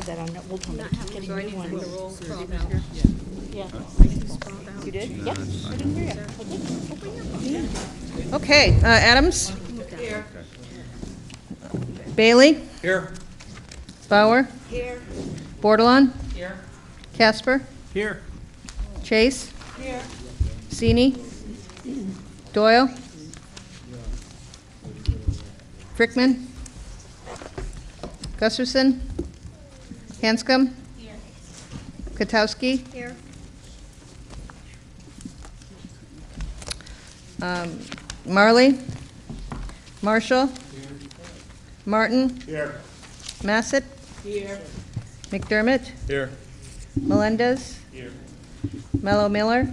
had that on the old one, but I keep getting new ones. Yeah. You did? Yeah. I didn't hear you. I did. Okay, Adams? Here. Bailey? Here. Bauer? Here. Bordelon? Here. Casper? Here. Chase? Here. Sini? Doyle? Frickman? Gusserson? Hanscom? Here. Katowski? Here. Marley? Marshall? Martin? Here. Massett? Here. McDermott? Here. Melendez? Here. Mello Miller?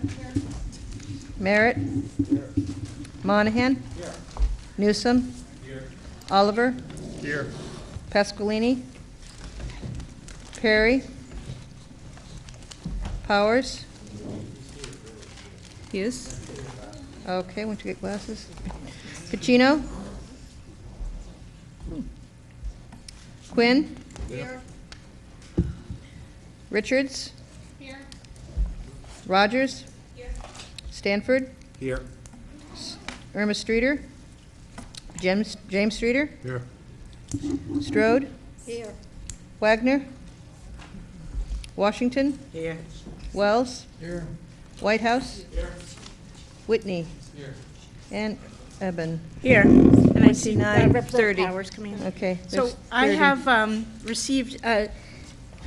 Merritt? Monahan? Here. Newsom? Here. Oliver? Here. Pasqualini? Perry? Powers? Hughes? Okay, went to get glasses. Pacino? Quinn? Here. Richards? Here. Rogers? Here. Stanford? Here. Irma Streeter? James Streeter? Here. Strode? Here. Wagner? Washington? Here. Wells? Here. Whitehouse? Here. Whitney? Here. And Eben. Here. And I see 29, Representative 30. Powers coming in. Okay. So there's I 30. have received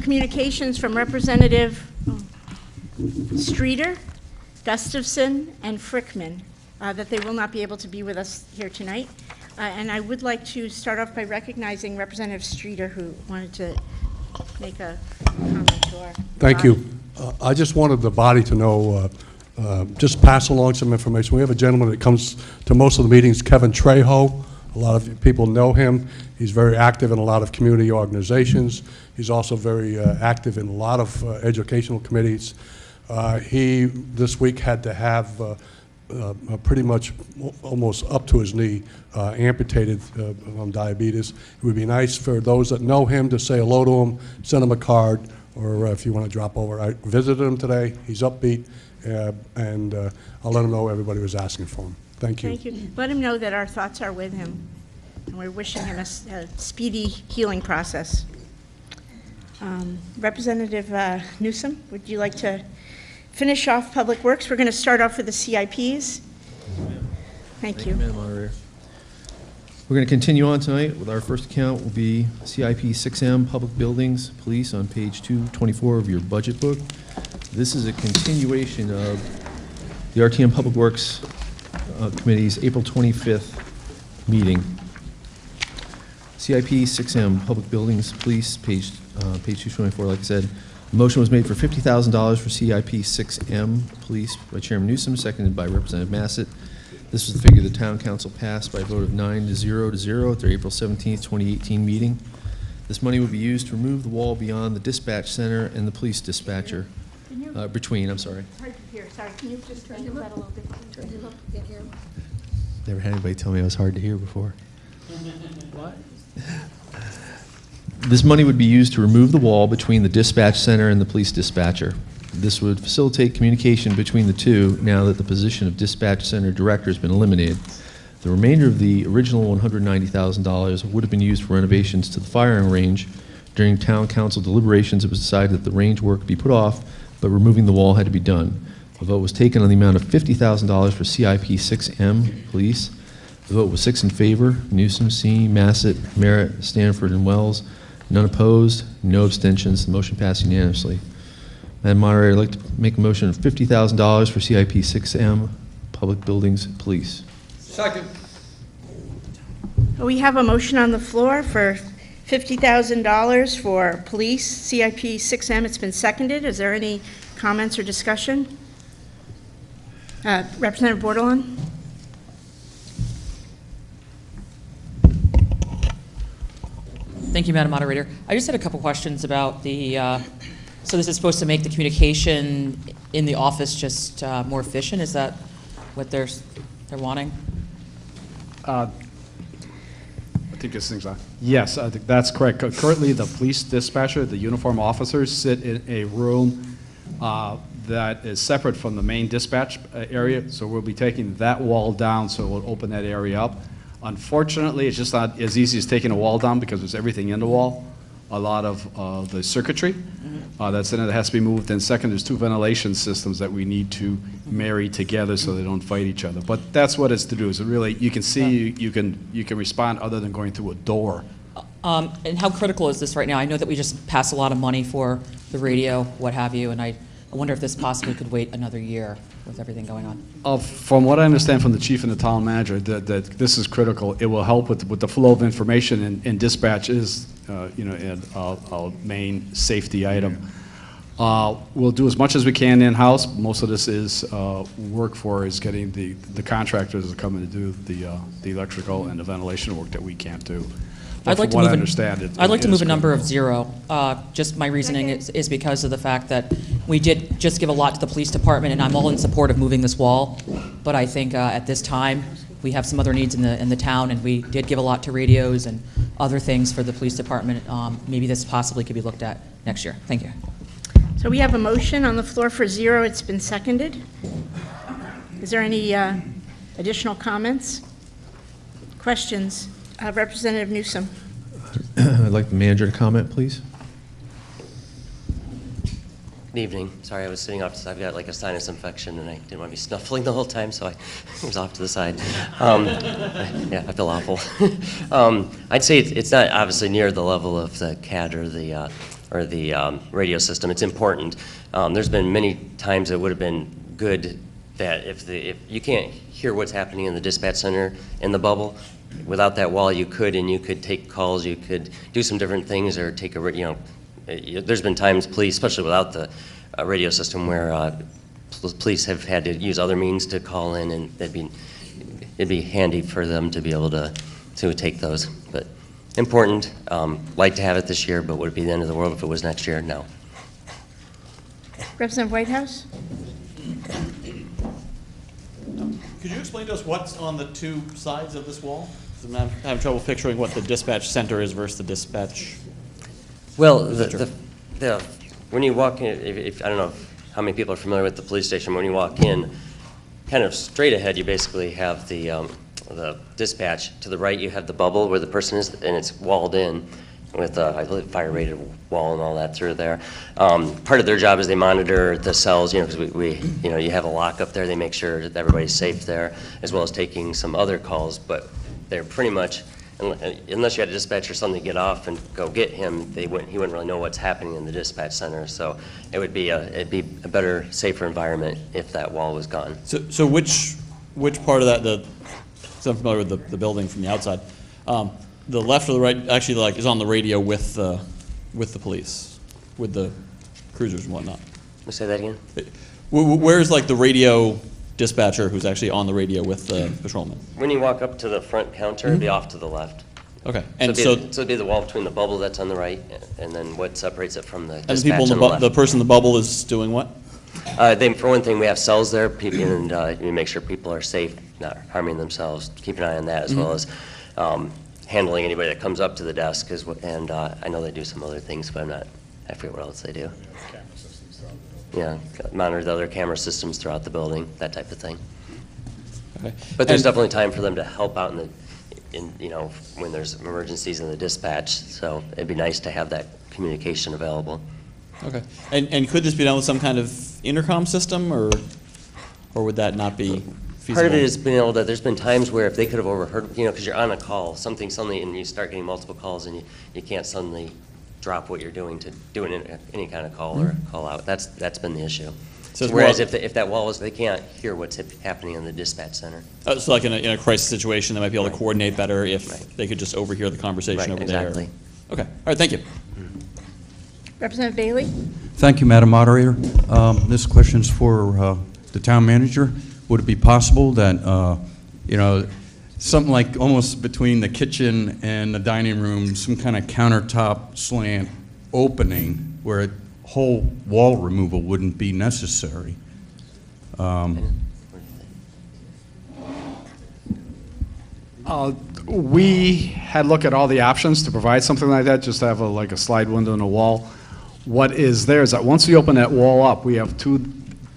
communications from Representative Streeter, Gustafson, and Frickman that they will not be able to be with us here tonight. And I would like to start off by recognizing Representative Streeter, who wanted to make a comment to our Thank body. you. I just wanted the body to know, just pass along some information. We have a gentleman that comes to most of the meetings, Kevin Trejo. A lot of people know him. He's very active in a lot of community organizations. He's also very active in a lot of educational committees. He, this week, had to have pretty much almost up to his knee amputated on diabetes. It would be nice for those that know him to say hello to him, send him a card, or if you want to drop over. I visited him today. He's upbeat, and I'll let him know everybody was asking for him. Thank you. Thank you. Let him know that our thoughts are with him, and we're wishing him a speedy healing process. Representative Newsom, would you like to finish off Public Works? We're going to start off with the CIPs. Thank you. Madam Moderator. We're going to continue on tonight with our first account will be CIP 6M, Public Buildings, Police, on page 224 of your budget book. This is a continuation of the RTM Public Works Committee's April 25th meeting. CIP 6M, Public Buildings, Police, page 224, like I said. A motion was made for $50,000 for CIP 6M, Police, by Chairman Newsom, seconded by Representative Massett. This was the figure the Town Council passed by a vote of 9-0 at their April 17th, 2018 meeting. This money will be used to remove the wall beyond the dispatch center and the police dispatcher. I'm sorry. It's hard to hear. Sorry, can you just turn that a little bit? Turn it up. Can't hear. Never had anybody tell me I was hard to hear before. What? This money would be used to remove the wall between the dispatch center and the police dispatcher. This would facilitate communication between the two now that the position of dispatch center director has been eliminated. The remainder of the original $190,000 would have been used for renovations to the firing range. During Town Council deliberations, it was decided that the range work be put off, but removing the wall had to be done. A vote was taken on the amount of $50,000 for CIP 6M, Police. The vote was 6 in favor, Newsom, C, Massett, Merritt, Stanford, and Wells. None opposed, no abstentions. The motion passed unanimously. Madam Moderator, I'd like to make a motion of $50,000 for CIP 6M, Public Buildings, Police. Second. We have a motion on the floor for $50,000 for police, CIP 6M. It's been seconded. Is there any comments or discussion? Representative Bordelon? Thank you, Madam Moderator. I just had a couple questions about the, so this is supposed to make the communication in the office just more efficient? Is that what they're wanting? think this thing's on. Yes, I think that's correct. Currently, the police dispatcher, the uniform officers sit in a room that is separate from the main dispatch area, so we'll be taking that wall down, so we'll open that area up. Unfortunately, it's just not as easy as taking a wall down because there's everything in the wall. A lot of the circuitry that's in it that has to be moved. And second, there's 2 ventilation systems that we need to marry together so they don't fight each other. But that's what it's to do. Is it really, you can see, you can respond other than going through a door. And how critical is this right now? I know that we just passed a lot of money for the radio, what have you, and I wonder if this possibly could wait another year with everything going on. From what I understand from the chief and the town manager, that this is critical. It will help with the flow of information, and dispatch is, a main safety item. We'll do as much as we can in-house. Most of this is work for is getting the contractors to come in to do the electrical and the ventilation work that we can't do. I'd like to from what move I an- understand, I'd like to move a is number of 0. Just my reasoning is because of the fact that we did just give a lot to the police department, and I'm all in support of moving this wall. But I think at this time, we have some other needs in the town, and we did give a lot to radios and other things for the police department. Maybe this possibly could be looked at next year. Thank you. So we have a motion on the floor for 0. It's been seconded. Is there any additional comments? Questions? Representative Newsom. I'd like the manager to comment, please. Good evening. Sorry, I was sitting off. I've got like a sinus infection, and I didn't want to be snuffling the whole time, so I was off to the side. Yeah, I feel awful. I'd say it's not obviously near the level of the CAD or the radio system. It's important. There's been many times it would have been good that if you can't hear what's happening in the dispatch center in the bubble, without that wall, you could take calls, you could do some different things, or take there's been times police, especially without the radio system, where police have had to use other means to call in, and it'd be handy for them to be able to take those. But important, like to have it this year, but would it be the end of the world if it was next year? No. Representative Whitehouse? Could you explain to us what's on the 2 sides of this wall? 'Cause I'm having trouble picturing what the dispatch center is versus the dispatch. Well, when you walk in, I don't know how many people are familiar with the police station. When you walk in, kind of straight ahead, you basically have the dispatch. To the right, you have the bubble where the person is, and it's walled in with I believe fire-rated wall and all that through there. Part of their job is they monitor the cells, because you have a lock up there. They make sure that everybody's safe there, as well as taking some other calls. But they're pretty much, unless you had a dispatcher or something to get off and go get him, he wouldn't really know what's happening in the dispatch center. So it'd be a better, safer environment if that wall was gone. So which part of that, so I'm familiar with the building from the outside, the left or the right actually is on the radio with the police, with the cruisers and whatnot? Let me say that again? Where's the radio dispatcher who's actually on the radio with the patrolman? When you walk up to the front counter, it'd be off to the left. Okay. And so it'd be the wall between the bubble that's on the right, and then what separates it from the And dispatch the people on in the left. the person in the bubble is doing what? For one thing, we have cells there, and we make sure people are safe, not harming themselves. Keep an eye on that, as well as handling anybody that comes up to the desk. And I know they do some other things, but I forget what else they do. Yeah, monitor the other camera systems throughout the building, that type of thing. Okay. But there's definitely time for them to help out when there's emergencies in the dispatch. So it'd be nice to have that communication available. Okay. And could this be done with some kind of intercom system, or would that not be feasible? Part of it has been there's been times where if they could have overheard, because you're on a call, something suddenly, and you start getting multiple calls, and you can't suddenly drop what you're doing to do any kind of call or call out. That's been the issue. So whereas if that wall was, they can't hear what's happening in the dispatch center. So like in a crisis situation, they might be able to coordinate better if they could just overhear the conversation over exactly. there. Okay. All right. Thank you. Representative Bailey? Thank you, Madam Moderator. This question is for the town manager. Would it be possible that, something like almost between the kitchen and the dining room, some kind of countertop slant opening where a whole wall removal wouldn't be necessary? We had looked at all the options to provide something like that, just to have like a slide window in a wall. What is there is that once we open that wall up, we have two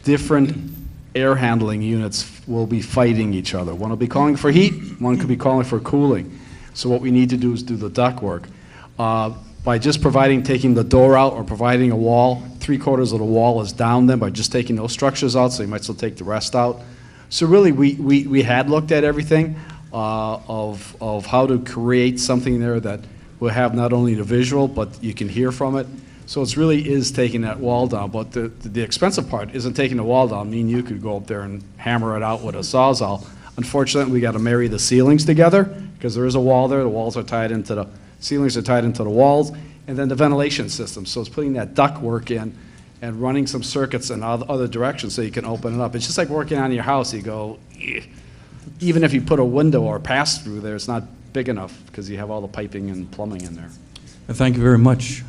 different air handling units will be fighting each other. One will be calling for heat, one could be calling for cooling. So what we need to do is do the duct work. By just taking the door out or providing a wall, 3/4 of the wall is down then by just taking those structures out, so you might still take the rest out. So really, we had looked at everything of how to create something there that will have not only the visual, but you can hear from it. So it really is taking that wall down, but the expensive part isn't taking the wall down. Me and you could go up there and hammer it out with a Sawzall. Unfortunately, we got to marry the ceilings together because there is a wall there. The walls are tied into the ceilings are tied into the walls, and then the ventilation system. So it's putting that duct work in and running some circuits in other directions so you can open it up. It's just like working on your house. You go, "Eh." Even if you put a window or a pass-through there, it's not big enough because you have all the piping and plumbing in there. Thank you very much.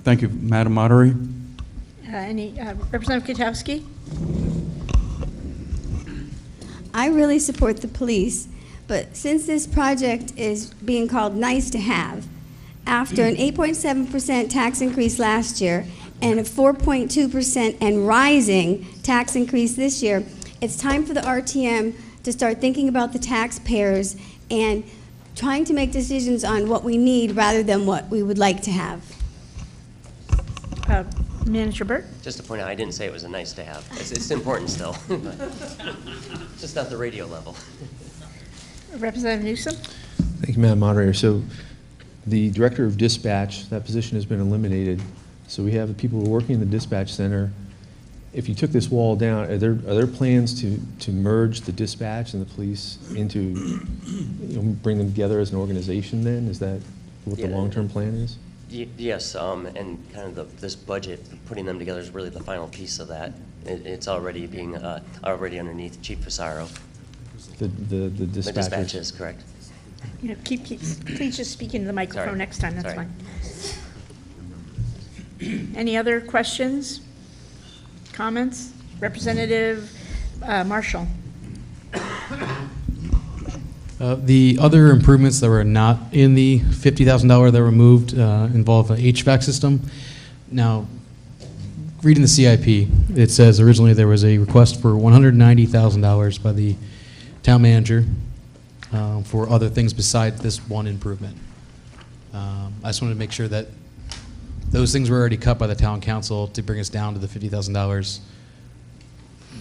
Thank you, Madam Moderator. Representative Kwiatkowski? I really support the police, but since this project is being called nice to have, after an 8.7% tax increase last year and a 4.2% and rising tax increase this year, it's time for the RTM to start thinking about the taxpayers and trying to make decisions on what we need rather than what we would like to have. Manager Burt? Just to point out, I didn't say it was a nice to have. It's important still, but just at the radio level. Representative Newsom? Thank you, Madam Moderator. So the Director of Dispatch, that position has been eliminated. So we have people who are working in the dispatch center. If you took this wall down, are there plans to merge the dispatch and the police into, bring them together as an organization then? Is that what the long-term plan is? Yes, and kind of this budget, putting them together is really the final piece of that. It's already being, already underneath Chief Fasaro. The dispatchers? The dispatch is correct. Please just speak into the microphone Sorry. next time, that's Sorry. fine. Any other questions, comments? Representative Marshall? The other improvements that were not in the $50,000 that were moved involve an HVAC system. Now, reading the CIP, it says originally there was a request for $190,000 by the town manager for other things besides this one improvement. I just wanted to make sure that those things were already cut by the town council to bring us down to the $50,000.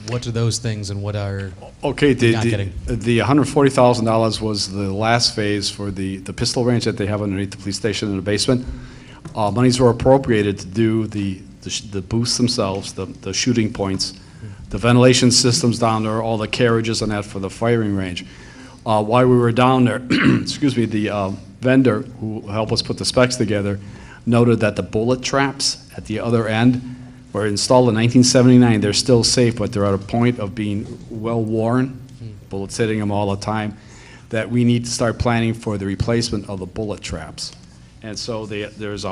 What are those things and what are Okay, we not getting? the $140,000 was the last phase for the pistol range that they have underneath the police station in the basement. Monies were appropriated to do the booths themselves, the shooting points, the ventilation systems down there, all the carriages and that for the firing range. While we were down there, excuse me, the vendor who helped us put the specs together noted that the bullet traps at the other end were installed in 1979. They're still safe, but they're at a point of being well worn, bullets hitting them all the time, that we need to start planning for the replacement of the bullet traps. And so there's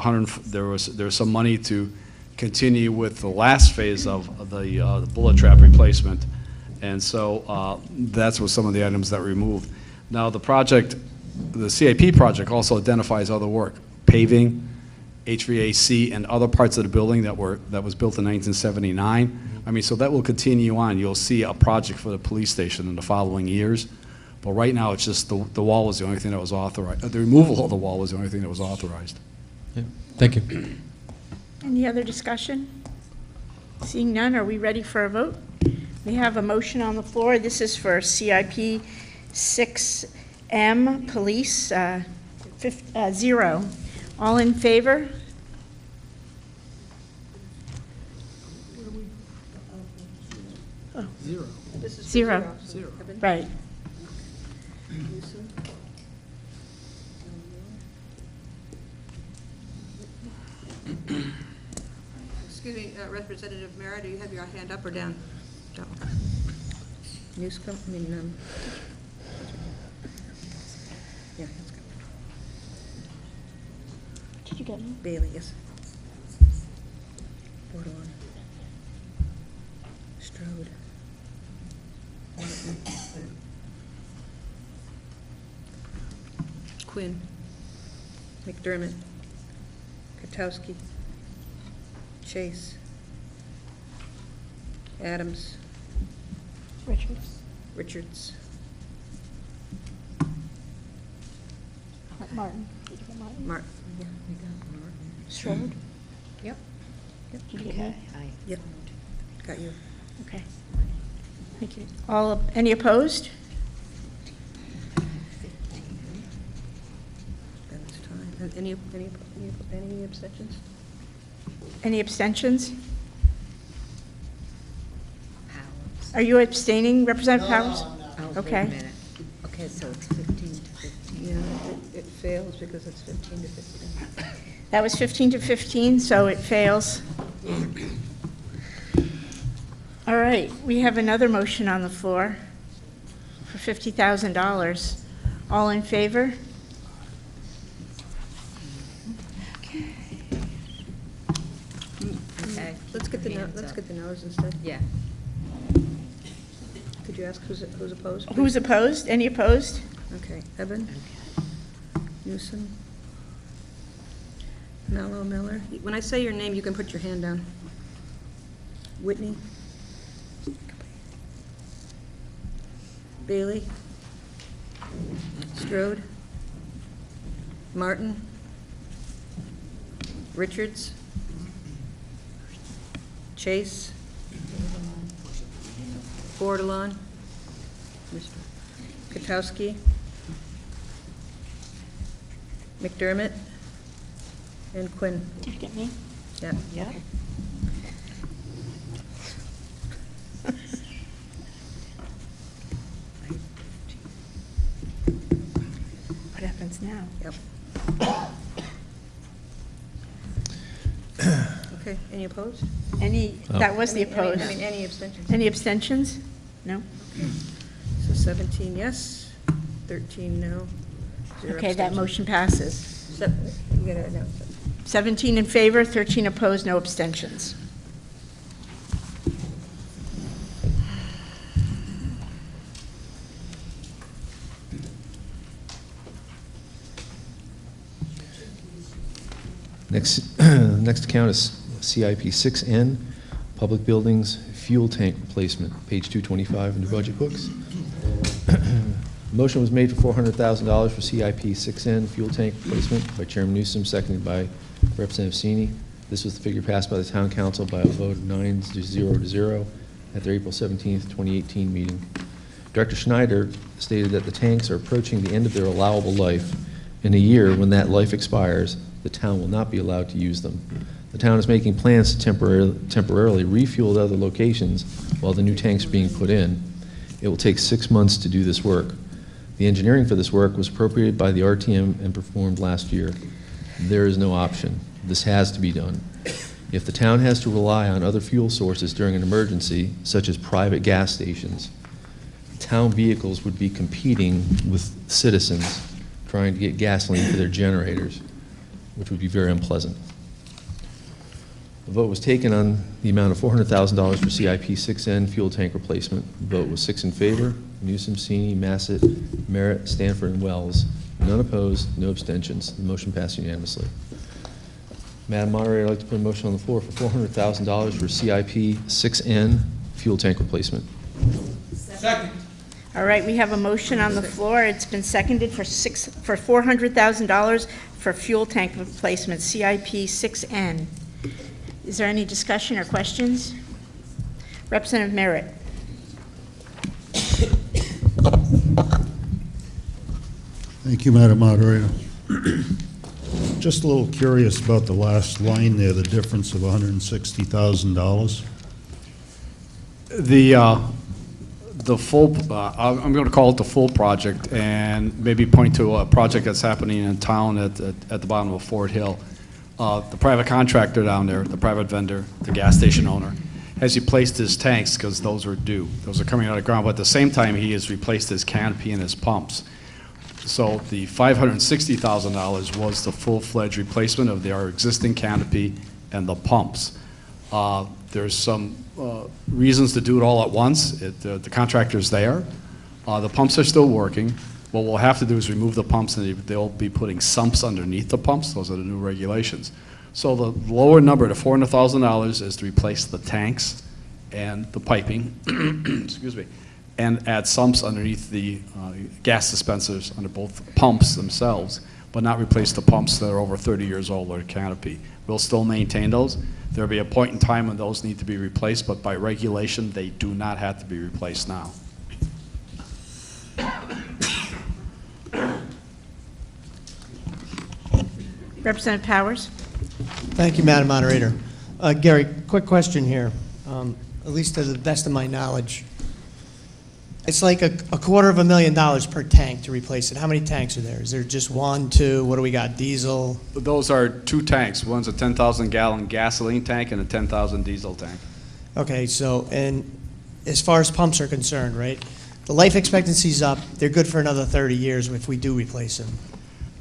some money to continue with the last phase of the bullet trap replacement. And so that's what some of the items that were removed. Now the project, the CIP project also identifies other work, paving, HVAC, and other parts of the building that was built in 1979. I mean, so that will continue on. You'll see a project for the police station in the following years. But right now, it's just the wall was the only thing that was authorized. The removal of the wall was the only thing that was authorized. Yeah. Thank you. Any other discussion? Seeing none, are we ready for a vote? We have a motion on the floor. This is for CIP 6M Police 0. All in favor? Oh. Zero. Right. Excuse me, Representative Mara, do you have your hand up or down? Down. Newscomb, yeah, let's go. Did you get me? Bailey, yes. Bordelon. Strode. Martin. Quinn, McDermott, Katowski, Chase, Adams, Richards, Martin. Martin. Yeah, we got Martin. Strode? Yep, Did you get me? yep, got you. Okay. Thank you. Any opposed? That was time. And any abstentions? Any abstentions? Are you abstaining, Representative Powers? Okay. Okay, so it's 15 to 15. Yeah, it fails because it's 15 to 15. That was 15 to 15, so it fails. All right, we have another motion on the floor for $50,000. All in favor? Okay. Let's get the no's instead. Yeah. Could you ask who's opposed? Who's opposed? Any opposed? Okay, Eben? Newsom? Mello, Miller? When I say your name, you can put your hand down. Whitney? Bailey? Strode? Martin? Richards? Chase? Bordelon? Katowski? McDermott? And Quinn? Did you get me? Yeah. Yeah. What happens now? Yep. Okay, any opposed? That was the opposed. Any abstentions? Any abstentions? No? So 17 yes, 13 no, 0 Okay, that abstentions. motion passes. You gotta announce it. 17 in favor, 13 opposed, no abstentions. Next account is CIP 6N, Public Buildings Fuel Tank Replacement, page 225 in your budget books. Motion was made for $400,000 for CIP 6N Fuel Tank Replacement by Chairman Newsom, seconded by Representative Sini. This was the figure passed by the Town Council by a vote of 9-0 at their April 17th, 2018 meeting. Director Schneider stated that the tanks are approaching the end of their allowable life. In a year, when that life expires, the town will not be allowed to use them. The town is making plans to temporarily refuel at other locations while the new tanks are being put in. It will take 6 months to do this work. The engineering for this work was appropriated by the RTM and performed last year. There is no option. This has to be done. If the town has to rely on other fuel sources during an emergency, such as private gas stations, town vehicles would be competing with citizens trying to get gasoline for their generators, which would be very unpleasant. The vote was taken on the amount of $400,000 for CIP 6N fuel tank replacement. The vote was 6 in favor: Newsom, Sini, Massett, Merritt, Stanford, and Wells. None opposed, no abstentions. The motion passed unanimously. Madam Moderator, I'd like to put a motion on the floor for $400,000 for CIP 6N fuel tank replacement. Second. All right, we have a motion on the floor. It's been seconded for $400,000 for fuel tank replacement, CIP 6N. Is there any discussion or questions? Representative Merritt. Thank you, Madam Moderator. Just a little curious about the last line there, the difference of $160,000. The full, I'm going to call it the full project, and maybe point to a project that's happening in town at the bottom of Fort Hill. The private contractor down there, the private vendor, the gas station owner, has replaced his tanks because those are due. Those are coming out of the ground, but at the same time, he has replaced his canopy and his pumps. So the $560,000 was the full-fledged replacement of our existing canopy and the pumps. There's some reasons to do it all at once. The contractor's there. The pumps are still working. What we'll have to do is remove the pumps, and they'll be putting sumps underneath the pumps. Those are the new regulations. So the lower number, the $400,000, is to replace the tanks and the piping, excuse me, and add sumps underneath the gas dispensers under both pumps themselves, but not replace the pumps that are over 30 years old or canopy. We'll still maintain those. There'll be a point in time when those need to be replaced, but by regulation, they do not have to be replaced now. Representative Powers? Thank you, Madam Moderator. Gary, quick question here, at least to the best of my knowledge. It's like a $250,000 per tank to replace it. How many tanks are there? Is there just one, two? What do we got? Diesel? Those are 2 tanks. One's a 10,000-gallon gasoline tank and a 10,000 diesel tank. Okay, so, and as far as pumps are concerned, right? The life expectancy's up. They're good for another 30 years if we do replace them.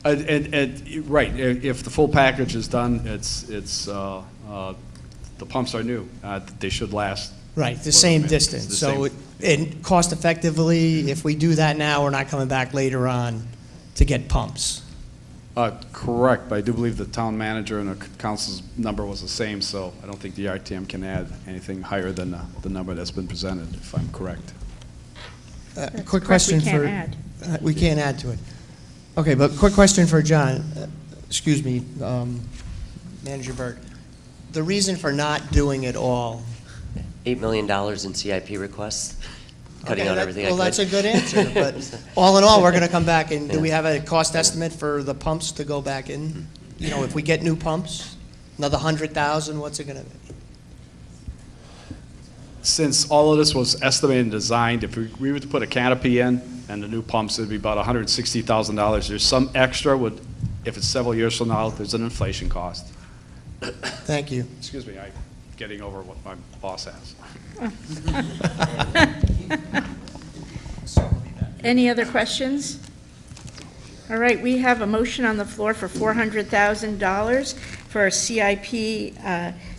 Right. If the full package is done, the pumps are new. They should last. Right, the same distance. So, and cost effectively, if we do that now, we're not coming back later on to get pumps. Correct, but I do believe the town manager and the council's number was the same, so I don't think the RTM can add anything higher than the number that's been presented, if I'm correct. Quick question for... We can't add. We can't add to it. Okay, but quick question for John. Excuse me, Manager Burt. The reason for not doing it all... $8 million in CIP requests, cutting out everything I could. Well, that's a good answer, but all in all, we're going to come back, and do we have a cost estimate for the pumps to go back in? You know, if we get new pumps, another 100,000, what's it going to be? Since all of this was estimated and designed, if we were to put a canopy in and the new pumps, it'd be about $160,000. There's some extra, if it's several years from now, there's an inflation cost. Thank you. Excuse me, I'm getting over what my boss has. Any other questions? All right, we have a motion on the floor for $400,000 for a CIP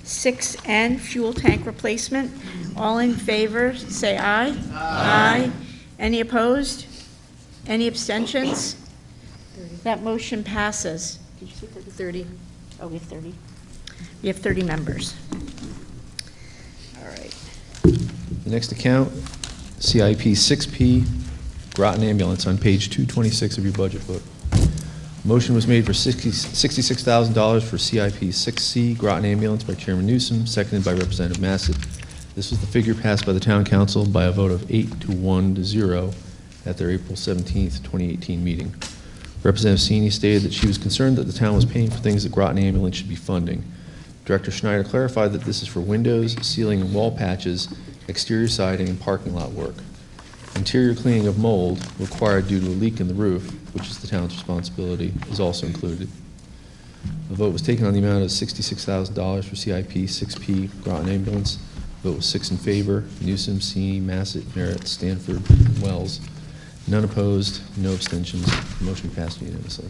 6N fuel tank replacement. All in favor, say aye. Aye. Aye. Any opposed? Any abstentions? 30. That motion passes. Did you say 30? Oh, we have 30. We have 30 members. All right. The next account, CIP 6P, Groton Ambulance, on page 226 of your budget book. Motion was made for $66,000 for CIP 6C, Groton Ambulance, by Chairman Newsom, seconded by Representative Massett. This was the figure passed by the Town Council by a vote of 8-1-0 at their April 17th, 2018 meeting. Representative Sini stated that she was concerned that the town was paying for things that Groton Ambulance should be funding. Director Schneider clarified that this is for windows, ceiling and wall patches, exterior siding, and parking lot work. Interior cleaning of mold required due to a leak in the roof, which is the town's responsibility, is also included. The vote was taken on the amount of $66,000 for CIP 6P Groton Ambulance. The vote was 6 in favor: Newsom, Sini, Massett, Merritt, Stanford, and Wells. None opposed, no abstentions. The motion passed unanimously.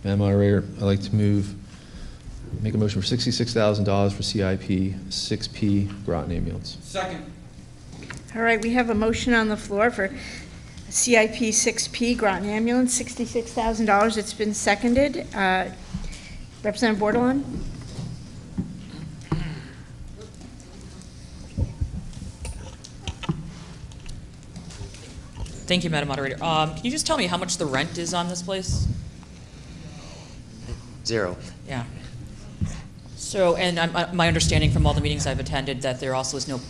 Madam Moderator, I'd like to make a motion for $66,000 for CIP 6P Groton Ambulance. Second. All right, we have a motion on the floor for CIP 6P Groton Ambulance, $66,000. It's been seconded. Representative Bordelon? Thank you, Madam Moderator. Can you just tell me how much the rent is on this place? 0. Yeah. So, and my understanding from all the meetings I've attended that there also is no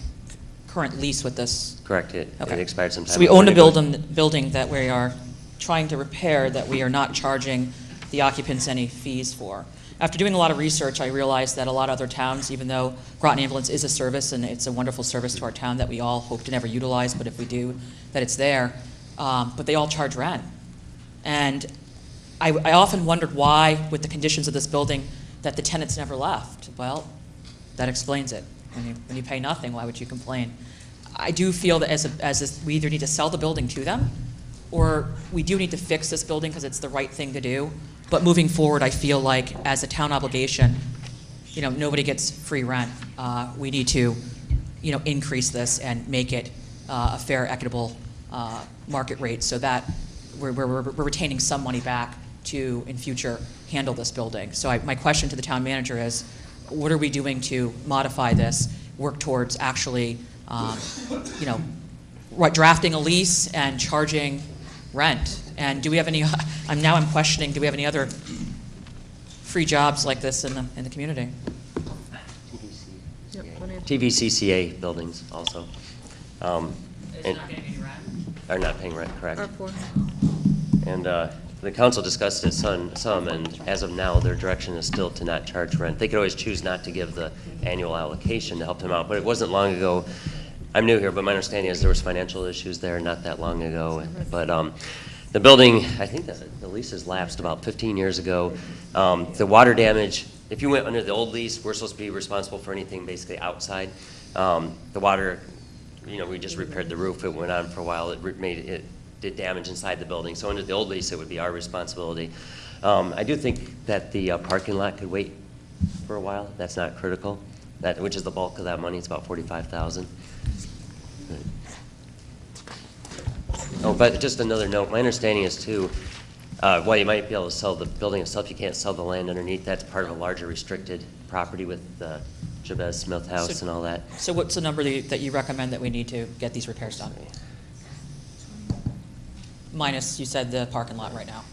current lease with this. Correct. It expired sometime. So we own a building that we are trying to repair that we are not charging the occupants any fees for. After doing a lot of research, I realized that a lot of other towns, even though Groton Ambulance is a service and it's a wonderful service to our town that we all hope to never utilize, but if we do, that it's there, but they all charge rent. And I often wondered why, with the conditions of this building, that the tenants never left. Well, that explains it. When you pay nothing, why would you complain? I do feel that we either need to sell the building to them, or we do need to fix this building because it's the right thing to do. But moving forward, I feel like as a town obligation, nobody gets free rent. We need to, increase this and make it a fair, equitable market rates, so that we're retaining some money back to, in future, handle this building. So my question to the town manager is, what are we doing to modify this, work towards actually, drafting a lease and charging rent? And do we have any, I'm questioning, do we have any other free jobs like this in the community? TVCCA buildings also. It's not getting any rent? Are not paying rent, correct. R4. And the council discussed it some, and as of now, their direction is still to not charge rent. They could always choose not to give the annual allocation to help them out, but it wasn't long ago. I'm new here, but my understanding is there was financial issues there not that long ago. But the building, I think that the lease has lapsed about 15 years ago. The water damage, if you went under the old lease, we're supposed to be responsible for anything basically outside. The water, we just repaired the roof. It went on for a while. It did damage inside the building. So under the old lease, it would be our responsibility. I do think that the parking lot could wait for a while. That's not critical. Which is the bulk of that money. It's about $45,000. Oh, but just another note. My understanding is too, while you might be able to sell the building itself, you can't sell the land underneath. That's part of a larger restricted property with the Jabez Smith House and all that. So what's the number that you recommend that we need to get these repairs done? Minus, you said, the parking lot right now.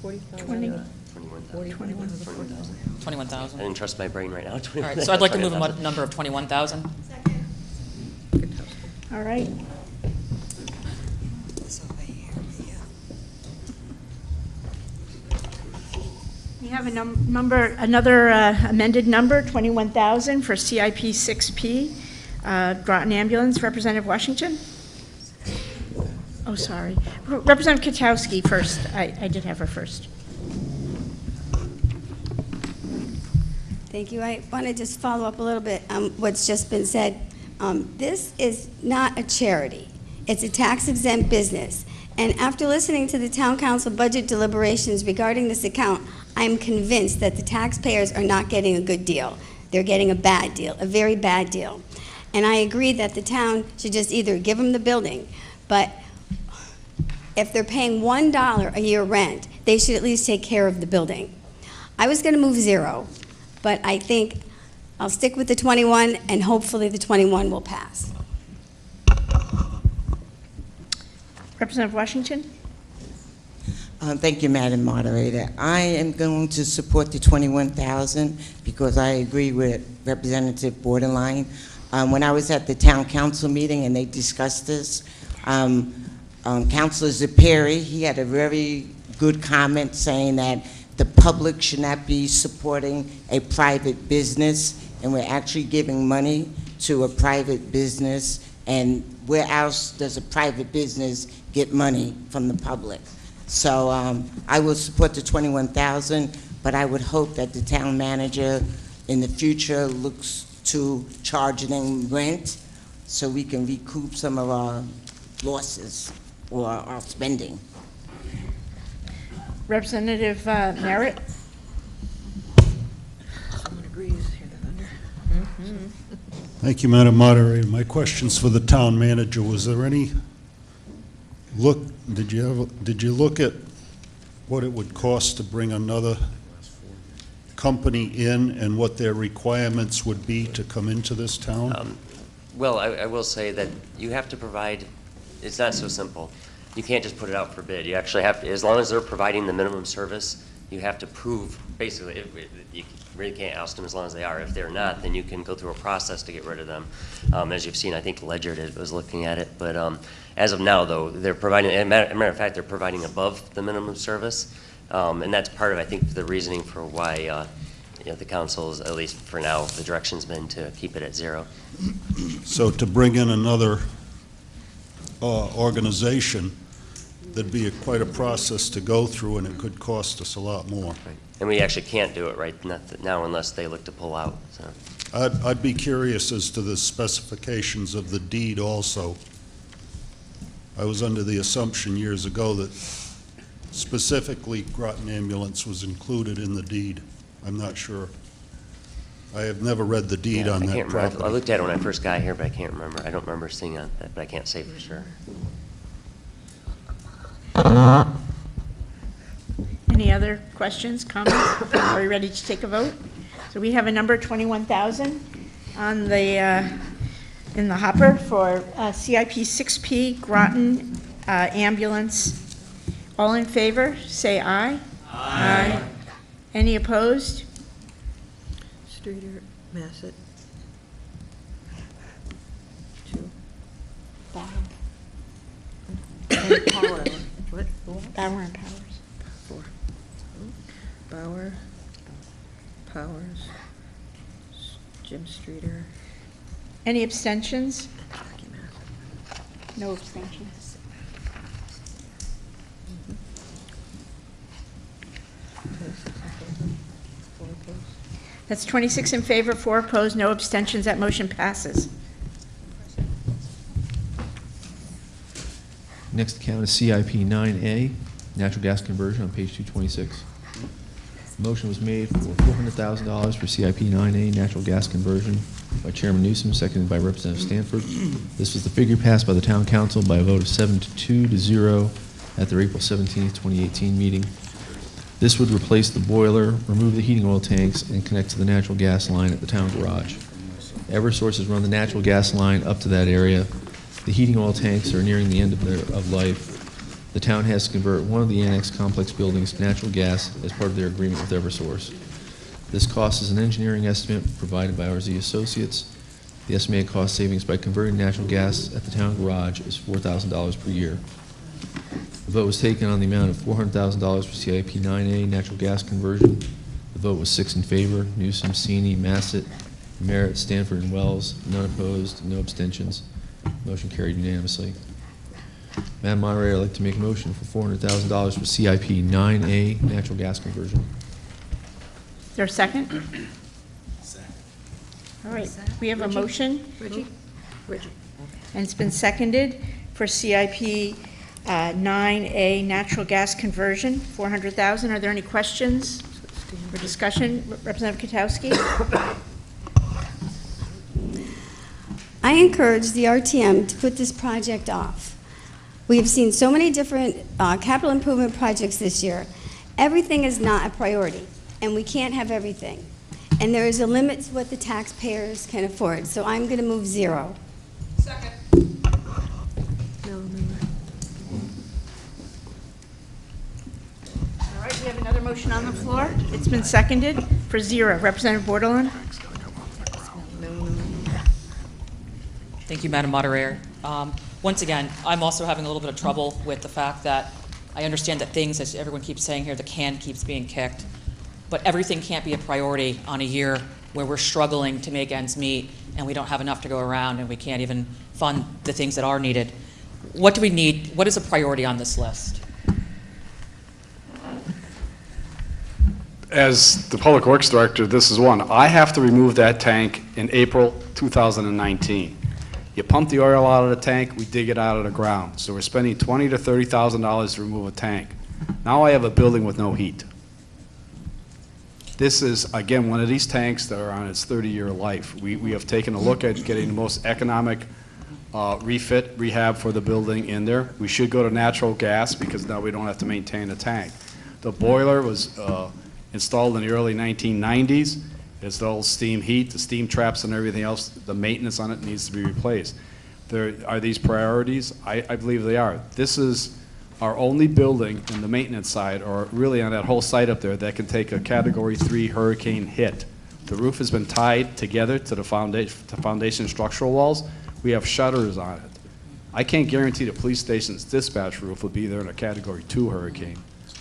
21,000. I didn't trust my brain right now. All right, so I'd like to move a number of 21,000. All right. We have another amended number, 21,000 for CIP 6P, Groton Ambulance, Representative Washington. Oh, sorry. Representative Katowski first. I did have her first. Thank you. I want to just follow up a little bit on what's just been said. This is not a charity. It's a tax-exempt business. And after listening to the Town Council budget deliberations regarding this account, I'm convinced that the taxpayers are not getting a good deal. They're getting a bad deal, a very bad deal. And I agree that the town should just either give them the building, but if they're paying $1 a year rent, they should at least take care of the building. I was going to move 0, but I think I'll stick with the 21, and hopefully the 21 will pass. Representative Washington. Thank you, Madam Moderator. I am going to support the 21,000 because I agree with Representative Borderline. When I was at the Town Council meeting and they discussed this, Councilor Zeperi, he had a very good comment saying that the public should not be supporting a private business, and we're actually giving money to a private business, and where else does a private business get money from the public? So I will support the 21,000, but I would hope that the town manager in the future looks to charging rent so we can recoup some of our losses or our spending. Representative Merritt. Someone agrees, hear the thunder. Thank you, Madam Moderator. My question's for the town manager. Was there any did you look at what it would cost to bring another company in and what their requirements would be to come into this town? Well, I will say that you have to provide, it's not so simple. You can't just put it out for bid. You actually have to, as long as they're providing the minimum service, you have to prove, basically, you really can't oust them as long as they are. If they're not, then you can go through a process to get rid of them. As you've seen, I think Ledger was looking at it. But as of now, though, they're providing, as a matter of fact, they're providing above the minimum service. And that's part of, I think, the reasoning for why the council's, at least for now, the direction's been to keep it at 0. So to bring in another organization, there'd be quite a process to go through, and it could cost us a lot more. Right. And we actually can't do it right now unless they look to pull out. So. I'd be curious as to the specifications of the deed also. I was under the assumption years ago that specifically Groton Ambulance was included in the deed. I'm not sure. I have never read the deed Yeah, on I that can't remember. I property. looked at it when I first got here, but I can't remember. I don't remember seeing it, but I can't say for sure. Any other questions, comments? Are we ready to take a vote? So we have a number 21,000 on the, in the hopper for CIP 6P Groton ambulance. All in favor, say aye. Aye. Any opposed? Streeter, Massett. 2. And Power. What? Bauer and Powers. 4. Bauer, Powers, Jim Streeter. Any abstentions? Jackie Massett. No abstentions. That's 26 in favor, 4 opposed, no abstentions. That motion passes. Next account is CIP 9A, natural gas conversion on page 226. Motion was made for $400,000 for CIP 9A, natural gas conversion by Chairman Newsom, seconded by Representative Stanford. This was the figure passed by the Town Council by a vote of 7-2-0 at their April 17, 2018 meeting. This would replace the boiler, remove the heating oil tanks, and connect to the natural gas line at the town garage. Eversource has run the natural gas line up to that area. The heating oil tanks are nearing the end of life. The town has to convert one of the annex complex buildings to natural gas as part of their agreement with Eversource. This cost is an engineering estimate provided by RZ Associates. The estimated cost savings by converting natural gas at the town garage is $4,000 per year. The vote was taken on the amount of $400,000 for CIP 9A natural gas conversion. The vote was 6 in favor: Newsom, Sini, Massett, Merritt, Stanford, and Wells. None opposed, no abstentions. Motion carried unanimously. Madam Moderator, I'd like to make a motion for $400,000 for CIP 9A natural gas conversion. Is there a second? Second. All right, we have a motion. Reggie? And it's been seconded for CIP 9A natural gas conversion, $400,000. Are there any questions or discussion? Representative Katowski? I encourage the RTM to put this project off. We have seen so many different capital improvement projects this year. Everything is not a priority, and we can't have everything. And there is a limit to what the taxpayers can afford, so I'm going to move 0. Second. No. All right, we have another motion on the floor. It's been seconded for 0. Representative Bordelon? Thank you, Madam Moderator. Once again, I'm also having a little bit of trouble with the fact that I understand that things, as everyone keeps saying here, the can keeps being kicked, but everything can't be a priority on a year where we're struggling to make ends meet and we don't have enough to go around and we can't even fund the things that are needed. What do we need? What is a priority on this list? As the Public Works Director, this is one. I have to remove that tank in April 2019. You pump the oil out of the tank, we dig it out of the ground. So we're spending $20,000 to $30,000 to remove a tank. Now I have a building with no heat. This is, again, one of these tanks that are on its 30-year life. We have taken a look at getting the most economic rehab for the building in there. We should go to natural gas because now we don't have to maintain the tank. The boiler was installed in the early 1990s. It's the old steam heat, the steam traps and everything else. The maintenance on it needs to be replaced. Are these priorities? I believe they are. This is our only building in the maintenance side, or really on that whole site up there, that can take a Category 3 hurricane hit. The roof has been tied together to the foundation structural walls. We have shutters on it. I can't guarantee the police station's dispatch roof will be there in a Category 2 hurricane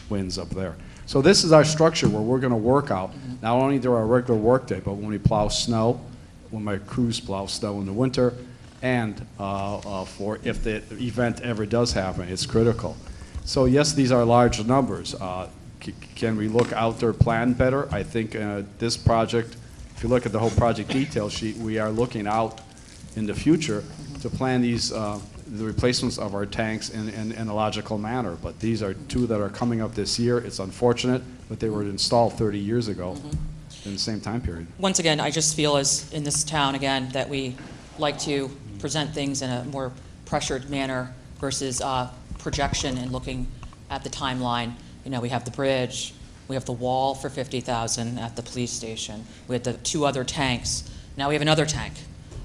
winds up there. So this is our structure where we're going to work out, not only during our regular work day, but when we plow snow, when my crews plow snow in the winter, and for if the event ever does happen, it's critical. So yes, these are large numbers. Can we look out their plan better? I think this project, if you look at the whole project detail sheet, we are looking out in the future to plan these the replacements of our tanks in a logical manner. But these are 2 that are coming up this year. It's unfortunate, but they were installed 30 years ago. in the same time period. Once again, I just feel as in this town, again, that we like to present things in a more pressured manner versus projection and looking at the timeline. You know, we have the bridge, we have the wall for $50,000 at the police station, we had the 2 other tanks, now we have another tank.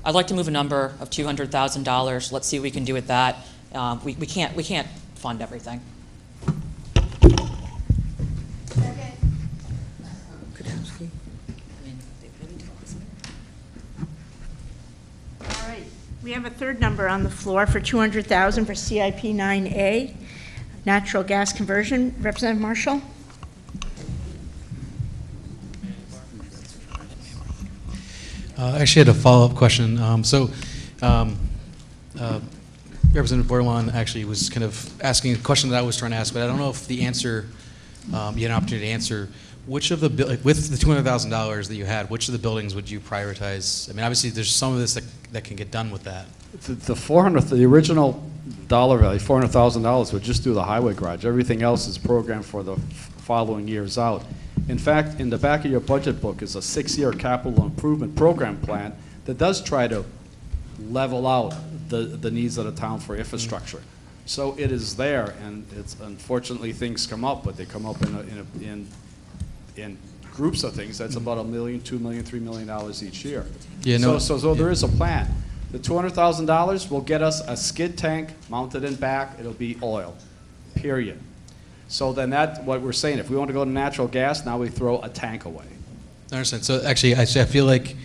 I'd like to move a number of $200,000. Let's see what we can do with that. We can't fund everything. All right, we have a third number on the floor for $200,000 for CIP 9A, natural gas conversion. Representative Marshall? I actually had a follow-up question. Representative Bordelon actually was kind of asking a question that I was trying to ask, but I don't know if the answer, you had an opportunity to answer. Which of the, with the $200,000 that you had, which of the buildings would you prioritize? I mean, obviously, there's some of this that can get done with that. The original dollar value, $400,000, would just do the highway garage. Everything else is programmed for the following years out. In fact, in the back of your budget book is a 6-year capital improvement program plan that does try to level out the needs of the town for infrastructure. So it is there, and it's unfortunately things come up, but they come up in groups of things. That's about $1 million, $2 million, $3 million each year. Yeah, no, so there is a plan. The $200,000 will get us a skid tank mounted in back. It'll be oil, period. So then that's what we're saying. If we want to go to natural gas, now we throw a tank away. I understand. So actually, I feel like,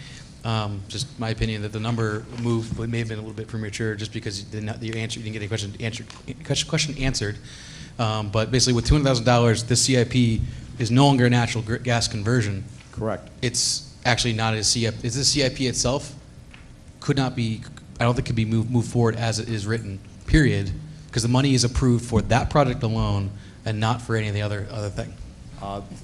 just my opinion, that the number move may have been a little bit premature just because you didn't get a question answered. But basically, with $200,000, this CIP is no longer a natural gas conversion. Correct. It's actually not a CIP. Is the CIP itself could not be, I don't think could be moved forward as it is written, period, because the money is approved for that project alone and not for any of the other thing.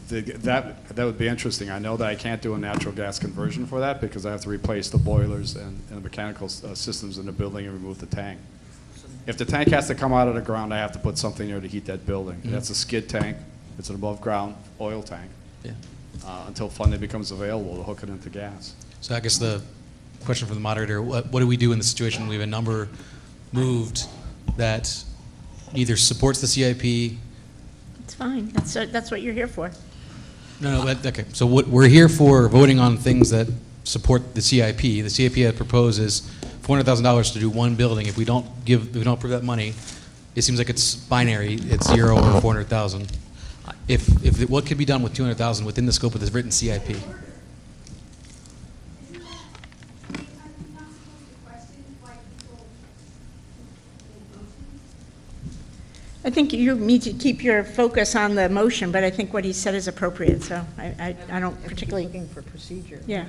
That would be interesting. I know that I can't do a natural gas conversion for that because I have to replace the boilers and the mechanical systems in the building and remove the tank. If the tank has to come out of the ground, I have to put something there to heat that building. Mm-hmm. That's a skid tank. It's an above ground oil tank. Yeah. Until funding becomes available to hook it into gas. So I guess the question for the moderator, what do we do in the situation we have a number moved that either supports the CIP? It's fine. That's what you're here for. No, okay. So what we're here for voting on things that support the CIP. The CIP had proposes $400,000 to do one building. If we don't approve that money, it seems like it's binary. It's 0 or 400,000. What could be done with 200,000 within the scope of this written CIP? I think you need to keep your focus on the motion, but I think what he said is appropriate, so I don't particularly. Looking for procedure. Yeah.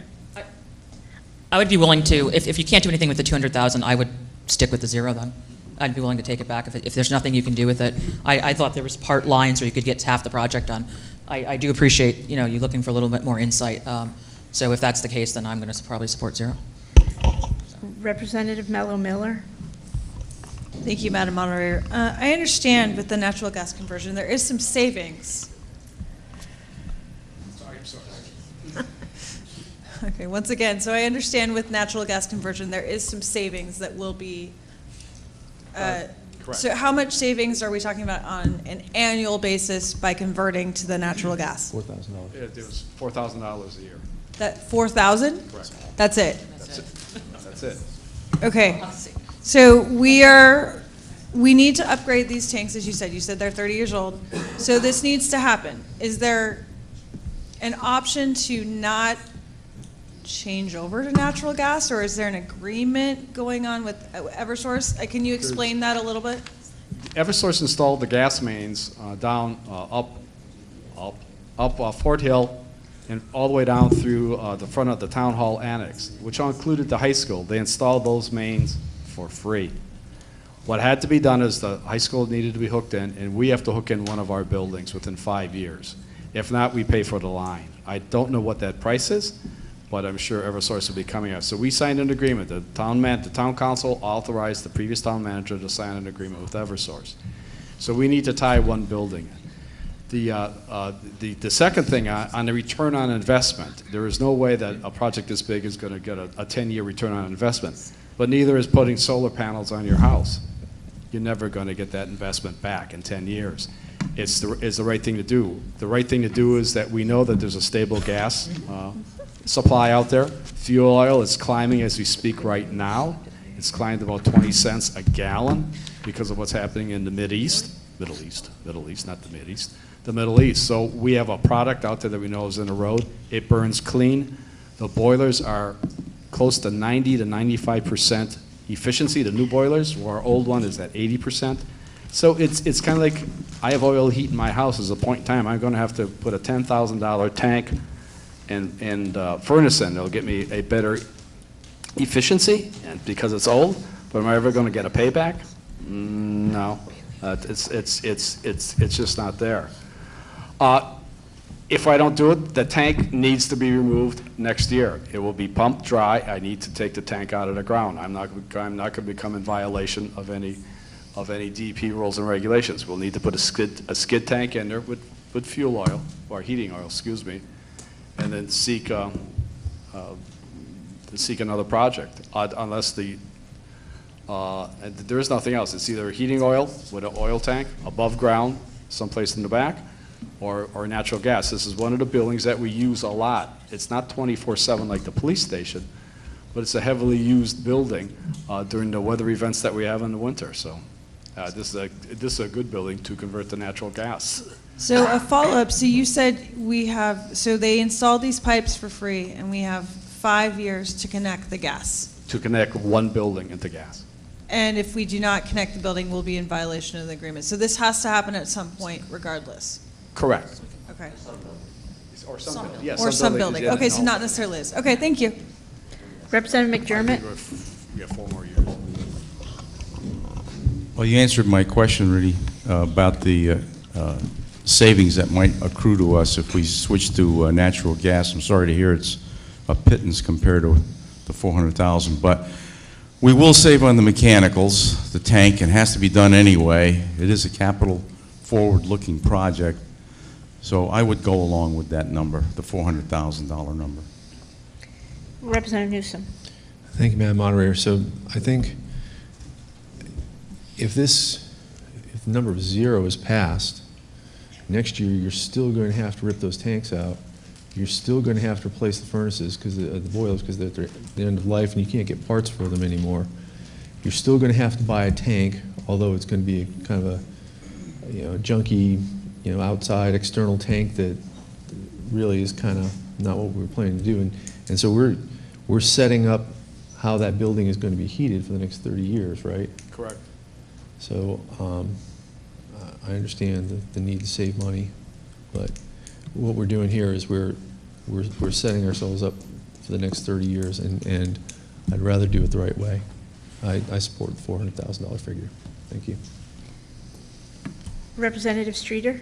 I would be willing to, if you can't do anything with the 200,000, I would stick with the 0 then. I'd be willing to take it back if there's nothing you can do with it. I thought there was part lines where you could get half the project done. I do appreciate, you looking for a little bit more insight. So if that's the case, then I'm going to probably support 0. Representative Mello Miller. Thank you, Madam Moderator. I understand with the natural gas conversion, there is some savings. I'm sorry. Okay, once again, so I understand with natural gas conversion, there is some savings that will be. Correct. So how much savings are we talking about on an annual basis by converting to the natural gas? $4,000. It was $4,000 a year. That 4,000? Correct. That's it? That's it. Okay. So we need to upgrade these tanks, as you said. You said they're 30 years old. So this needs to happen. Is there an option to not change over to natural gas, or is there an agreement going on with Eversource? Can you explain that a little bit? Eversource installed the gas mains down, up Fort Hill, and all the way down through the front of the town hall annex, which included the high school. They installed those mains for free. What had to be done is the high school needed to be hooked in, and we have to hook in one of our buildings within 5 years. If not, we pay for the line. I don't know what that price is, but I'm sure Eversource will be coming out. So we signed an agreement. The town council authorized the previous town manager to sign an agreement with Eversource. So we need to tie one building in. The second thing, on the return on investment, there is no way that a project this big is going to get a 10-year return on investment, but neither is putting solar panels on your house. You're never going to get that investment back in 10 years. It's the right thing to do. The right thing to do is that we know that there's a stable gas supply out there. Fuel oil is climbing as we speak right now. It's climbed about 20 cents a gallon because of what's happening in the Middle East, not the Mideast, the Middle East. So we have a product out there that we know is in the road. It burns clean. The boilers are close to 90 to 95% efficiency, the new boilers, where our old one is at 80%. So it's kind of like, I have oil heat in my house. As a point in time, I'm going to have to put a $10,000 tank and furnace in. It'll get me a better efficiency, and because it's old. But am I ever going to get a payback? No, it's just not there. If I don't do it, the tank needs to be removed next year. It will be pumped dry. I need to take the tank out of the ground. I'm not going to become in violation of any DEP rules and regulations. We'll need to put a skid tank in there with fuel oil, or heating oil, excuse me, and then seek another project, unless there is nothing else. It's either heating oil with an oil tank above ground, someplace in the back, or natural gas. This is one of the buildings that we use a lot. It's not 24/7 like the police station, but it's a heavily used building during the weather events that we have in the winter. So this is a good building to convert to natural gas. So a follow-up, so you said so they installed these pipes for free, and we have 5 years to connect the gas. To connect one building into gas. And if we do not connect the building, we'll be in violation of the agreement. So this has to happen at some point regardless. Correct. Okay. Or some building. Yeah, Or some building. Yeah, Okay, so no. not necessarily this. Okay, thank you. Representative McDermott? We have 4 more years. Well, you answered my question, really, about the savings that might accrue to us if we switch to natural gas. I'm sorry to hear it's a pittance compared to the $400,000, but we will save on the mechanicals, the tank, and it has to be done anyway. It is a capital forward-looking project, so I would go along with that number, the $400,000 number. Representative Newsom? Thank you, Madam Moderator. So I think if the number of 0 is passed, next year you're still going to have to rip those tanks out. You're still going to have to replace the furnaces, because the boilers, because they're at the end of life and you can't get parts for them anymore. You're still going to have to buy a tank, although it's going to be kind of a junky, outside external tank that really is kind of not what we were planning to do. And so we're setting up how that building is going to be heated for the next 30 years, right? Correct. So I understand the need to save money, but what we're doing here is we're setting ourselves up for the next 30 years, and I'd rather do it the right way. I support the $400,000 figure. Thank you. Representative Streeter?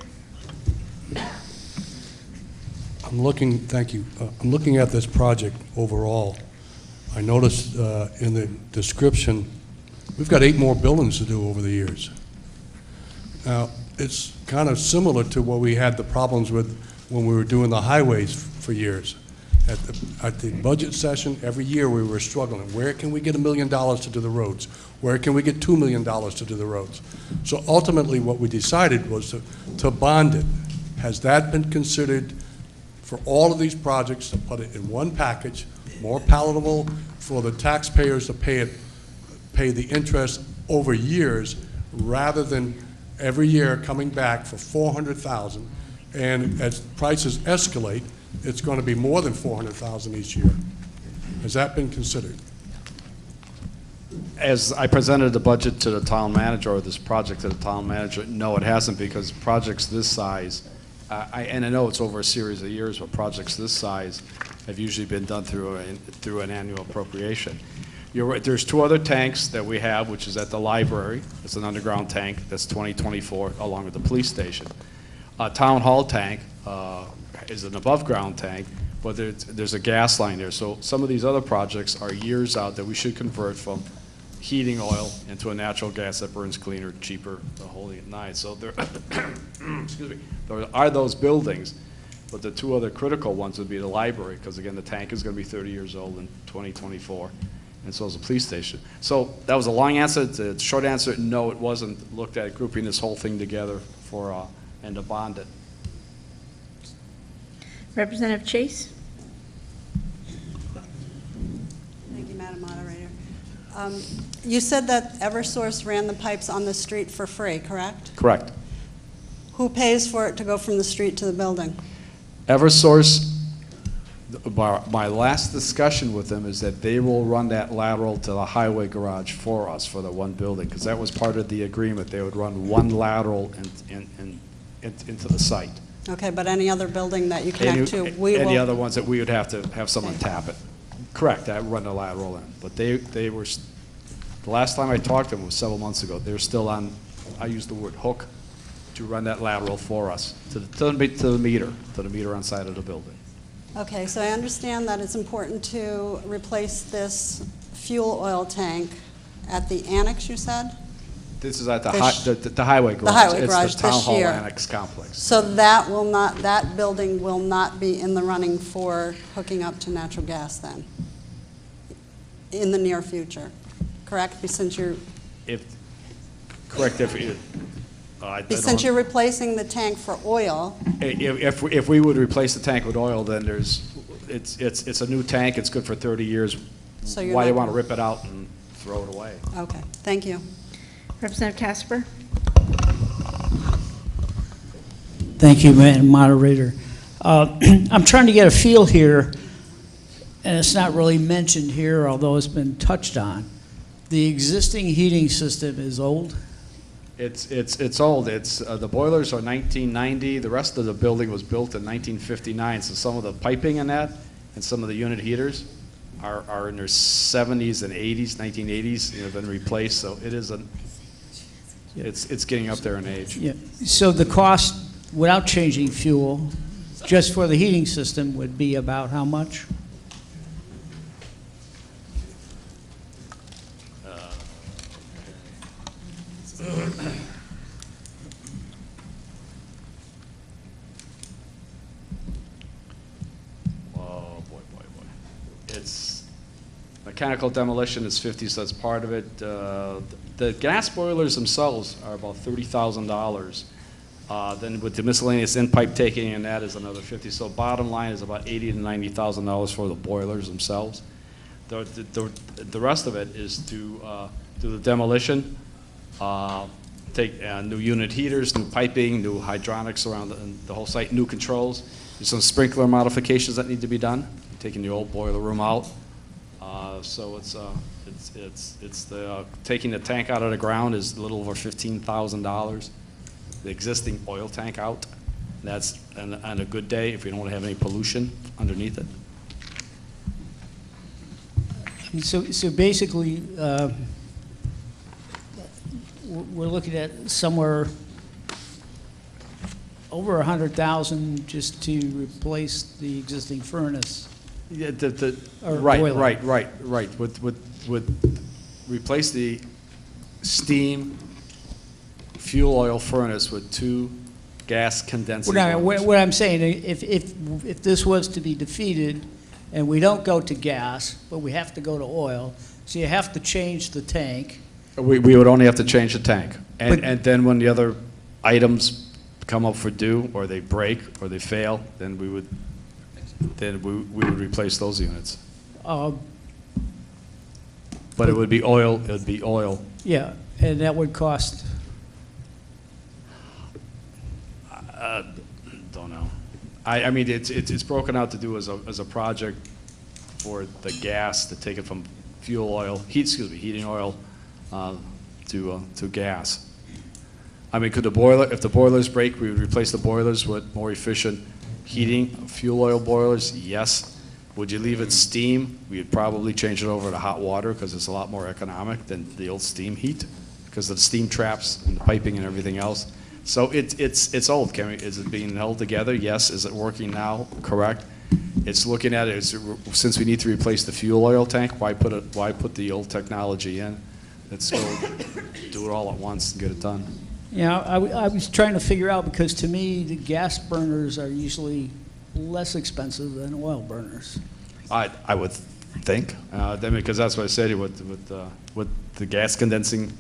Thank you. I'm looking at this project overall. I noticed in the description, we've got 8 more buildings to do over the years. Now, it's kind of similar to what we had the problems with when we were doing the highways for years. At the budget session, every year we were struggling. Where can we get $1 million to do the roads? Where can we get $2 million to do the roads? So ultimately what we decided was to bond it. Has that been considered for all of these projects, to put it in one package, more palatable for the taxpayers to pay the interest over years, rather than every year coming back for $400,000, and as prices escalate, it's going to be more than $400,000 each year. Has that been considered? As I presented the budget to the town manager, or this project to the town manager, no, it hasn't, because projects this size, and I know it's over a series of years, but projects this size have usually been done through an annual appropriation. You're right, there's 2 other tanks that we have, which is at the library. It's an underground tank that's 2024, along with the police station. Town hall tank is an above-ground tank, but there's a gas line there. So some of these other projects are years out that we should convert from heating oil into a natural gas that burns cleaner, cheaper, the whole nine. So there, excuse me, there are those buildings, but the two other critical ones would be the library, because again, the tank is going to be 30 years old in 2024, and so is the police station. So that was a long answer. The short answer, no, it wasn't looked at grouping this whole thing together for and to bond it. Representative Chase? Thank you, Madam Moderator. You said that Eversource ran the pipes on the street for free, correct? Correct. Who pays for it to go from the street to the building? Eversource, my last discussion with them is that they will run that lateral to the highway garage for us for the one building, because that was part of the agreement. They would run one lateral into the site. Okay, but any other building that you connect to, we will... Any other ones that we would have to have someone tap it. Correct, I run the lateral in. But they were, the last time I talked to them was several months ago. They were still on, I used the word hook, to run that lateral for us, to the meter on side of the building. Okay, so I understand that it's important to replace this fuel oil tank at the annex, you said? This is at the highway garage. The highway garage It's the town this hall year. annex complex. So that will not, that building will not be in the running for hooking up to natural gas then, in the near future, correct? Since you're since you're replacing the tank for oil. If we would replace the tank with oil, then it's a new tank. It's good for 30 years. So you're Why do you not want to rip it out and throw it away? Okay, thank you. Representative Casper? Thank you, Madam Moderator. I'm trying to get a feel here, and it's not really mentioned here, although it's been touched on. The existing heating system is old? It's old. The boilers are 1990. The rest of the building was built in 1959. So some of the piping in that and some of the unit heaters are in their 70s and 80s, 1980s. Have been replaced. So it is it's getting up there in age. Yeah. So the cost, without changing fuel, just for the heating system would be about how much? Oh, boy. It's mechanical demolition is 50, so that's part of it. The gas boilers themselves are about $30,000. Then with the miscellaneous in-pipe taking and that is another 50. So bottom line is about $80,000 to $90,000 for the boilers themselves. The rest of it is to do the demolition, take new unit heaters, new piping, new hydronics around the whole site, new controls. There's some sprinkler modifications that need to be done, taking the old boiler room out. So it's the taking the tank out of the ground is a little over $15,000. The existing oil tank out. That's on a good day if we don't want to have any pollution underneath it. So basically, we're looking at somewhere over $100,000 just to replace the existing furnace. Yeah, Boiler. right. Would replace the steam fuel oil furnace with two gas condensing boilers. What I'm saying, if this was to be defeated and we don't go to gas, but we have to go to oil, so you have to change the tank. We would only have to change the tank. And then when the other items come up for due, or they break, or they fail, then we would replace those units. But it would be oil, Yeah, and that would cost? Don't know. I mean, it's broken out to do as a project for the gas, to take it from fuel oil, heating oil, to gas. I mean, could if the boilers break, we would replace the boilers with more efficient heating, fuel oil boilers? Yes. Would you leave it steam? We would probably change it over to hot water because it's a lot more economic than the old steam heat because of the steam traps and the piping and everything else. So it's old. Is it being held together? Yes. Is it working now? Correct. It's looking at it since we need to replace the fuel oil tank. Why put the old technology in? Let's go do it all at once and get it done. Yeah, I was trying to figure out, because to me, the gas burners are usually less expensive than oil burners. I would think, because that's what I said with the gas condensing,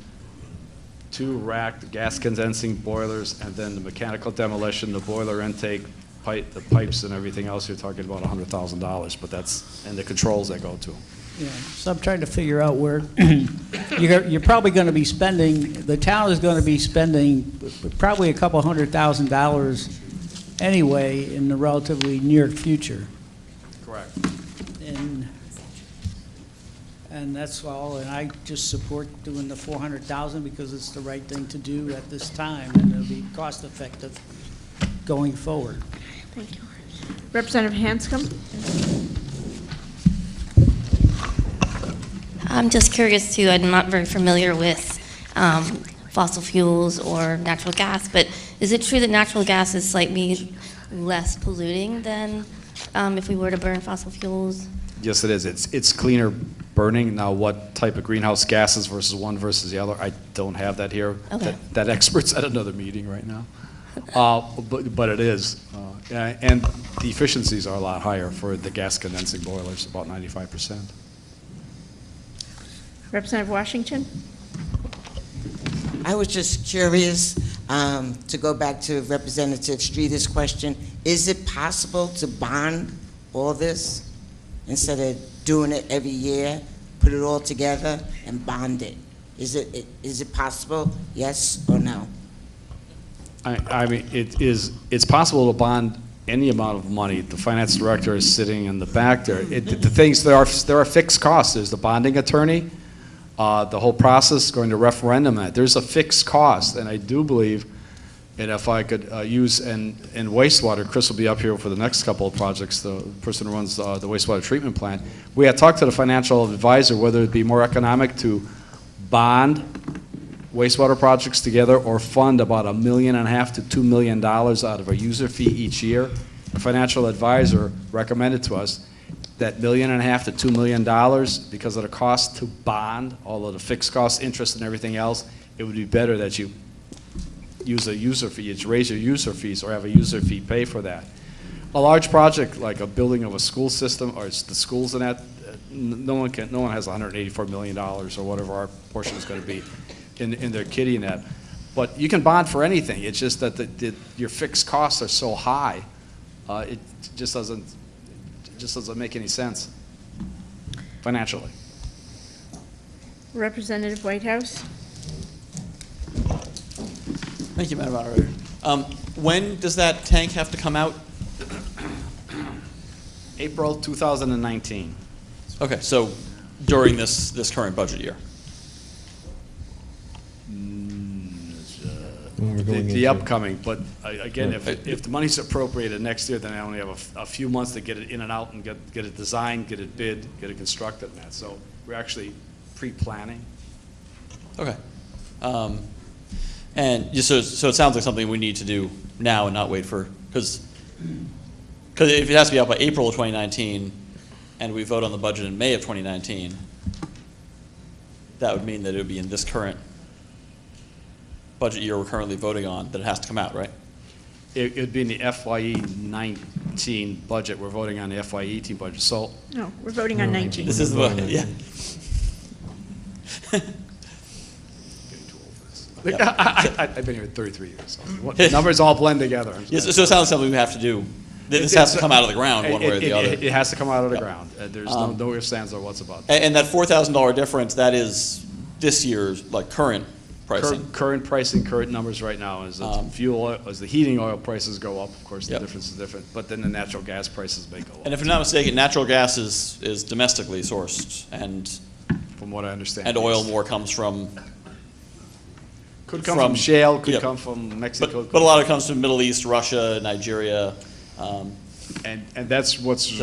2 racked gas condensing boilers, and then the mechanical demolition, the boiler intake, the pipes and everything else, you're talking about $100,000, but that's, and the controls that go to. Yeah, so I'm trying to figure out where, you're probably going to be spending, the town is going to be spending probably a couple $100,000 anyway in the relatively near future. Correct. And that's all, and I just support doing the 400,000 because it's the right thing to do at this time, and it'll be cost effective going forward. Thank you. Representative Hanscom? I'm just curious too, I'm not very familiar with fossil fuels or natural gas, but is it true that natural gas is slightly less polluting than if we were to burn fossil fuels? Yes, it is. It's cleaner burning. Now, what type of greenhouse gases versus one versus the other, I don't have that here. Okay. That expert's at another meeting right now. But it is. And the efficiencies are a lot higher for the gas condensing boilers, about 95%. Representative Washington? I was just curious, to go back to Representative Streeter's question, is it possible to bond all this instead of doing it every year, put it all together and bond it? Is it possible, yes or no? I mean, it's possible to bond any amount of money. The finance director is sitting in the back there. There are fixed costs. There's the bonding attorney, the whole process, going to referendum. There's a fixed cost, and I do believe, and if I could use in wastewater, Chris will be up here for the next couple of projects, the person who runs the wastewater treatment plant. We had talked to the financial advisor whether it'd be more economic to bond wastewater projects together or fund about $1.5 million to $2 million out of a user fee each year. The financial advisor recommended to us that $1.5 million to $2 million, because of the cost to bond, all of the fixed costs, interest and everything else, it would be better that you use a user fee, you raise your user fees or have a user fee pay for that. A large project like a building of a school system or it's the schools and that, no one has $184 million or whatever our portion is going to be in their kitty net. But you can bond for anything. It's just that your fixed costs are so high, it just doesn't make any sense financially. Representative Whitehouse? Thank you, Madam Moderator. When does that tank have to come out? April 2019. Okay, so during this current budget year. The upcoming, but again, if the money's appropriated next year, then I only have a few months to get it in and out and get it designed, get it bid, get it constructed and that. So we're actually pre-planning. Okay. And just so it sounds like something we need to do now and not wait for, because if it has to be out by April of 2019 and we vote on the budget in May of 2019, that would mean that it would be in this current budget year we're currently voting on that it has to come out, right? It would be in the FYE 19 budget. We're voting on the FYE 18 budget. So No, we're voting on 19. This is the one, yeah. I've been here 33 years. So the numbers all blend together. Yes, so it sounds like something we have to do. This has to come out of the ground one way or the other. It has to come out of the ground. There's no ifs, ands, or what's about that. And that $4,000 difference, that is this year's current pricing. Current pricing, current numbers right now is fuel oil, as the heating oil prices go up, of course, the difference is different, but then the natural gas prices may go up. And if I'm not mistaken, natural gas is domestically sourced, and from what I understand, and oil more comes from. Could come from shale, could come from Mexico. But a lot of it comes from Middle East, Russia, Nigeria. And that's what's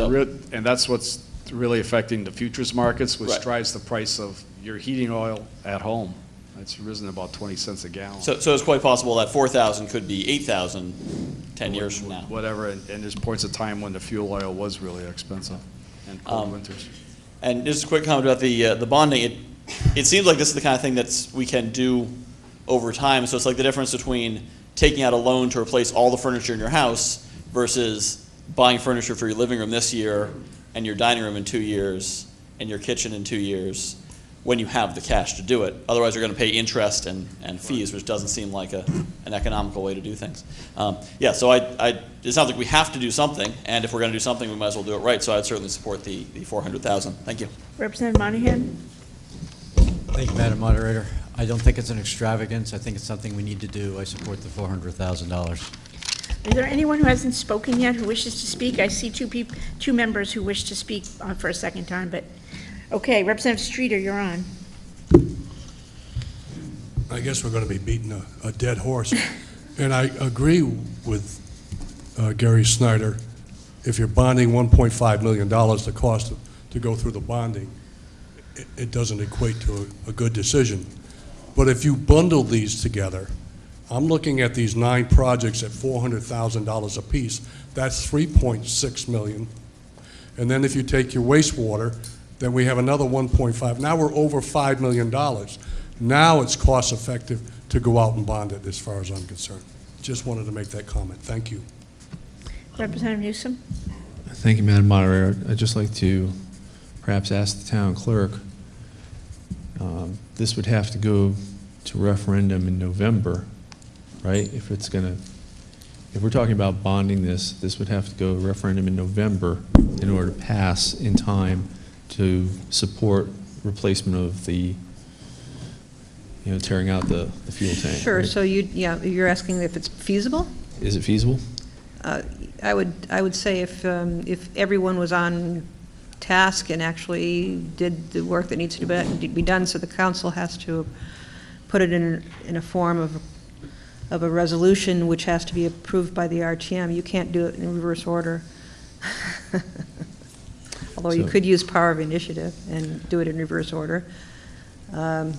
really affecting the futures markets, which drives the price of your heating oil at home. It's risen about 20 cents a gallon. So it's quite possible that 4,000 could be 8,000 10 years from now. Whatever, and there's points of time when the fuel oil was really expensive and cold winters. And just a quick comment about the bonding. it seems like this is the kind of thing that we can do over time. So it's like the difference between taking out a loan to replace all the furniture in your house versus buying furniture for your living room this year and your dining room in 2 years and your kitchen in 2 years when you have the cash to do it. Otherwise, you're going to pay interest and fees, which doesn't seem like an economical way to do things. Yeah, so it sounds like we have to do something, and if we're going to do something, we might as well do it right. So I'd certainly support the $400,000. Thank you. Representative Monahan? Thank you, Madam Moderator. I don't think it's an extravagance. I think it's something we need to do. I support the $400,000. Is there anyone who hasn't spoken yet who wishes to speak? I see two members who wish to speak for a second time, but, okay, Representative Streeter, you're on. I guess we're going to be beating a dead horse. And I agree with Gary Snyder. If you're bonding $1.5 million, the cost to go through the bonding, it doesn't equate to a good decision. But if you bundle these together, I'm looking at these 9 projects at $400,000 apiece. That's $3.6 million. And then if you take your wastewater, then we have another 1.5. Now we're over $5 million. Now it's cost effective to go out and bond it, as far as I'm concerned. Just wanted to make that comment. Thank you. Representative Newsom? Thank you, Madam Moderator. I'd just like to perhaps ask the town clerk, this would have to go to referendum in November, right? If we're talking about bonding this would have to go to referendum in November in order to pass in time to support replacement of the, tearing out the fuel tank. Sure, right? so you're asking if it's feasible? Is it feasible? I would say if everyone was on task and actually did the work that needs to be done, so the council has to put it in a form of a resolution which has to be approved by the RTM. You can't do it in reverse order. Although you could use power of initiative and do it in reverse order. That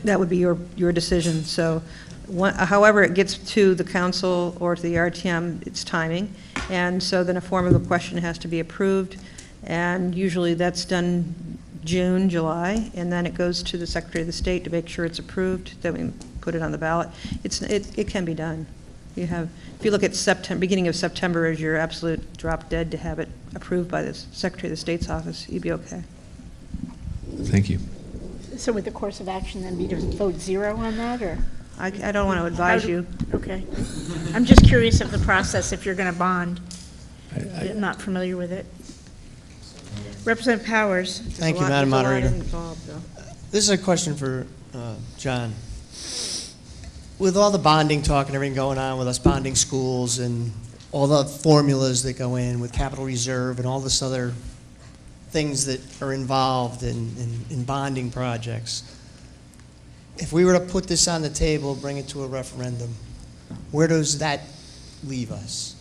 would be your decision. So however it gets to the council or to the RTM, it's timing. And so then a form of a question has to be approved. And usually that's done June, July, and then it goes to the Secretary of the State to make sure it's approved, then we put it on the ballot. It can be done. If you look at beginning of September as your absolute drop dead to have it approved by the Secretary of the State's office, you'd be okay. Thank you. So would the course of action then be to vote 0 on that, or? I don't want to advise you. Okay. I'm just curious of the process if you're going to bond. I'm not familiar with it. Representative Powers. Thank you, Madam Moderator. This is a question for John. With all the bonding talk and everything going on with us bonding schools and all the formulas that go in with capital reserve and all this other things that are involved in bonding projects, if we were to put this on the table, bring it to a referendum, where does that leave us?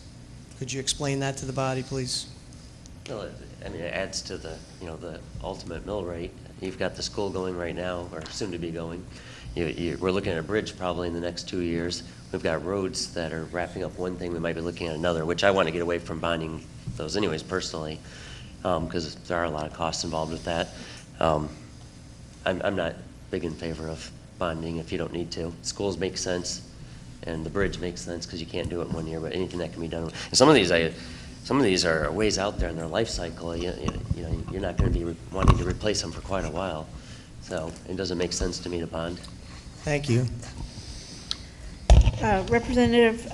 Could you explain that to the body, please? Well, I mean, it adds to the ultimate mill rate. You've got the school going right now, or soon to be going. We're looking at a bridge probably in the next 2 years. We've got roads that are wrapping up one thing, we might be looking at another, which I want to get away from bonding those anyways personally, because there are a lot of costs involved with that. I'm not big in favor of bonding if you don't need to. Schools make sense, and the bridge makes sense because you can't do it in 1 year, but anything that can be done. And some of these are ways out there in their life cycle. You're not going to be wanting to replace them for quite a while. So it doesn't make sense to me to bond. Thank you. Representative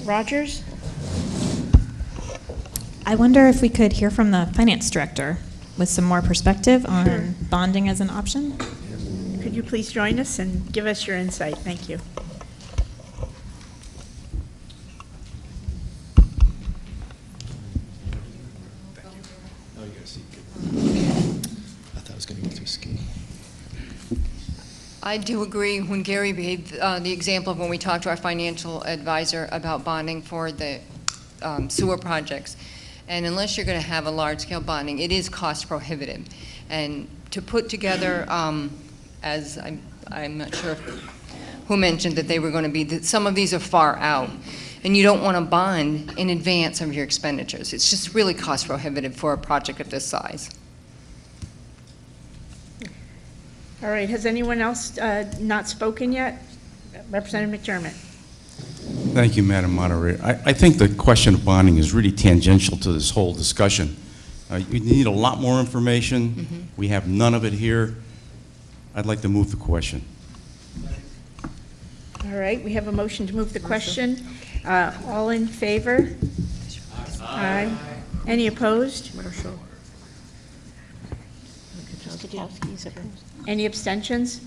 Rogers? I wonder if we could hear from the finance director with some more perspective on bonding as an option. Could you please join us and give us your insight? Thank you. I do agree when Gary gave the example of when we talked to our financial advisor about bonding for the sewer projects. And unless you're going to have a large-scale bonding, it is cost prohibitive. And to put together, as I'm not sure who mentioned that they were going to be, that some of these are far out. And you don't want to bond in advance of your expenditures. It's just really cost prohibitive for a project of this size. All right, has anyone else not spoken yet? Representative McDermott. Thank you, Madam Moderator. I think the question of bonding is really tangential to this whole discussion. You need a lot more information. We have none of it here. I'd like to move the question. All right, we have a motion to move the question. All in favor? Aye. Any opposed? Marshall. Any abstentions?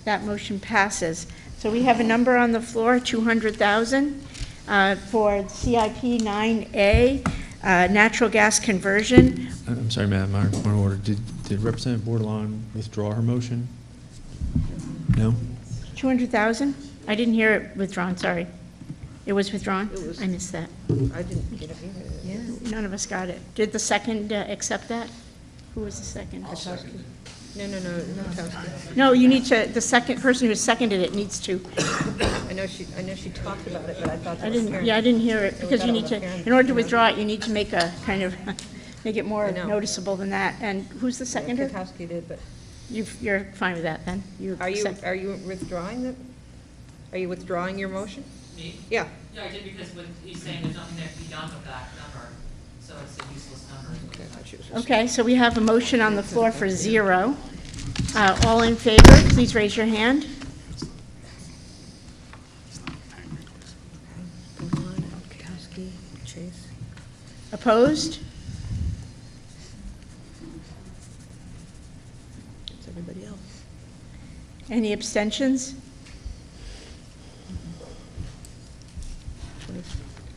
That motion passes. So we have a number on the floor, 200,000 for CIP 9A, natural gas conversion. I'm sorry, Madam Moderator, point of order. Did Representative Bordelon withdraw her motion? No? 200,000? I didn't hear it withdrawn, sorry. It was withdrawn? It was. I missed that. I didn't get it either. Yeah, none of us got it. Did the second accept that? Who was the second? No, Notowski. No, you need to, the second person who seconded it needs to. I know she talked about it, but I thought that was Karen. Yeah, I didn't hear it, So we because got you it need with to, Karen. in order to withdraw it, you need to make a kind of, make it more I know. noticeable than that. And who's the seconder? Notowski did, but. You're fine with that, then? Are you withdrawing it? Are you withdrawing your motion? Me? Yeah. Yeah, I did, because when he's saying there's nothing that can be done with that number, so it's a useless number. Okay, so we have a motion on the floor for 0. All in favor, please raise your hand. Notowski, Chase. Opposed? It's everybody else. Any abstentions?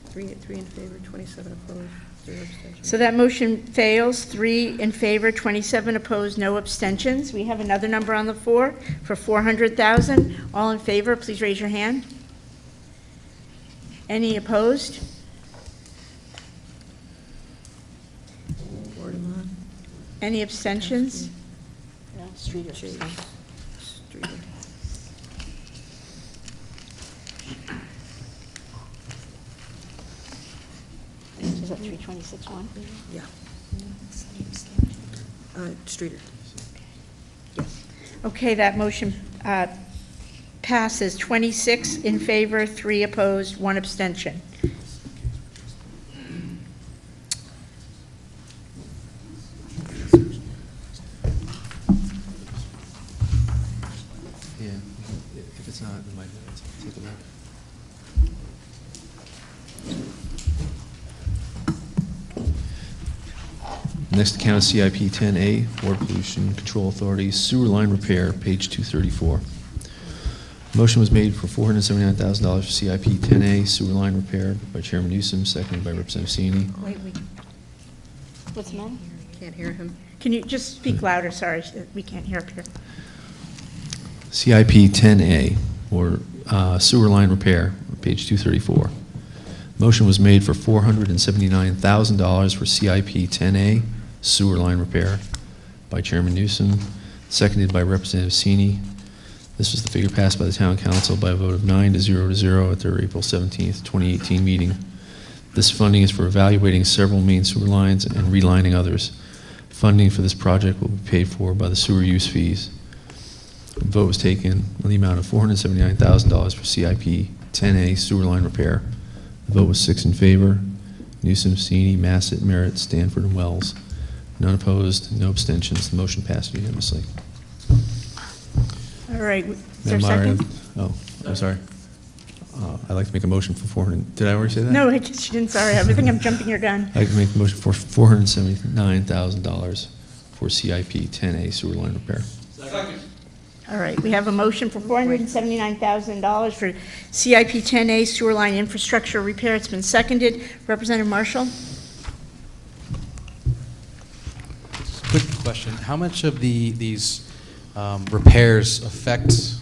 3 in favor, 27 opposed, 0 abstentions. So that motion fails, 3 in favor, 27 opposed, no abstentions. We have another number on the floor for 400,000. All in favor, please raise your hand. Any opposed? Bordelon. Any abstentions? Streeter. Streeter. Is that 326-1? Yeah. Streeter. Okay, that motion passes 26 in favor, 3 opposed, 1 abstention. Yeah, if it's not in my minutes, take a look. Next account is CIP 10A, Water Pollution Control Authority, sewer line repair, page 234. Motion was made for $479,000 for CIP 10A, sewer line repair by Chairman Newsom, seconded by Representative Sini. Wait. What's the matter? Can't hear him. Can you just speak louder? Sorry, we can't hear up here. CIP 10A, or sewer line repair, page 234. Motion was made for $479,000 for CIP 10A, sewer line repair by Chairman Newsom, seconded by Representative Sini. This was the figure passed by the Town Council by a vote of 9 to 0 at their April 17th, 2018 meeting. This funding is for evaluating several main sewer lines and relining others. Funding for this project will be paid for by the sewer use fees. A vote was taken on the amount of $479,000 for CIP 10A sewer line repair. The vote was 6 in favor: Newsom, Sini, Massett, Merritt, Stanford, and Wells. None opposed, no abstentions. The motion passed unanimously. All right, is there a Madam second? Moderator, I'm sorry. I'd like to make a motion for 400. Did I already say that? No, I guess you didn't, sorry. I think I'm jumping your gun. I'd like to make a motion for $479,000 for CIP 10A sewer line repair. Second. All right, we have a motion for $479,000 for CIP 10A sewer line infrastructure repair. It's been seconded. Representative Marshall? Quick question. How much of these repairs affect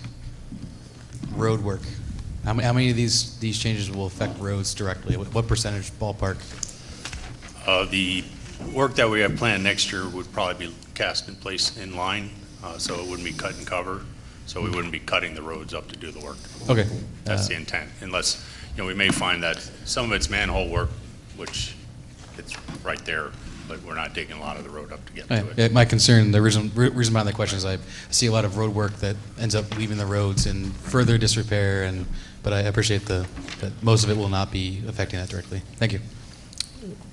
road work? How many of these changes will affect roads directly? What percentage ballpark? The work that we have planned next year would probably be cast in place in line, so it wouldn't be cut and cover, so we wouldn't be cutting the roads up to do the work. Okay. That's the intent, unless, we may find that some of it's manhole work, which it's right there, but we're not digging a lot of the road up to get to it. Yeah, my concern, the reason behind the question is I see a lot of road work that ends up leaving the roads in further disrepair, but I appreciate that most of it will not be affecting that directly. Thank you.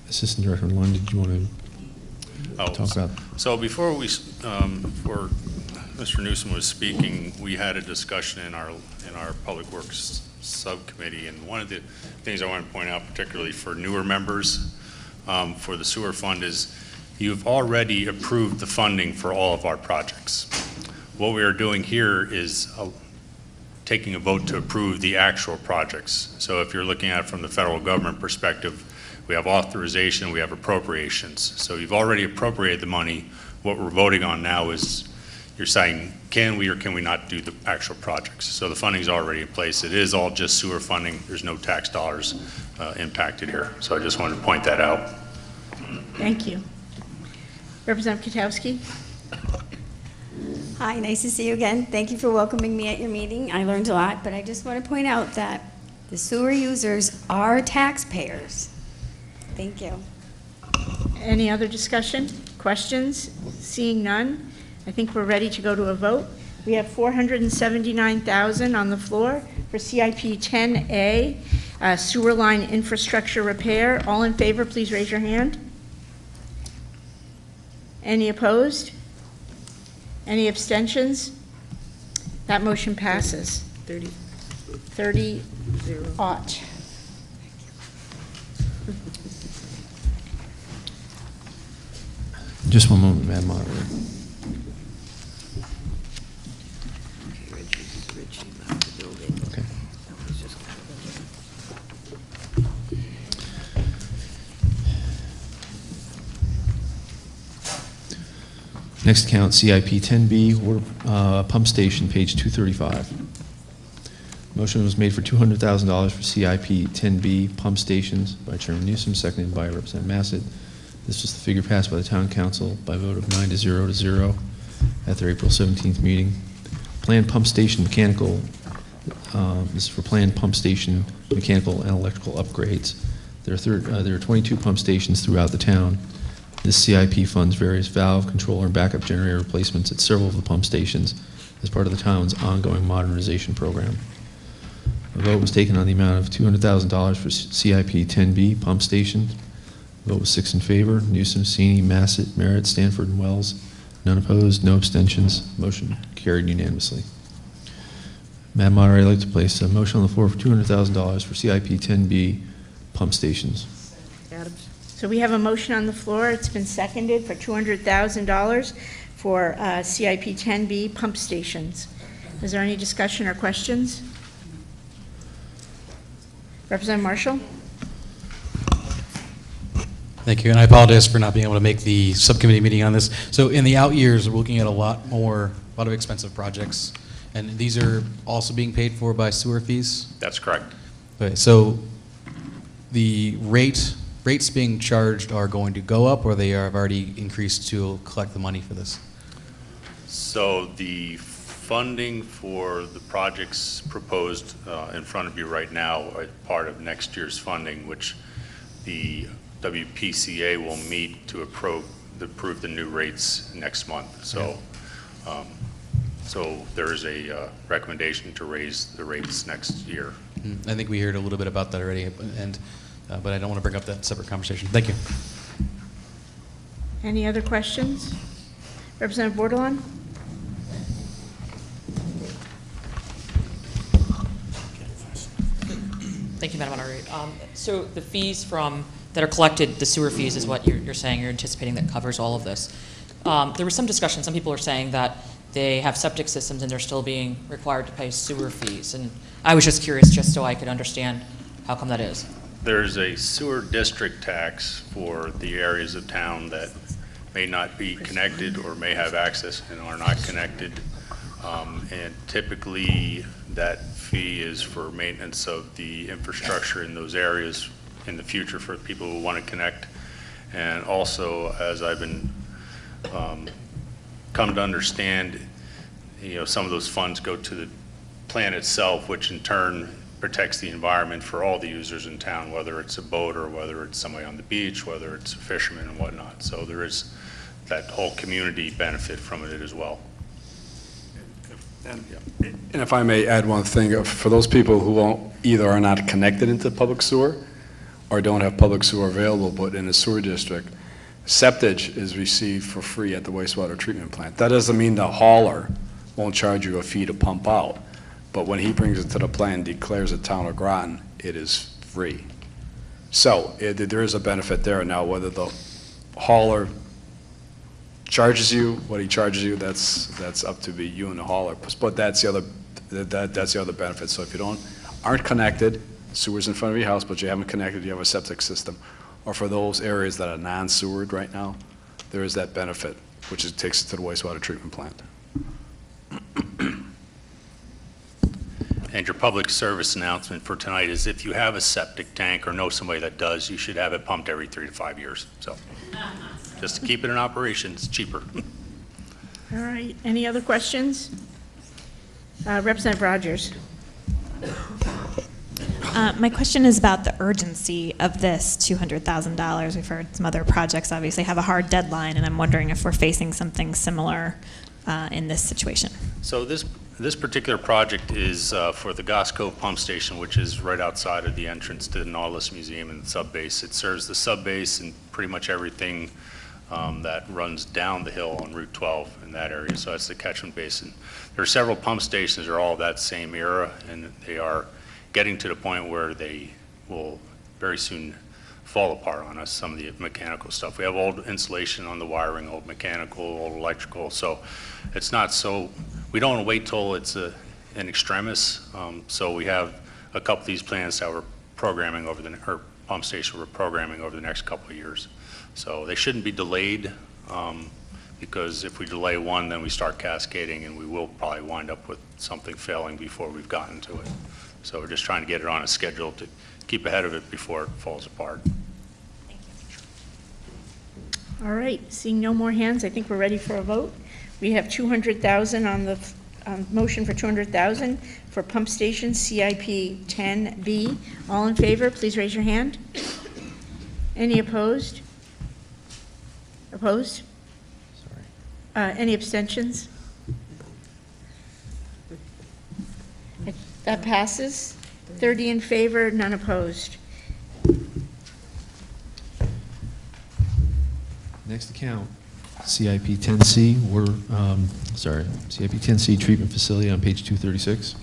Assistant Director Lund, did you want to talk about? So before before Mr. Newsom was speaking, we had a discussion in our Public Works subcommittee, and one of the things I want to point out, particularly for newer members for the sewer fund, is you've already approved the funding for all of our projects. What we are doing here is taking a vote to approve the actual projects. So if you're looking at it from the federal government perspective, we have authorization, we have appropriations. So you've already appropriated the money. What we're voting on now is you're saying, can we or can we not do the actual projects? So the funding is already in place. It is all just sewer funding. There's no tax dollars impacted here. So I just wanted to point that out. Thank you. Representative Katowski. Hi, nice to see you again. Thank you for welcoming me at your meeting. I learned a lot, but I just want to point out that the sewer users are taxpayers. Thank you. Any other discussion, questions? Seeing none, I think we're ready to go to a vote. We have $479,000 on the floor for CIP 10A, sewer line infrastructure repair. All in favor, please raise your hand. Any opposed? Any abstentions? That motion passes. 30-0. Just one moment, Madam Moderator. Okay. Next account, CIP 10B, pump station, page 235. Motion was made for $200,000 for CIP 10B pump stations by Chairman Newsom, seconded by Representative Massett. This was the figure passed by the Town Council by a vote of 9-0 at their April 17th meeting. Planned pump station mechanical, this is for planned pump station mechanical and electrical upgrades. There are 22 pump stations throughout the town. This CIP funds various valve, controller, and backup generator replacements at several of the pump stations as part of the town's ongoing modernization program. A vote was taken on the amount of $200,000 for CIP 10B pump station. Vote was 6 in favor: Newsom, Sini, Massett, Merritt, Stanford, and Wells. None opposed, no abstentions. Motion carried unanimously. Madam Moderator, I'd like to place a motion on the floor for $200,000 for CIP 10B pump stations. Adams. So we have a motion on the floor. It's been seconded for $200,000 for CIP 10B pump stations. Is there any discussion or questions? Representative Marshall? Thank you, and I apologize for not being able to make the subcommittee meeting on this. So in the out years, we're looking at a lot of expensive projects, and these are also being paid for by sewer fees? That's correct. Okay, so the rates being charged are going to go up, or they have already increased to collect the money for this? So the funding for the projects proposed in front of you right now are part of next year's funding, which the WPCA will meet to approve the new rates next month. So, so there is a recommendation to raise the rates next year. I think we heard a little bit about that already, but I don't want to bring up that separate conversation. Thank you. Any other questions? Representative Bordelon? Thank you, Madam Moderator. So the fees that are collected, the sewer fees is what you're saying, you're anticipating that covers all of this. There was some discussion, some people are saying that they have septic systems and they're still being required to pay sewer fees. And I was just curious, just so I could understand how come that is. There's a sewer district tax for the areas of town that may not be connected or may have access and are not connected. And typically that fee is for maintenance of the infrastructure in those areas in the future for people who want to connect. And also, as I've been come to understand, some of those funds go to the plant itself, which in turn protects the environment for all the users in town, whether it's a boater, whether it's somebody on the beach, whether it's a fisherman and whatnot. So there is that whole community benefit from it as well. And if I may add one thing, for those people who either are not connected into public sewer or don't have public sewer available, but in a sewer district, septage is received for free at the wastewater treatment plant. That doesn't mean the hauler won't charge you a fee to pump out, but when he brings it to the plant and declares it town of Groton, it is free. So there is a benefit there. Now, whether the hauler charges you, what he charges you, that's up to be you and the hauler. But that's the other benefit. So if you aren't connected, sewer's in front of your house, but you haven't connected, you have a septic system, or for those areas that are non-sewered right now, there is that benefit, which takes it to the wastewater treatment plant. And your public service announcement for tonight is if you have a septic tank or know somebody that does, you should have it pumped every 3 to 5 years. So just to keep it in operation, it's cheaper. All right, any other questions? Representative Rogers. My question is about the urgency of this $200,000. We've heard some other projects obviously have a hard deadline, and I'm wondering if we're facing something similar in this situation. So this particular project is for the Goss Cove Pump Station, which is right outside of the entrance to the Nautilus Museum and the subbase. It serves the subbase and pretty much everything that runs down the hill on Route 12 in that area. So that's the catchment basin. There are several pump stations that are all of that same era, and they are getting to the point where they will very soon fall apart on us, some of the mechanical stuff. We have old insulation on the wiring, old mechanical, old electrical, so it's not so, we don't want to wait till it's an extremis. So we have a couple of these plants that we're programming over or pump station we're programming over the next couple of years. So they shouldn't be delayed, because if we delay one, then we start cascading, and we will probably wind up with something failing before we've gotten to it. So we're just trying to get it on a schedule to keep ahead of it before it falls apart. All right, seeing no more hands, I think we're ready for a vote. We have 200,000 on the motion for 200,000 for pump station CIP 10B. All in favor, please raise your hand. Any opposed? Opposed? Sorry. Any abstentions? That passes. 30 in favor, none opposed. Next account, CIP 10C, CIP 10C treatment facility on page 236.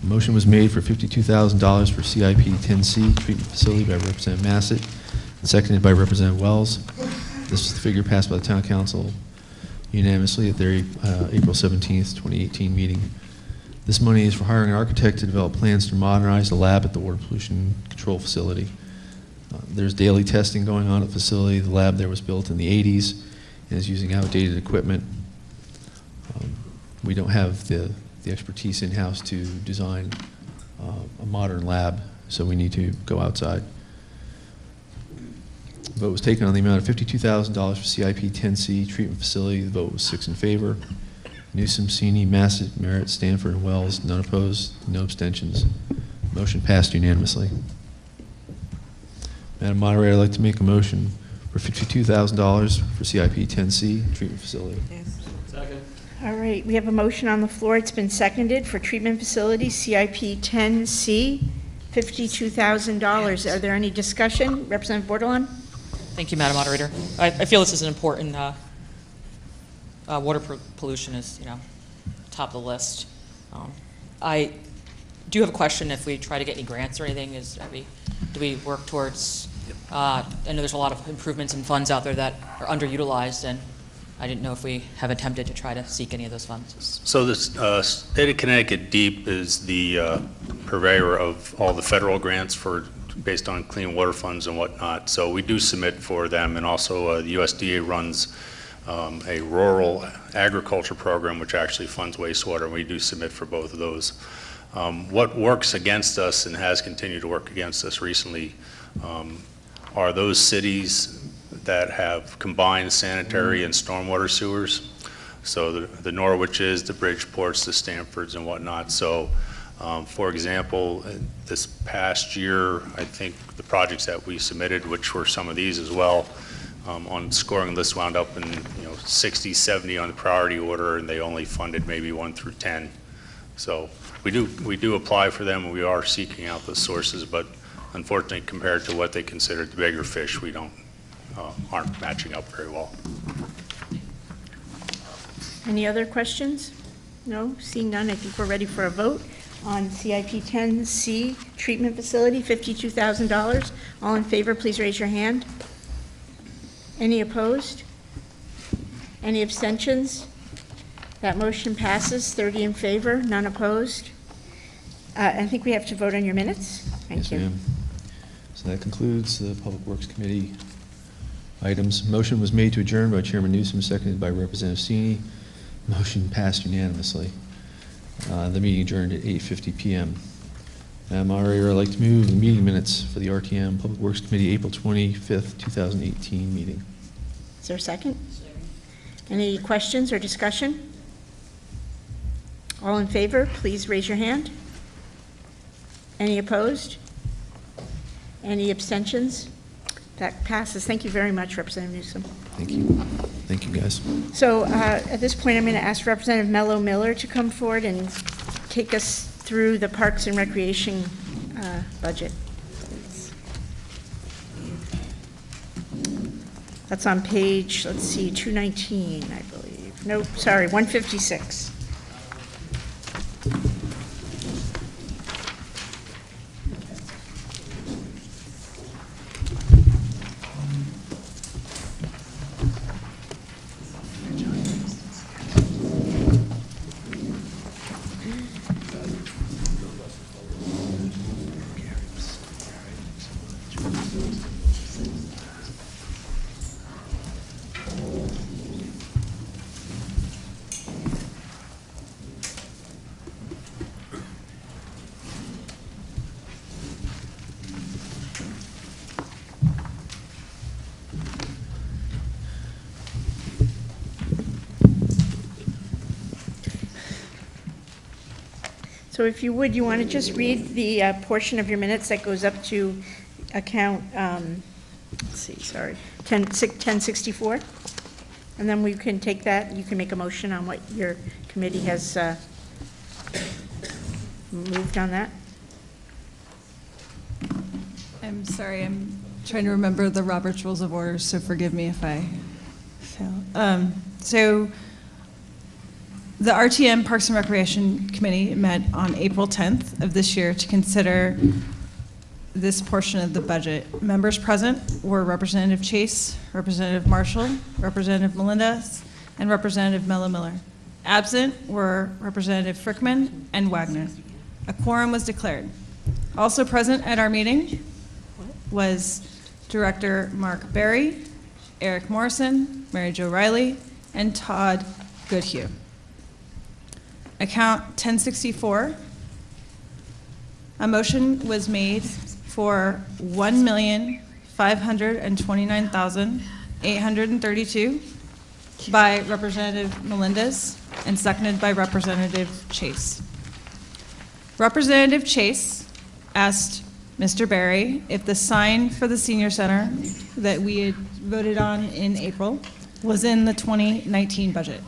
A motion was made for $52,000 for CIP 10C treatment facility by Representative Massett, and seconded by Representative Wells. This is the figure passed by the Town Council unanimously at their April 17th, 2018 meeting. This money is for hiring an architect to develop plans to modernize the lab at the water pollution control facility. There's daily testing going on at the facility. The lab there was built in the 80s and is using outdated equipment. We don't have the expertise in-house to design a modern lab, so we need to go outside. The vote was taken on the amount of $52,000 for CIP 10C treatment facility. The vote was 6 in favor. Newsom, Sini, Massett, Merritt, Stanford, and Wells, none opposed, no abstentions. Motion passed unanimously. Madam Moderator, I'd like to make a motion for $52,000 for CIP 10C treatment facility. Yes. Second. All right, we have a motion on the floor. It's been seconded for treatment facility CIP 10C, $52,000. Are there any discussion? Representative Bordelon? Thank you, Madam Moderator. I feel this is an important, water pollution is, top of the list. I do have a question. If we try to get any grants or anything, do we work towards, I know there's a lot of improvements and funds out there that are underutilized, and I didn't know if we have attempted to try to seek any of those funds. So this State of Connecticut DEEP is the purveyor of all the federal grants based on clean water funds and whatnot. So we do submit for them, and also the USDA runs a rural agriculture program which actually funds wastewater, and we do submit for both of those. What works against us and has continued to work against us recently are those cities that have combined sanitary and stormwater sewers. So the Norwiches, the Bridgeports, the Stanfords, and whatnot. So For example, this past year, I think the projects that we submitted, which were some of these as well, on scoring list wound up in 60, 70 on the priority order, and they only funded maybe 1 through 10. So we do apply for them, and we are seeking out the sources, but unfortunately, compared to what they considered the bigger fish, we aren't matching up very well. Any other questions? No? Seeing none, I think we're ready for a vote on CIP 10C treatment facility, $52,000. All in favor, please raise your hand. Any opposed? Any abstentions? That motion passes, 30 in favor, none opposed. I think we have to vote on your minutes. Thank you. Yes, ma'am. So that concludes the Public Works Committee items. Motion was made to adjourn by Chairman Newsom, seconded by Representative Sini. Motion passed unanimously. The meeting adjourned at 8:50 p.m. Madam Moderator, I'd like to move the meeting minutes for the RTM Public Works Committee April 25th, 2018 meeting. Is there a second? Any questions or discussion? All in favor, please raise your hand. Any opposed? Any abstentions? That passes. Thank you very much, Representative Newsom. Thank you. Thank you, guys. So at this point, I'm going to ask Representative Mello Miller to come forward and take us through the Parks and Recreation budget. That's on page, let's see, 219, I believe. No, sorry, 156. So if you would, you want to just read the portion of your minutes that goes up to account, let's see, sorry, 1064? And then we can take that, you can make a motion on what your committee has moved on that. I'm sorry, I'm trying to remember the Robert's Rules of Order, so forgive me if I fail. So the RTM Parks and Recreation Committee met on April 10th of this year to consider this portion of the budget. Members present were Representative Chase, Representative Marshall, Representative Melendez, and Representative Mello Miller. Absent were Representative Frickman and Wagner. A quorum was declared. Also present at our meeting was Director Mark Berry, Eric Morrison, Mary Jo Riley, and Todd Goodhue. Account 1064, a motion was made for $1,529,832 by Representative Melendez and seconded by Representative Chase. Representative Chase asked Mr. Berry if the sign for the senior center that we had voted on in April was in the 2019 budget.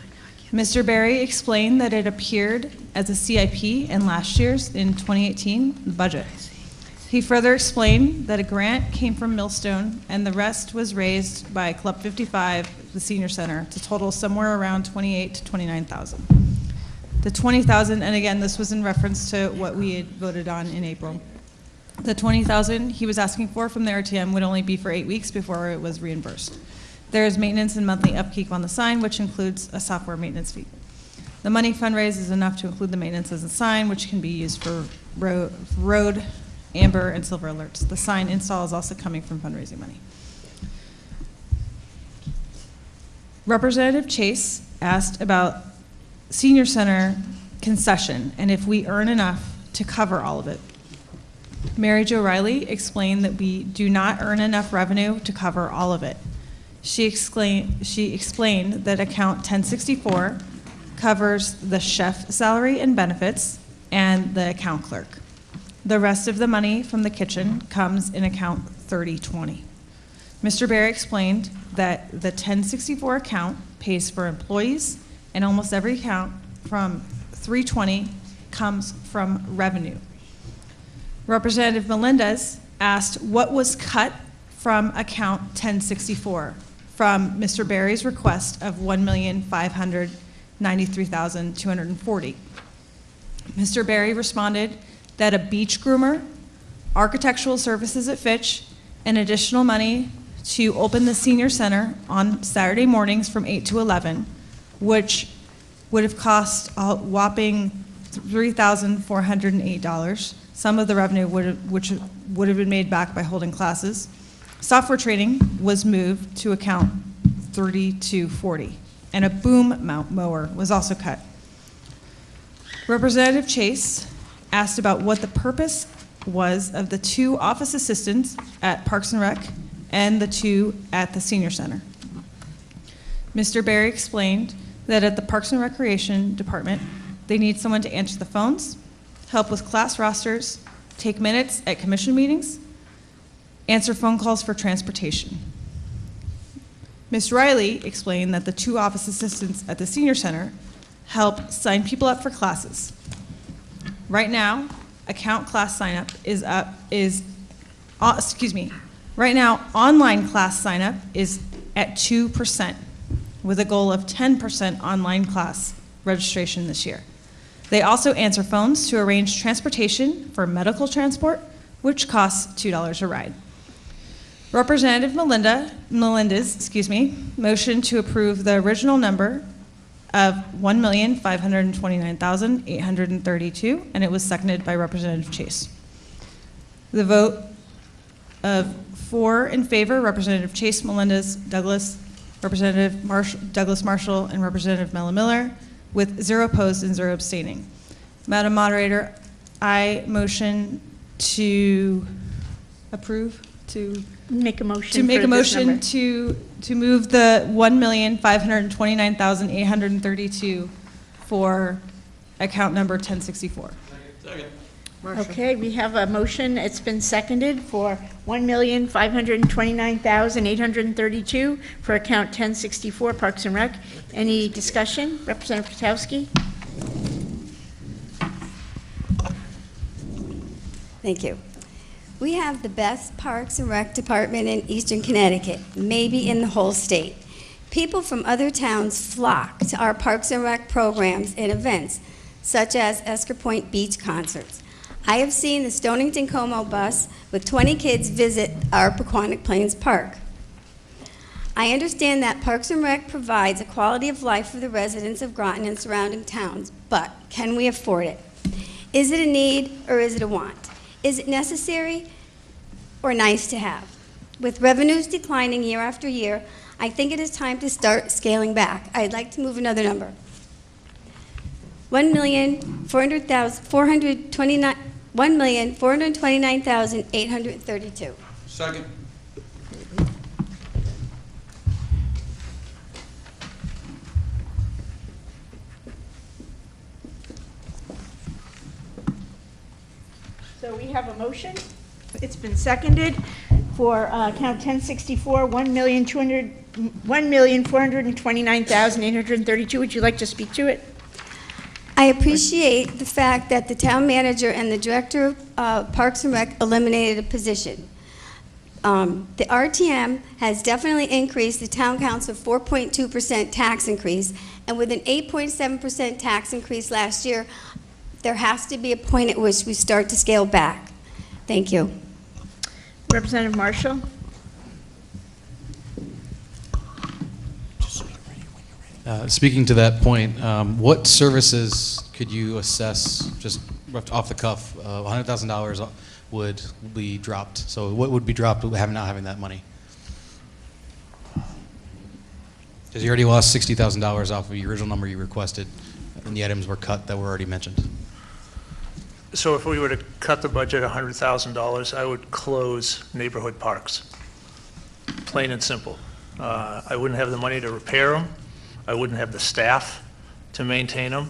Mr. Berry explained that it appeared as a CIP in last year's, in 2018, budget. He further explained that a grant came from Millstone and the rest was raised by Club 55, the senior center, to total somewhere around $28,000 to $29,000. The $20,000, and again, this was in reference to what we had voted on in April. The $20,000 he was asking for from the RTM would only be for 8 weeks before it was reimbursed. There is maintenance and monthly upkeep on the sign, which includes a software maintenance fee. The money fundraised is enough to include the maintenance as a sign, which can be used for road, amber, and silver alerts. The sign install is also coming from fundraising money. Representative Chase asked about senior center concession and if we earn enough to cover all of it. Mary Jo Riley explained that we do not earn enough revenue to cover all of it. She explained that account 1064 covers the chef salary and benefits, and the account clerk. The rest of the money from the kitchen comes in account 3020. Mr. Barry explained that the 1064 account pays for employees, and almost every account from 320 comes from revenue. Representative Melendez asked what was cut from account 1064 from Mr. Barry's request of $1,593,240. Mr. Barry responded that a beach groomer, architectural services at Fitch, and additional money to open the senior center on Saturday mornings from 8 to 11, which would have cost a whopping $3,408. Some of the revenue which would have been made back by holding classes. Software training was moved to account 3240, and a boom mower was also cut. Representative Chase asked about what the purpose was of the 2 office assistants at Parks and Rec and the 2 at the senior center. Mr. Barry explained that at the Parks and Recreation Department, they need someone to answer the phones, help with class rosters, take minutes at commission meetings, answer phone calls for transportation. Ms. Riley explained that the 2 office assistants at the senior center help sign people up for classes. Right now, account class sign up right now, online class sign up is at 2%, with a goal of 10% online class registration this year. They also answer phones to arrange transportation for medical transport, which costs $2 a ride. Representative Melendez, motioned to approve the original number of $1,529,832, and it was seconded by Representative Chase. The vote of 4 in favor, Representative Chase, Melendez, Douglas, Representative Douglas Marshall, and Representative Mella Miller, with 0 opposed and 0 abstaining. Madam Moderator, I motion to approve, to make a motion to make for a this motion number. to move the $1,529,832 for account number 1064. Okay, we have a motion. It's been seconded for $1,529,832 for account 1064 Parks and Rec. Any discussion? Representative Potowski? Thank you. We have the best Parks and Rec department in Eastern Connecticut, maybe in the whole state. People from other towns flock to our Parks and Rec programs and events, such as Esker Point Beach concerts. I have seen the Stonington Como bus with 20 kids visit our Pequannock Plains Park. I understand that Parks and Rec provides a quality of life for the residents of Groton and surrounding towns, but can we afford it? Is it a need or is it a want? Is it necessary or nice to have? With revenues declining year after year, I think it is time to start scaling back. I'd like to move another number. $1,429,832. Second. So we have a motion. It's been seconded for account 1064, $1,429,832. Would you like to speak to it? I appreciate the fact that the town manager and the director of Parks and Rec eliminated a position. The RTM has definitely increased the town council 4.2% tax increase, and with an 8.7% tax increase last year, there has to be a point at which we start to scale back. Thank you. Representative Marshall? Speaking to that point, what services could you assess, just off the cuff, $100,000 would be dropped? So what would be dropped not having that money? Because you already lost $60,000 off of your original number you requested, and the items were cut that were already mentioned. So if we were to cut the budget $100,000, I would close neighborhood parks, plain and simple. I wouldn't have the money to repair them. I wouldn't have the staff to maintain them.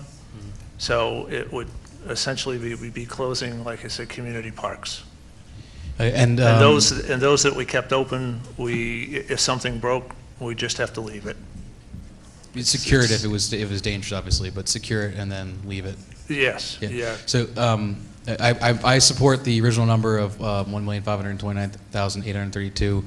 So it would essentially we'd be closing, like I said, community parks. And those that we kept open, if something broke, we just have to leave it. Secure it if it was dangerous, obviously, but secure it and then leave it. Yes, yeah. So I support the original number of $1,529,832,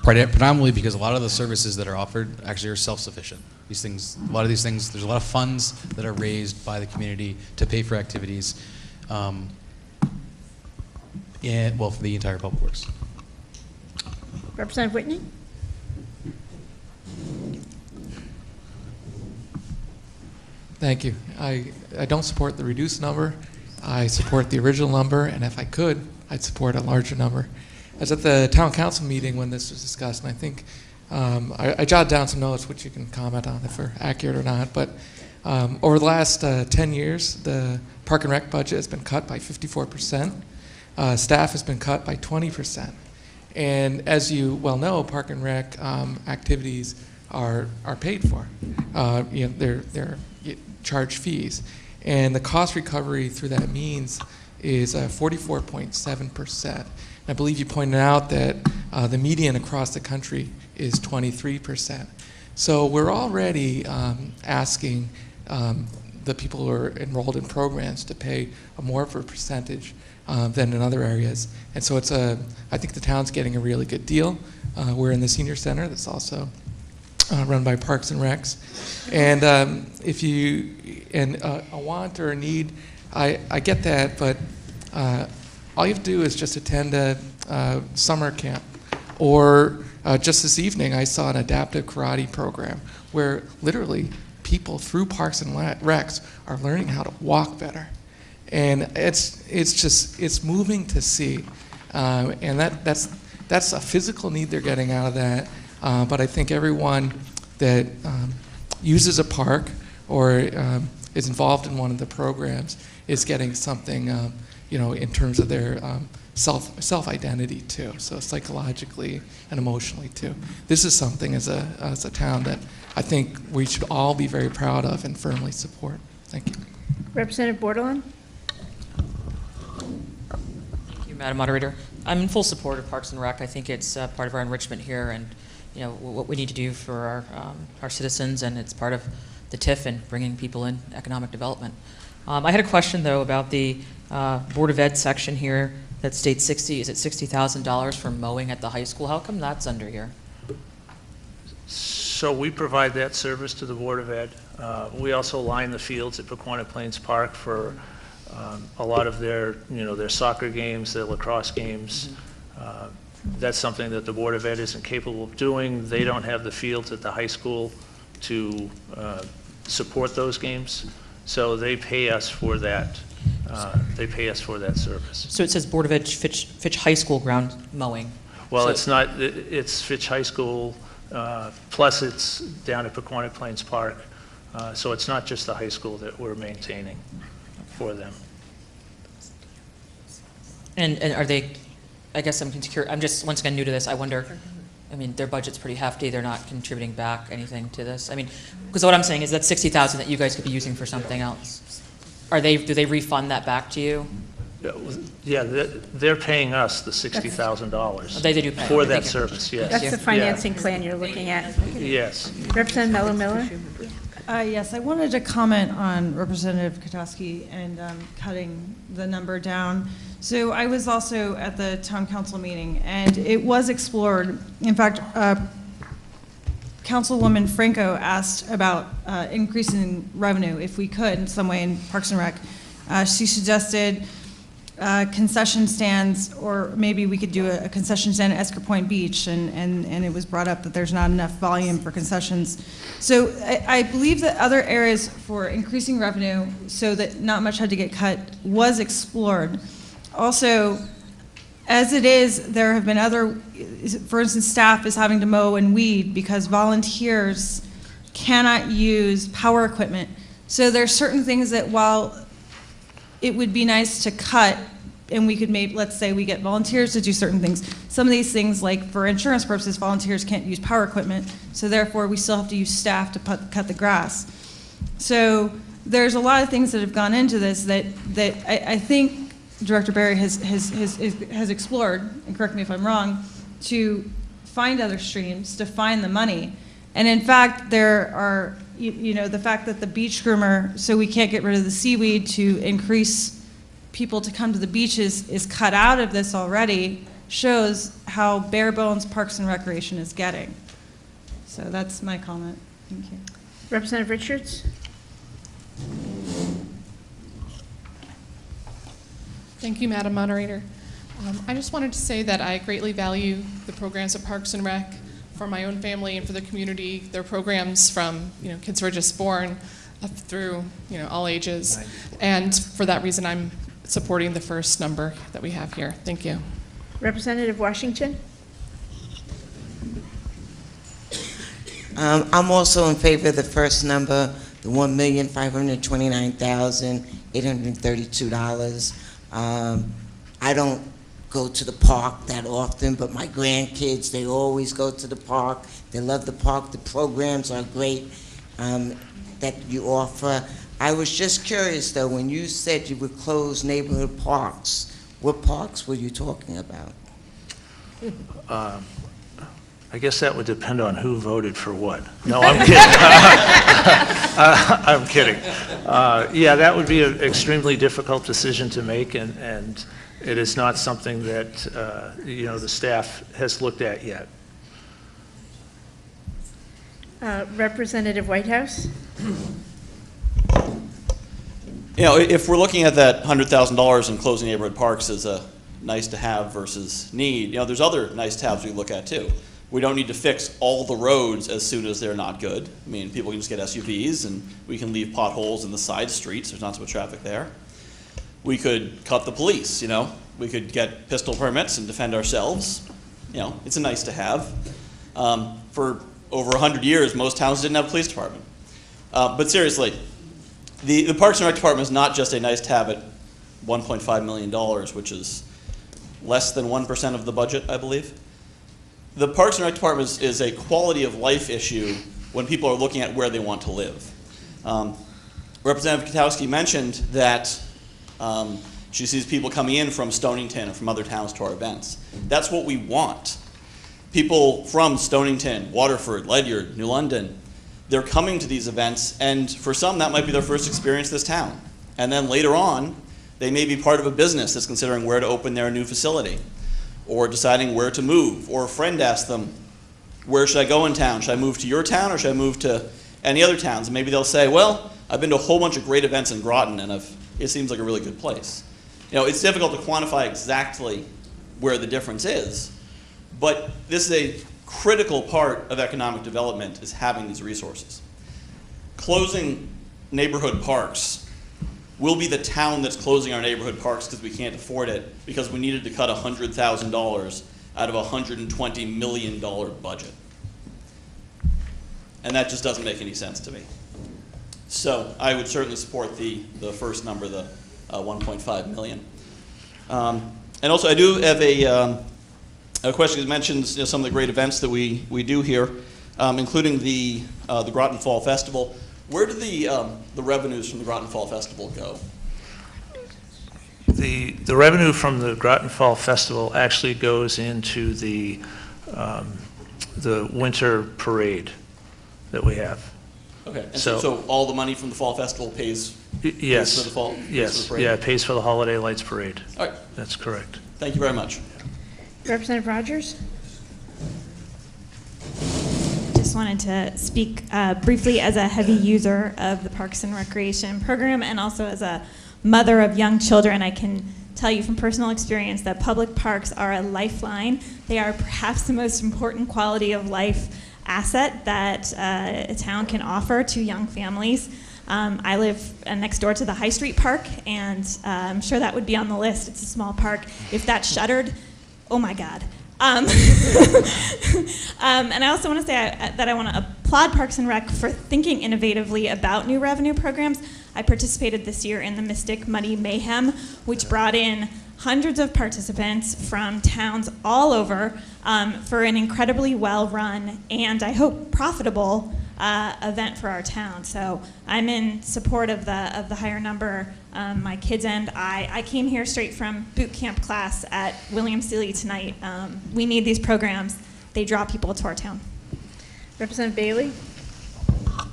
predominantly because a lot of the services that are offered actually are self-sufficient. These things, a lot of these things, there's a lot of funds that are raised by the community to pay for activities, for the entire public works. Representative Whitney? Thank you. I don't support the reduced number. I support the original number, and if I could, I'd support a larger number. I was at the town council meeting when this was discussed, and I think I jotted down some notes, which you can comment on if they're accurate or not, but over the last 10 years, the Park and Rec budget has been cut by 54%. Staff has been cut by 20%. And as you well know, Park and Rec activities are paid for. They're charge fees. And the cost recovery through that means is 44.7%. I believe you pointed out that the median across the country is 23%. So we're already asking the people who are enrolled in programs to pay more of a percentage than in other areas. And so I think the town's getting a really good deal. We're in the senior center that's also run by Parks and Recs. And if you, a want or a need, I get that, but all you have to do is just attend a summer camp. Or just this evening, I saw an adaptive karate program where literally people through Parks and Recs are learning how to walk better. And it's moving to see. And that's a physical need they're getting out of that. But I think everyone that uses a park or is involved in one of the programs is getting something, in terms of their self-identity too. So psychologically and emotionally too. This is something as a town that I think we should all be very proud of and firmly support. Thank you. Representative Bordelon? Thank you, Madam Moderator. I'm in full support of Parks and Rec. I think it's part of our enrichment here, and what we need to do for our citizens, and it's part of the TIF and bringing people in economic development. I had a question though about the Board of Ed section here that states $60,000 for mowing at the high school. How come that's under here? So we provide that service to the Board of Ed. We also line the fields at Pequannock Plains Park for a lot of their soccer games, their lacrosse games. That's something that the Board of Ed isn't capable of doing. They don't have the fields at the high school to support those games, so they pay us for that. They pay us for that service. So it says Board of Ed Fitch High School ground mowing. Well, So- it's not. It's Fitch High School, plus it's down at Pequannock Plains Park. So it's not just the high school that we're maintaining for them. And are they, I guess I'm curious, I'm just once again new to this, I wonder, their budget's pretty hefty, they're not contributing back anything to this? Because what I'm saying is that $60,000 that you guys could be using for something else. Do they refund that back to you? Yeah, they're paying us the $60,000 They do pay. for that Thank you. service, yes. That's the financing plan you're looking at. Yes. Representative Mello Miller? Yes, I wanted to comment on Representative Kotowski and cutting the number down. So I was also at the town council meeting, and it was explored. In fact, Councilwoman Franco asked about increasing revenue, if we could, in some way in Parks and Rec. She suggested concession stands, or maybe we could do a concession stand at Esker Point Beach, and it was brought up that there's not enough volume for concessions. So I believe that other areas for increasing revenue so that not much had to get cut was explored. Also, as it is, there have been other, for instance, staff is having to mow and weed because volunteers cannot use power equipment. So there are certain things that while it would be nice to cut, and we could maybe, let's say we get volunteers to do certain things. Some of these things, like for insurance purposes, volunteers can't use power equipment, so therefore we still have to use staff to cut the grass. So there's a lot of things that have gone into this that I think Director Barry has explored, and correct me if I'm wrong, to find other streams, to find the money. And in fact, there are, the fact that the beach groomer, so we can't get rid of the seaweed to increase people to come to the beaches, is cut out of this already, shows how bare bones Parks and Recreation is getting. So that's my comment. Thank you. Representative Richards? Thank you, Madam Moderator. I just wanted to say that I greatly value the programs at Parks and Rec for my own family and for the community. Their programs from kids who are just born up through all ages, and for that reason, I'm supporting the first number that we have here. Thank you. Representative Washington? I'm also in favor of the first number, the $1,529,832. I don't go to the park that often, but my grandkids, they always go to the park. They love the park. The programs are great that you offer. I was just curious, though, when you said you would close neighborhood parks, what parks were you talking about? I guess that would depend on who voted for what. No, I'm kidding. I'm kidding. Yeah, that would be an extremely difficult decision to make, and it is not something that the staff has looked at yet. Representative Whitehouse? If we're looking at that $100,000 in closing neighborhood parks as a nice to have versus need, there's other nice to haves we look at too. We don't need to fix all the roads as soon as they're not good. I mean, people can just get SUVs and we can leave potholes in the side streets. There's not so much traffic there. We could cut the police, We could get pistol permits and defend ourselves. It's a nice to have. For over 100 years, most towns didn't have a police department. But seriously, the Parks and Rec Department is not just a nice to have at $1.5 million, which is less than 1% of the budget, I believe. The Parks and Rec Department is a quality of life issue when people are looking at where they want to live. Representative Katowski mentioned that she sees people coming in from Stonington and from other towns to our events. That's what we want. People from Stonington, Waterford, Ledyard, New London, they're coming to these events, and for some that might be their first experience this town. And then later on, they may be part of a business that's considering where to open their new facility, or deciding where to move, or a friend asks them, where should I go in town? Should I move to your town, or should I move to any other towns? And maybe they'll say, well, I've been to a whole bunch of great events in Groton, and it seems like a really good place. It's difficult to quantify exactly where the difference is, but this is a critical part of economic development, is having these resources. Closing neighborhood parks will be the town that's closing our neighborhood parks because we can't afford it, because we needed to cut $100,000 out of a $120 million budget. And that just doesn't make any sense to me. So I would certainly support the first number, the 1.5 million. And also I do have a question that mentions some of the great events that we do here, including the Groton Fall Festival. Where do the revenues from the Groton Fall Festival go? The revenue from the Groton Fall Festival actually goes into the winter parade that we have. Okay, and so all the money from the Fall Festival pays yes, for the fall? Yes, for the parade? yeah, it pays for the Holiday Lights Parade. All right. That's correct. Thank you very much. Representative Rogers? Just wanted to speak briefly as a heavy user of the Parks and Recreation program, and also as a mother of young children. I can tell you from personal experience that public parks are a lifeline. They are perhaps the most important quality of life asset that a town can offer to young families. I live next door to the High Street Park, and I'm sure that would be on the list. It's a small park. If that's shuttered, oh my God. And I also want to say that I want to applaud Parks and Rec for thinking innovatively about new revenue programs. I participated this year in the Mystic Muddy Mayhem, which brought in hundreds of participants from towns all over for an incredibly well-run and I hope profitable event for our town. So I'm in support of the higher number. My kids and I came here straight from boot camp class at William Seeley tonight. We need these programs. They draw people to our town. Representative Bailey?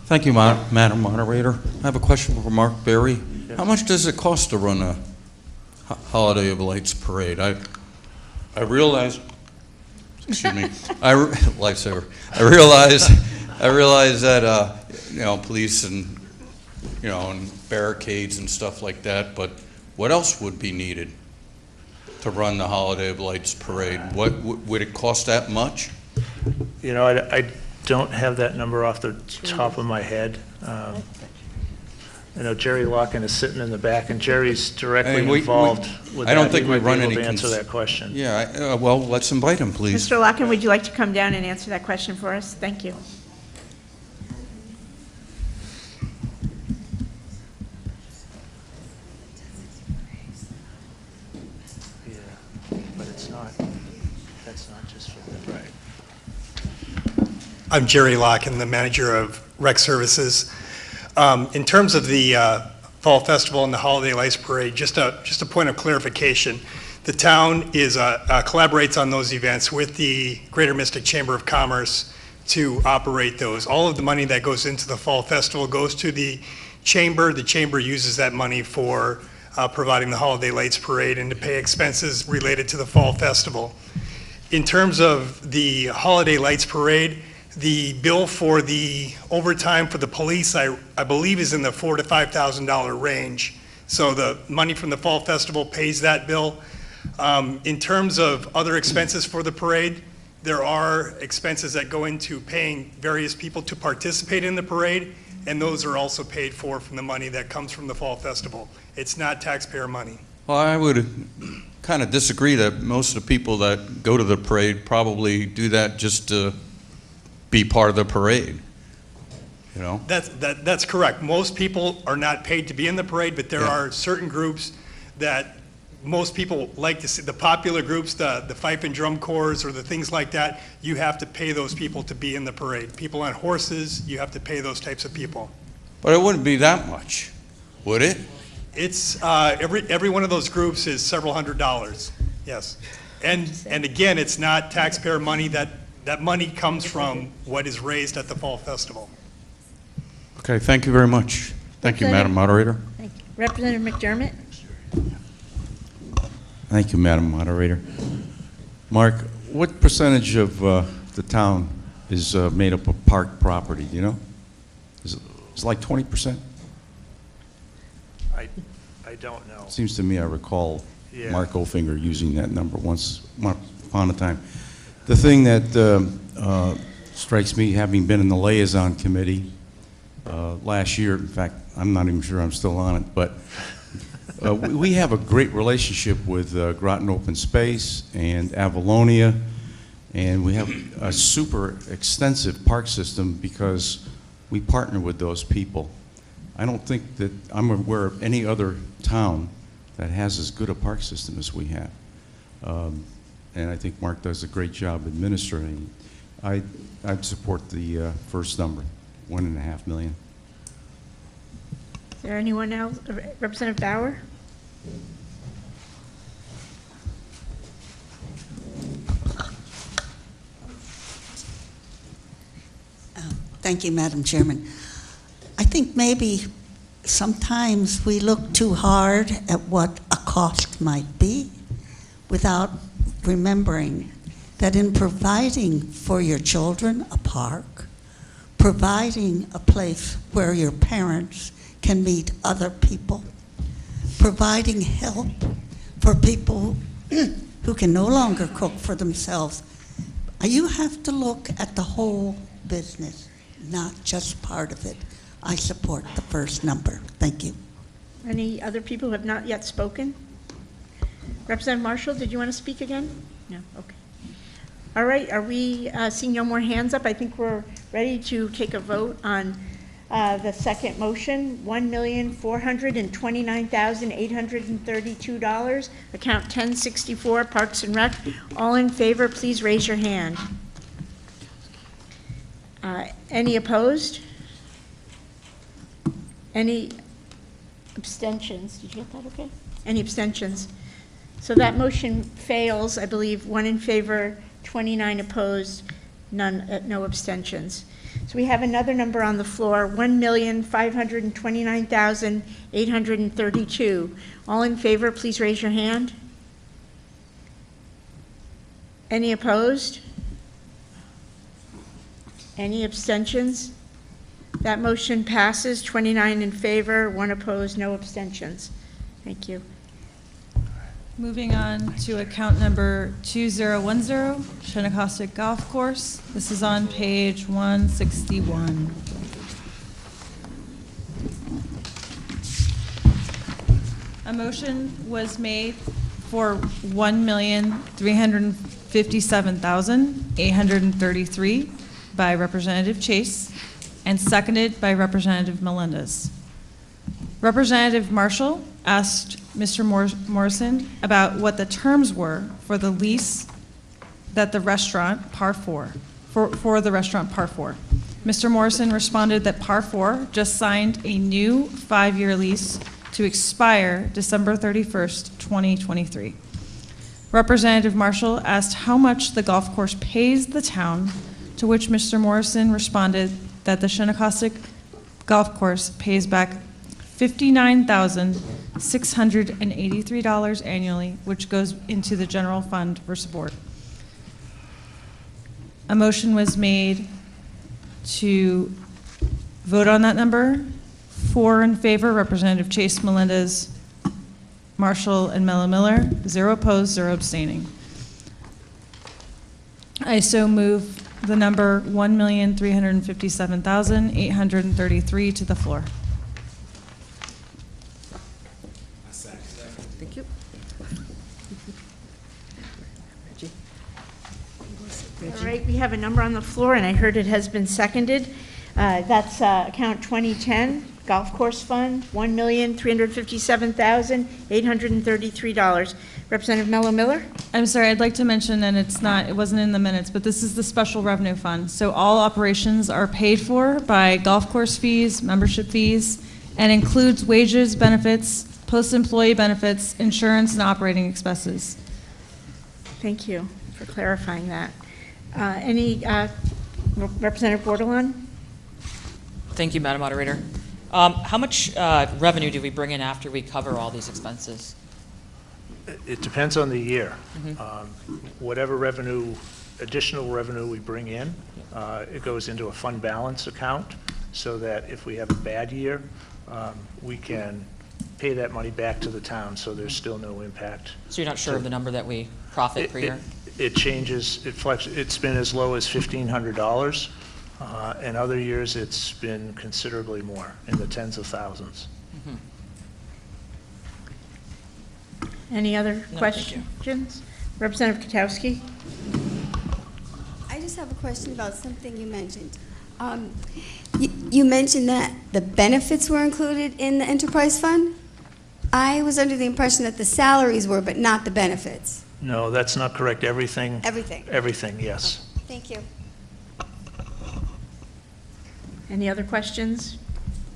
Thank you, Madam Moderator. I have a question for Mark Berry. How much does it cost to run a Holiday of Lights parade? I realize, excuse me, lifesaver. I realize that you know, police and and barricades and stuff like that. But what else would be needed to run the Holiday of Lights parade? What would it cost that much? I don't have that number off the top of my head. I know Jerry Locken is sitting in the back, and Jerry's directly involved with that. I don't think we run any. To answer that question. Yeah, well, let's invite him, please. Mr. Locken, would you like to come down and answer that question for us? Thank you. Yeah, but it's not. That's not just for them. Right. I'm Jerry Locken, the manager of Rec Services. In terms of the Fall Festival and the Holiday Lights Parade, just a point of clarification. The town collaborates on those events with the Greater Mystic Chamber of Commerce to operate those. All of the money that goes into the Fall Festival goes to the chamber. The chamber uses that money for providing the Holiday Lights Parade and to pay expenses related to the Fall Festival. In terms of the Holiday Lights Parade, the bill for the overtime for the police, I believe, is in the $4,000 to $5,000 range. So the money from the Fall Festival pays that bill. In terms of other expenses for the parade, there are expenses that go into paying various people to participate in the parade, and those are also paid for from the money that comes from the Fall Festival. It's not taxpayer money. Well, I would kind of disagree that most of the people that go to the parade probably do that just to be part of the parade. That's correct. Most people are not paid to be in the parade, but there are certain groups that most people like to see. The popular groups, the fife and drum corps or the things like that, you have to pay those people to be in the parade. People on horses, you have to pay those types of people. But it wouldn't be that much, would it? It's every one of those groups is several $100s. Yes, and again, it's not taxpayer money. That money comes from what is raised at the Fall Festival. Okay, thank you very much. Thank you, Madam Moderator. Thank you. Representative McDermott? Thank you, Madam Moderator. Mark, what percentage of the town is made up of park property, do you know? Is it like 20%? I don't know. Seems to me I recall Mark Ofinger using that number once upon a time. The thing that strikes me, having been in the liaison committee last year, in fact, I'm not even sure I'm still on it, but we have a great relationship with Groton Open Space and Avalonia, and we have a super extensive park system because we partner with those people. I don't think that I'm aware of any other town that has as good a park system as we have. And I think Mark does a great job administering. I'd support the first number, $1.5 million. Is there anyone else? Representative Bauer? Thank you, Madam Chairman. I think maybe sometimes we look too hard at what a cost might be without remembering that in providing for your children a park, providing a place where your parents can meet other people, providing help for people who can no longer cook for themselves, you have to look at the whole business, not just part of it. I support the first number. Thank you. Any other people who have not yet spoken? Representative Marshall, did you want to speak again? No, okay. All right, are we seeing no more hands up? I think we're ready to take a vote on the second motion, $1,429,832, account 1064, Parks and Rec. All in favor, please raise your hand. Any opposed? Any abstentions? Did you get that okay? Any abstentions? So that motion fails, I believe, 1 in favor, 29 opposed, none, no abstentions. So we have another number on the floor, $1,529,832. All in favor, please raise your hand. Any opposed? Any abstentions? That motion passes, 29 in favor, 1 opposed, no abstentions. Thank you. Moving on to account number 2010, Shennecossett Golf Course. This is on page 161. A motion was made for $1,357,833 by Representative Chase and seconded by Representative Melendez. Representative Marshall asked Mr. Morrison about what the terms were for the lease that the restaurant Par 4, for the restaurant Par 4. Mr. Morrison responded that Par 4 just signed a new 5-year lease to expire December 31st, 2023. Representative Marshall asked how much the golf course pays the town, to which Mr. Morrison responded that the Shennecossett Golf Course pays back $59,683 annually, which goes into the general fund for support. A motion was made to vote on that number. 4 in favor, Representative Chase, Melendez, Marshall, and Mello Miller. 0 opposed, 0 abstaining. I so move the number $1,357,833 to the floor. Thank you. All right, we have a number on the floor, and I heard it has been seconded. That's account 2010, Golf Course Fund, $1,357,833. Representative Mello Miller? I'm sorry, I'd like to mention, and it wasn't in the minutes, but this is the special revenue fund. So all operations are paid for by golf course fees, membership fees, and includes wages, benefits, post-employee benefits, insurance, and operating expenses. Thank you for clarifying that. Representative Bordelon? Thank you, Madam Moderator. How much revenue do we bring in after we cover all these expenses? It depends on the year. Whatever revenue, additional revenue we bring in, it goes into a fund balance account so that if we have a bad year, we can pay that money back to the town, so there's still no impact. So you're not sure of the number that we profit per year? It changes, it flexes. It's been as low as $1,500. And other years, it's been considerably more, in the tens of thousands. Mm-hmm. Any other questions? Representative Katowski? I just have a question about something you mentioned. You mentioned that the benefits were included in the enterprise fund? I was under the impression that the salaries were, but not the benefits. No, that's not correct. Everything. Everything? Everything, yes. Okay. Thank you. Any other questions,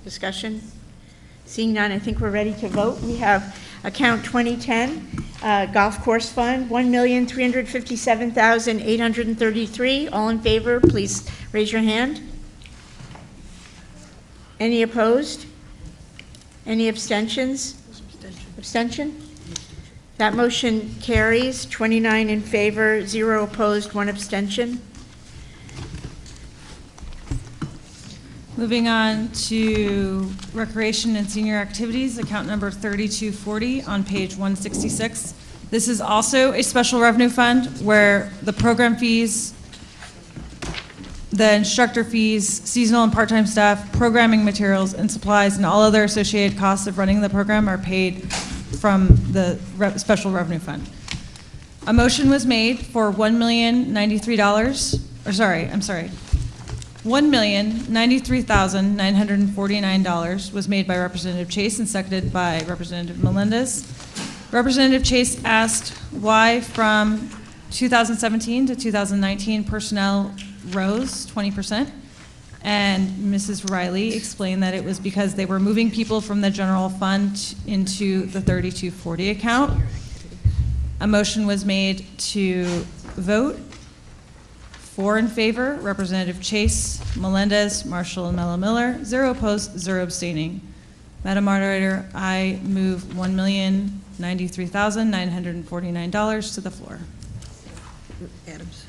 discussion? Seeing none, I think we're ready to vote. We have account 2010, Golf Course Fund, $1,357,833. All in favor, please raise your hand. Any opposed? Any abstentions? Abstention? That motion carries, 29 in favor, 0 opposed, 1 abstention. Moving on to Recreation and Senior Activities, account number 3240 on page 166. This is also a special revenue fund where the program fees, the instructor fees, seasonal and part-time staff, programming materials and supplies, and all other associated costs of running the program are paid from the special revenue fund. A motion was made for $1,093,949 was made by Representative Chase and seconded by Representative Melendez. Representative Chase asked why from 2017 to 2019 personnel rose 20%. And Mrs. Riley explained that it was because they were moving people from the general fund into the 3240 account. A motion was made to vote. 4 in favor, Representative Chase, Melendez, Marshall, and Mello Miller. 0 opposed, 0 abstaining. Madam Moderator, I move $1,093,949 to the floor. Adams.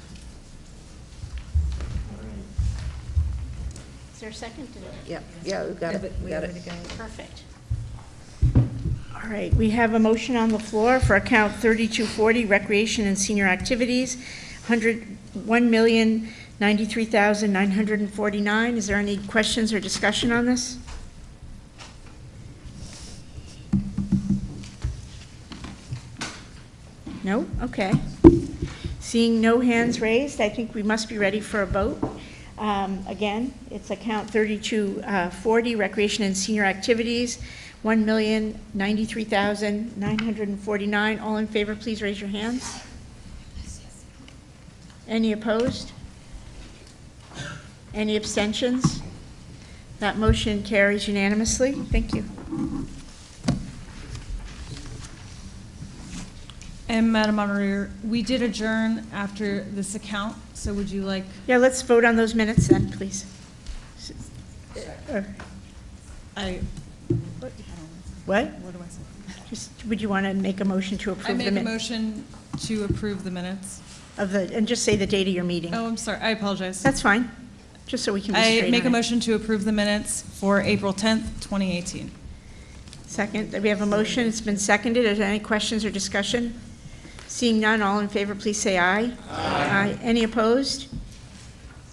Is there a second to that? Yeah, we've got it. We got it. Perfect. All right, we have a motion on the floor for account 3240, Recreation and Senior Activities, $1,093,949. Is there any questions or discussion on this? No? Okay. Seeing no hands raised, I think we must be ready for a vote. Again, it's account 3240, Recreation and Senior Activities, $1,093,949. All in favor, please raise your hands. Any opposed? Any abstentions? That motion carries unanimously. Thank you. And Madam Moderator, we did adjourn after this account, so would you like? Yeah, let's vote on those minutes then, please. What? What do I say? Just, would you want to make a motion to approve the I make minutes? a motion to approve the minutes. Of the, and just say the date of your meeting. Oh, I'm sorry, I apologize. That's fine, just so we can be straight on I make a it. motion to approve the minutes for April 10th, 2018. Second, we have a motion, it's been seconded. Are there any questions or discussion? Seeing none, all in favor, please say aye. Aye. Any opposed?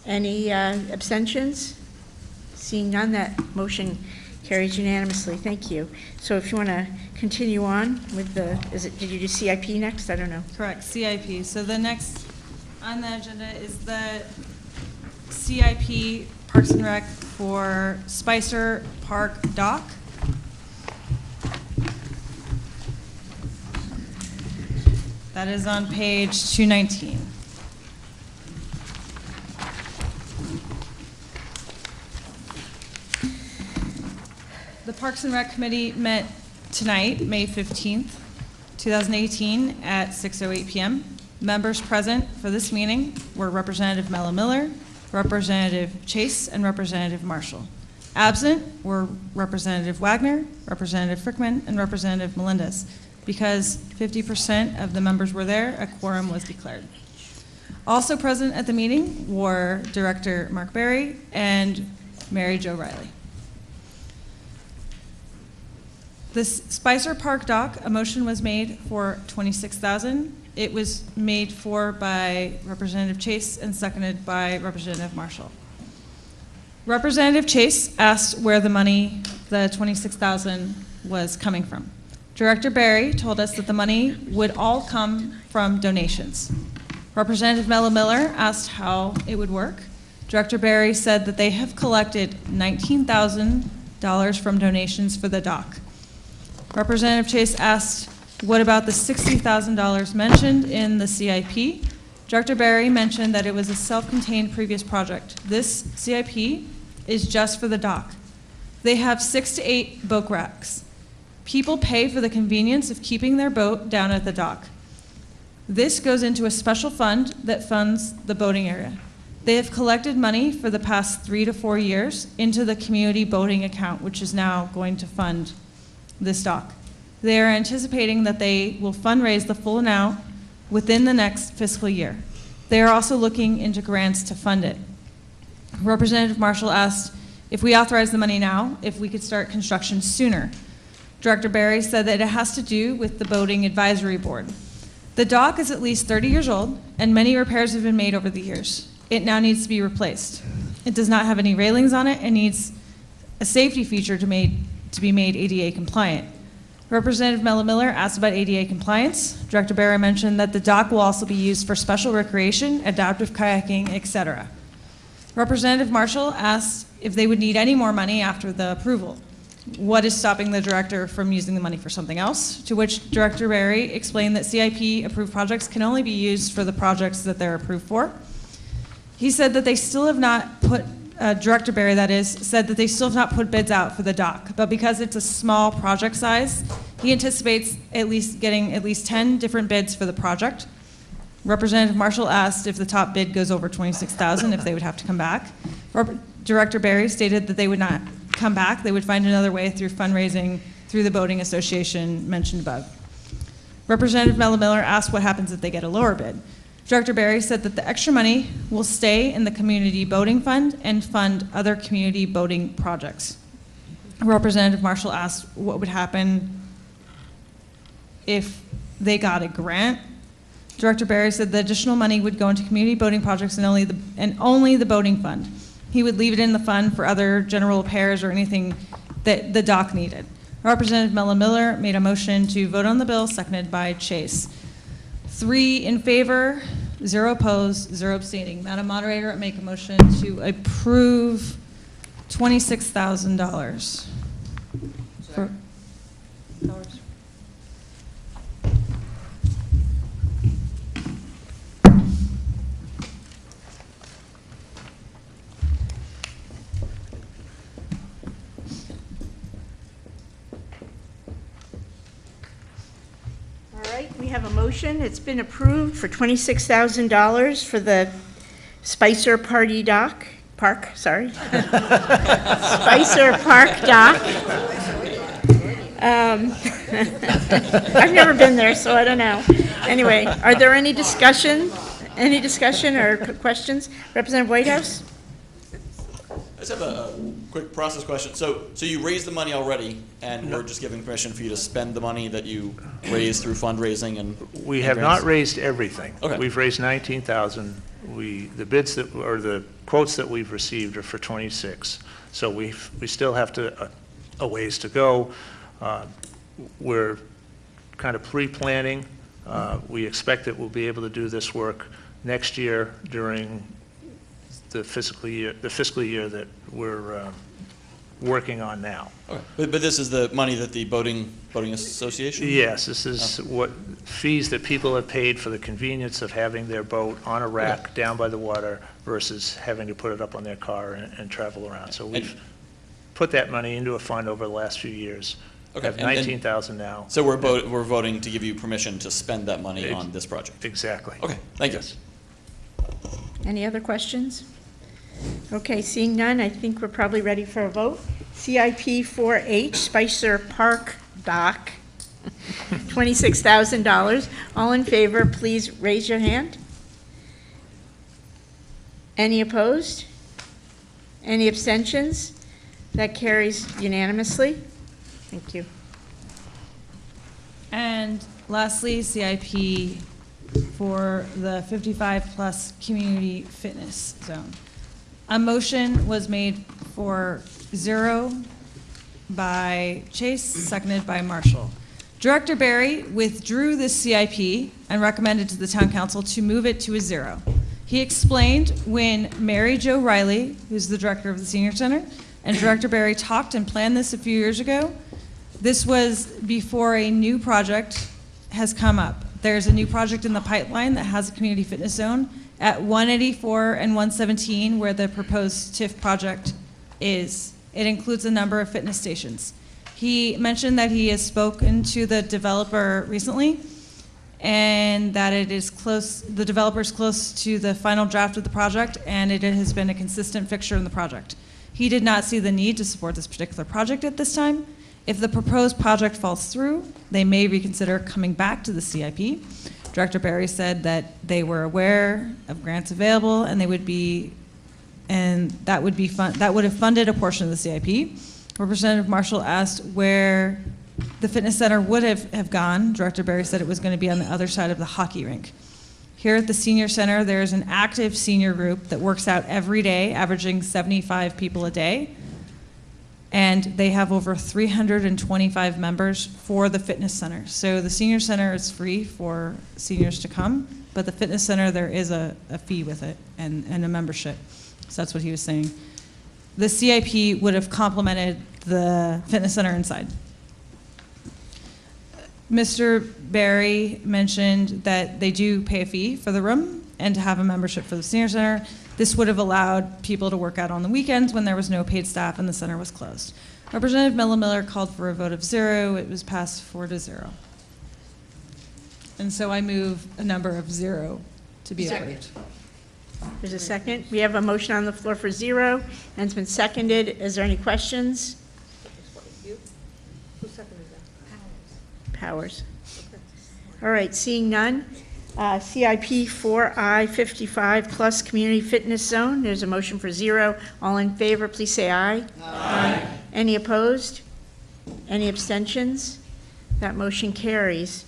Any abstentions? Seeing none, that motion carries unanimously. Thank you. So if you want to continue on with the, did you do CIP next? I don't know. Correct, CIP. So the next on the agenda is the CIP Parks and Rec for Spicer Park Dock. That is on page 219. The Parks and Rec Committee met tonight, May 15th, 2018, at 6:08 p.m. Members present for this meeting were Representative Mello Miller, Representative Chase, and Representative Marshall. Absent were Representative Wagner, Representative Frickman, and Representative Melendez. Because 50% of the members were there, a quorum was declared. Also present at the meeting were Director Mark Berry and Mary Jo Riley. The Spicer Park dock, a motion was made for $26,000. It was made for by Representative Chase and seconded by Representative Marshall. Representative Chase asked where the money, the $26,000, was coming from. Director Berry told us that the money would all come from donations. Representative Mello Miller asked how it would work. Director Berry said that they have collected $19,000 from donations for the dock. Representative Chase asked, what about the $60,000 mentioned in the CIP? Director Berry mentioned that it was a self-contained previous project. This CIP is just for the dock. They have 6 to 8 boat racks. People pay for the convenience of keeping their boat down at the dock. This goes into a special fund that funds the boating area. They have collected money for the past 3 to 4 years into the community boating account, which is now going to fund this dock. They are anticipating that they will fundraise the full amount within the next fiscal year. They are also looking into grants to fund it. Representative Marshall asked if we authorize the money now, if we could start construction sooner. Director Berry said that it has to do with the Boating Advisory Board. The dock is at least 30 years old, and many repairs have been made over the years. It now needs to be replaced. It does not have any railings on it and needs a safety feature to be made ADA compliant. Representative Mello Miller asked about ADA compliance. Director Berry mentioned that the dock will also be used for special recreation, adaptive kayaking, etc. Representative Marshall asked if they would need any more money after the approval. What is stopping the director from using the money for something else? To which Director Berry explained that CIP approved projects can only be used for the projects that they're approved for. He said that they still have not put Director Barry, that is, said that they still have not put bids out for the dock, but because it's a small project size, he anticipates at least getting at least 10 different bids for the project. Representative Marshall asked if the top bid goes over $26,000, if they would have to come back. Director Barry stated that they would not come back. They would find another way through fundraising through the boating association mentioned above. Representative Mella Miller asked what happens if they get a lower bid. Director Barry said that the extra money will stay in the community boating fund and fund other community boating projects. Representative Marshall asked what would happen if they got a grant. Director Barry said the additional money would go into community boating projects and only the boating fund. He would leave it in the fund for other general repairs or anything that the dock needed. Representative Mella Miller made a motion to vote on the bill, seconded by Chase. 3 in favor, 0 opposed, 0 abstaining. Madam Moderator, I make a motion to approve $26,000. We have a motion. It's been approved for $26,000 for the Spicer Park dock. Spicer Park dock. I've never been there, so I don't know. Anyway, are there any discussion or questions? Representative Whitehouse? I just have a quick process question. So you raised the money already, and we're just giving permission for you to spend the money that you raised through fundraising and We have not raised everything. Okay. We've raised 19,000. The bids that, or the quotes that we've received are for 26. So we still have a ways to go. We're kind of pre-planning. We expect that we'll be able to do this work next year during the fiscal year that we're working on now. Okay. But this is the money that the boating association? Yes, this is what fees that people have paid for the convenience of having their boat on a rack down by the water versus having to put it up on their car and travel around. So we've put that money into a fund over the last few years. Okay. Have 19,000 now. So we're voting to give you permission to spend that money on this project? Exactly. Okay, thank you. Any other questions? Okay, seeing none, I think we're probably ready for a vote. CIP 4H, Spicer Park Dock, $26,000. All in favor, please raise your hand. Any opposed? Any abstentions? That carries unanimously. Thank you. And lastly, CIP for the 55-plus community fitness zone. A motion was made for 0 by Chase, seconded by Marshall. Director Barry withdrew this CIP and recommended to the town council to move it to a 0. He explained when Mary Jo Riley, who's the director of the senior center, and Director Barry talked and planned this a few years ago, this was before a new project has come up. There's a new project in the pipeline that has a community fitness zone at 184 and 117 where the proposed TIF project is. It includes a number of fitness stations. He mentioned that he has spoken to the developer recently and that it is close, the developer's close to the final draft of the project, and it has been a consistent fixture in the project. He did not see the need to support this particular project at this time. If the proposed project falls through, they may reconsider coming back to the CIP. Director Barry said that they were aware of grants available and they would be, and that would have funded a portion of the CIP. Representative Marshall asked where the fitness center would have gone. Director Barry said it was going to be on the other side of the hockey rink. Here at the senior center, there's an active senior group that works out every day, averaging 75 people a day. And they have over 325 members for the fitness center. So the senior center is free for seniors to come, but the fitness center, there is a fee with it and a membership. So that's what he was saying. The CIP would have complemented the fitness center inside. Mr. Barry mentioned that they do pay a fee for the room and to have a membership for the senior center. This would have allowed people to work out on the weekends when there was no paid staff and the center was closed. Representative Miller called for a vote of 0. It was passed 4-0. And so I move a number of 0 to be approved. There's a second. We have a motion on the floor for 0, and it's been seconded. Is there any questions? Who seconded that? Powers. All right, seeing none. CIP 4I-55 plus Community Fitness Zone. There's a motion for 0. All in favor, please say aye. Aye. Any opposed? Any abstentions? That motion carries.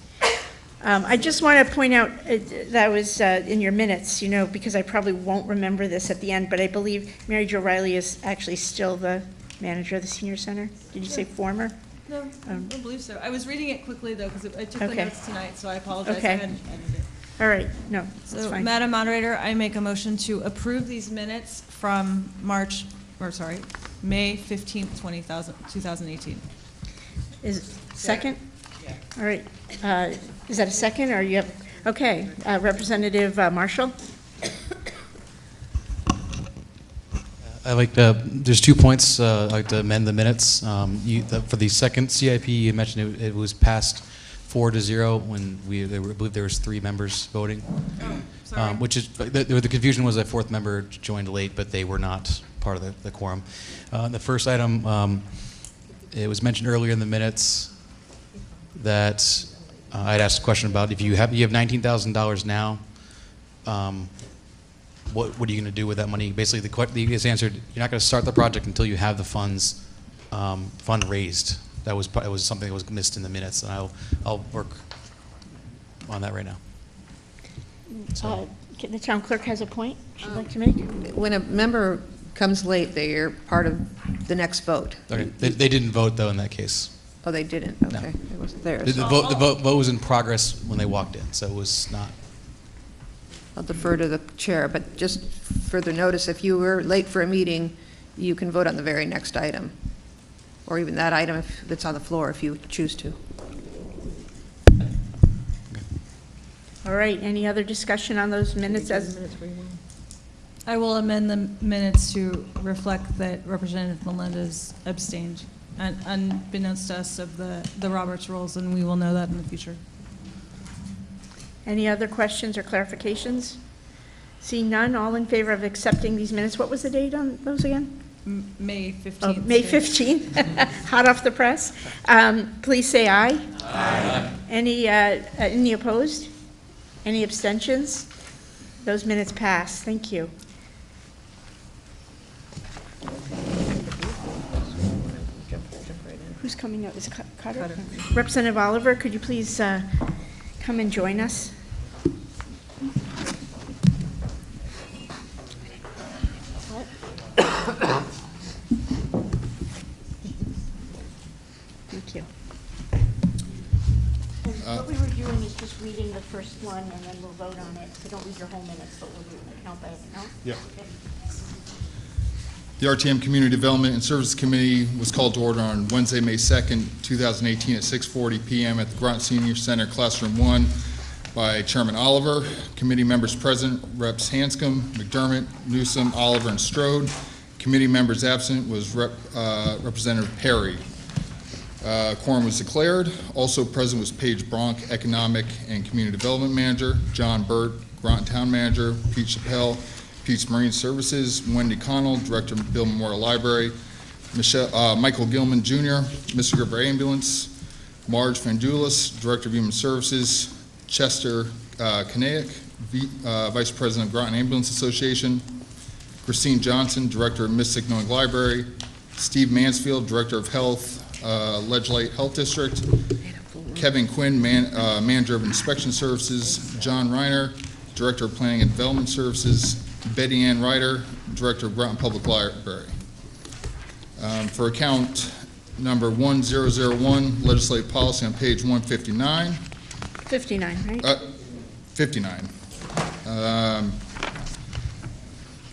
I just want to point out that was in your minutes, you know, because I probably won't remember this at the end, but I believe Mary Jo Riley is actually still the manager of the senior center. Did you say former? No, I don't believe so. I was reading it quickly, though, because I took the Okay. notes tonight, so I apologize. Okay. I hadn't edited it. All right, no, that's So, fine. Madam Moderator, I make a motion to approve these minutes from May 15th, 2018. Is second? All right. Is that a second, or you have, okay. Representative Marshall? I like to, there's 2 points I'd like to amend the minutes. For the second CIP, you mentioned it was passed 4-0 when I believe there was 3 members voting. Oh, sorry. Which is, the confusion was a 4th member joined late, but they were not part of the quorum. The first item, it was mentioned earlier in the minutes that I'd asked a question about if you have $19,000 now, what are you going to do with that money? Basically, the answered, you're not going to start the project until you have the funds raised. That was something that was missed in the minutes, and I'll work on that right now. The town clerk has a point she'd like to make. When a member comes late, they are part of the next vote. Okay. They didn't vote, though, in that case. Oh, they didn't? No. Okay. It wasn't theirs. The vote was in progress when they walked in, so it was not. I'll defer to the chair, but just further notice, if you were late for a meeting, you can vote on the very next item, or even that item that's on the floor if you choose to. All right, any other discussion on those minutes? I will amend the minutes to reflect that Representative Melendez abstained, unbeknownst to us of the Roberts rules, and we will know that in the future. Any other questions or clarifications? Seeing none, all in favor of accepting these minutes. What was the date on those again? May 15th. Oh, May 15th, hot off the press. Please say aye. Aye. Any opposed? Any abstentions? Those minutes pass. Thank you. Who's coming up? Is Carter? Representative Oliver, could you please come and join us? Thank you. What we were doing is just reading the first one, and then we'll vote on it. So don't read your whole minutes, but we'll do it account by account. Yeah. Okay. The RTM Community Development and Services Committee was called to order on Wednesday, May 2nd, 2018 at 6:40 p.m. at the Groton Senior Center, Classroom 1 by Chairman Oliver. Committee members present, Reps. Hanscom, McDermott, Newsom, Oliver, and Strode. Committee members absent was Representative Perry. Quorum was declared. Also present was Paige Bronk, Economic and Community Development Manager, John Burt, Groton Town Manager, Pete Chappelle, Pete's Marine Services, Wendy Connell, Director of Bill Memorial Library, Michael Gilman Jr., Mr. River Ambulance, Marge Fandulis, Director of Human Services, Chester Kanaic, Vice President of Groton Ambulance Association, Christine Johnson, Director of Mystic Knowing Library, Steve Mansfield, Director of Health, Ledge Light Health District, Kevin Quinn, Manager of Inspection Services, John Reiner, Director of Planning and Development Services, Betty Ann Ryder, Director of Groton Public Library. For account number 1001, legislative policy on page 159. 59, right? 59.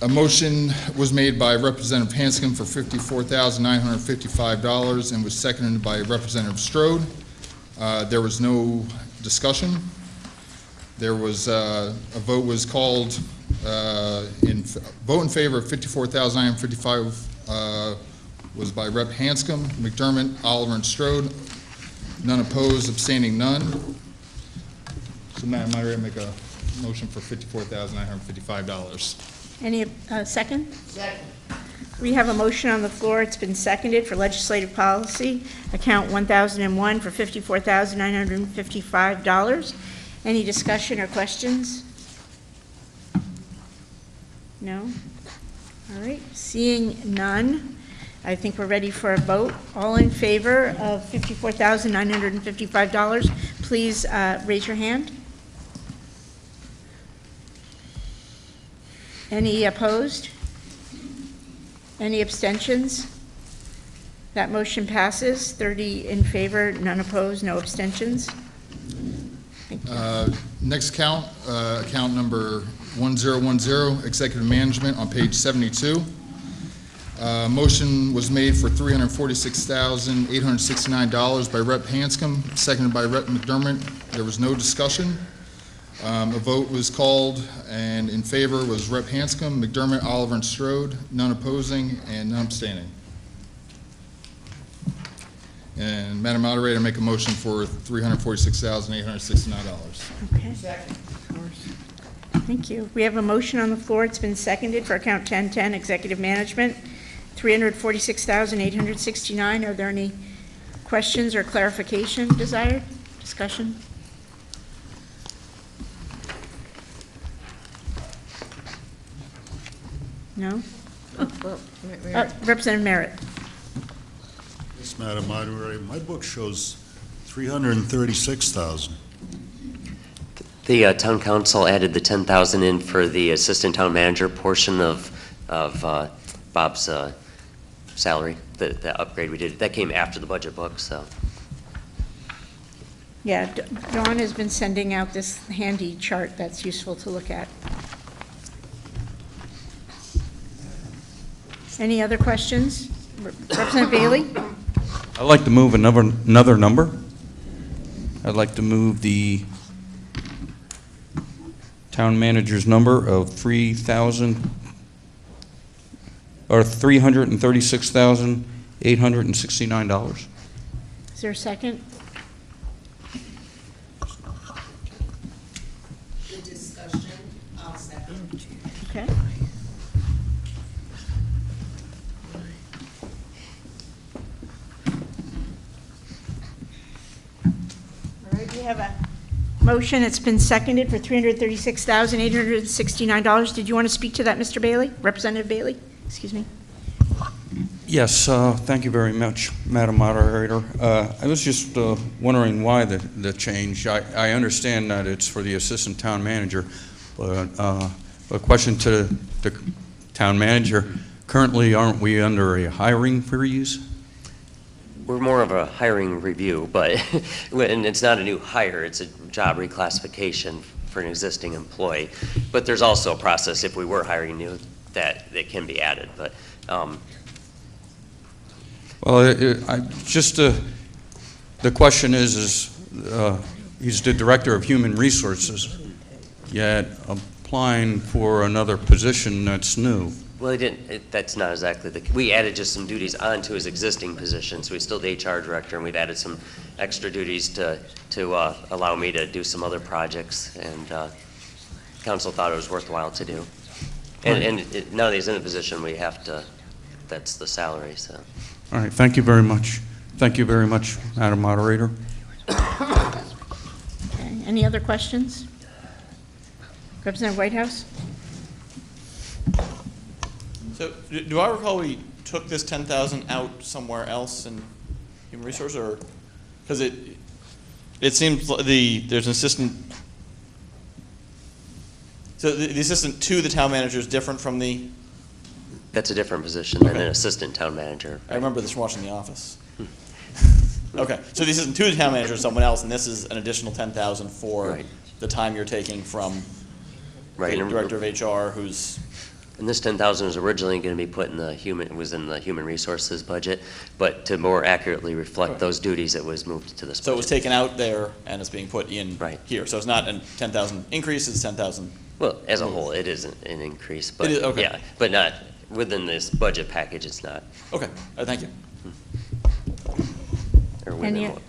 A motion was made by Representative Hanscom for $54,955 and was seconded by Representative Strode. There was no discussion. There was a vote was called Vote in favor of $54,955 was by Rep. Hanscom, McDermott, Oliver, and Strode. None opposed, abstaining none. So Madam Moderator, make a motion for $54,955. Any second? Second. We have a motion on the floor. It's been seconded for legislative policy, account 1001 for $54,955. Any discussion or questions? No? All right, seeing none, I think we're ready for a vote. All in favor of $54,955, please raise your hand. Any opposed? Any abstentions? That motion passes. 30 in favor, none opposed, no abstentions. Thank you. Next account, account number 1010, Executive Management on page 72. Motion was made for $346,869 by Rep. Hanscom, seconded by Rep. McDermott. There was no discussion. A vote was called, and in favor was Rep. Hanscom, McDermott, Oliver, and Strode, none opposing, and none abstaining. And Madam Moderator, make a motion for $346,869. Okay. Second. Thank you. We have a motion on the floor. It's been seconded for account 1010, Executive Management, $346,869. Are there any questions or clarification desired? Discussion? No? Representative Merritt. Yes, Madam Moderator, my book shows $336,000. The town council added the $10,000 in for the assistant town manager portion of Bob's salary, the upgrade we did. That came after the budget book, so. Yeah, Dawn has been sending out this handy chart that's useful to look at. Any other questions? Representative Bailey? I'd like to move another number. I'd like to move the town manager's number of $336,869. Is there a second? Good discussion. I'll second. Okay. All right, we have a motion. It's been seconded for $336,869. Did you want to speak to that, Mr. Bailey? Representative Bailey? Excuse me. Yes, thank you very much, Madam Moderator. I was just wondering why the change. I understand that it's for the assistant town manager, but a question to the town manager. Currently, aren't we under a hiring freeze? We're more of a hiring review, but and it's not a new hire, it's a job reclassification for an existing employee. But there's also a process, if we were hiring new, that can be added. But well, the question is he's the director of human resources, yet applying for another position that's new. well, he didn't. That's not exactly the. We added just some duties onto his existing position, so he's still the HR director, and we've added some extra duties to allow me to do some other projects, and council thought it was worthwhile to do. And now that he's in a position, we have to. That's the salary. So. All right. Thank you very much. Thank you very much, Madam Moderator. Okay. Any other questions? Representative Whitehouse? So, do I recall we took this 10,000 out somewhere else in human resources, or because it seems like there's an assistant. So the assistant to the town manager is different from the. That's a different position than an assistant town manager. I remember this from watching The Office. Okay, so the assistant to the town manager is someone else, and this is an additional 10,000 for the time you're taking from the director of HR, who's. And this 10,000 was originally going to be put in the human resources budget, but to more accurately reflect those duties, it was moved to this. So it was taken out there and it's being put in here. So it's not a 10,000 increase; it's 10,000 Well, as a whole, it is an increase, but, It is, okay. yeah, but not, within this budget package, it's not. Okay, thank you. Or within Any, what-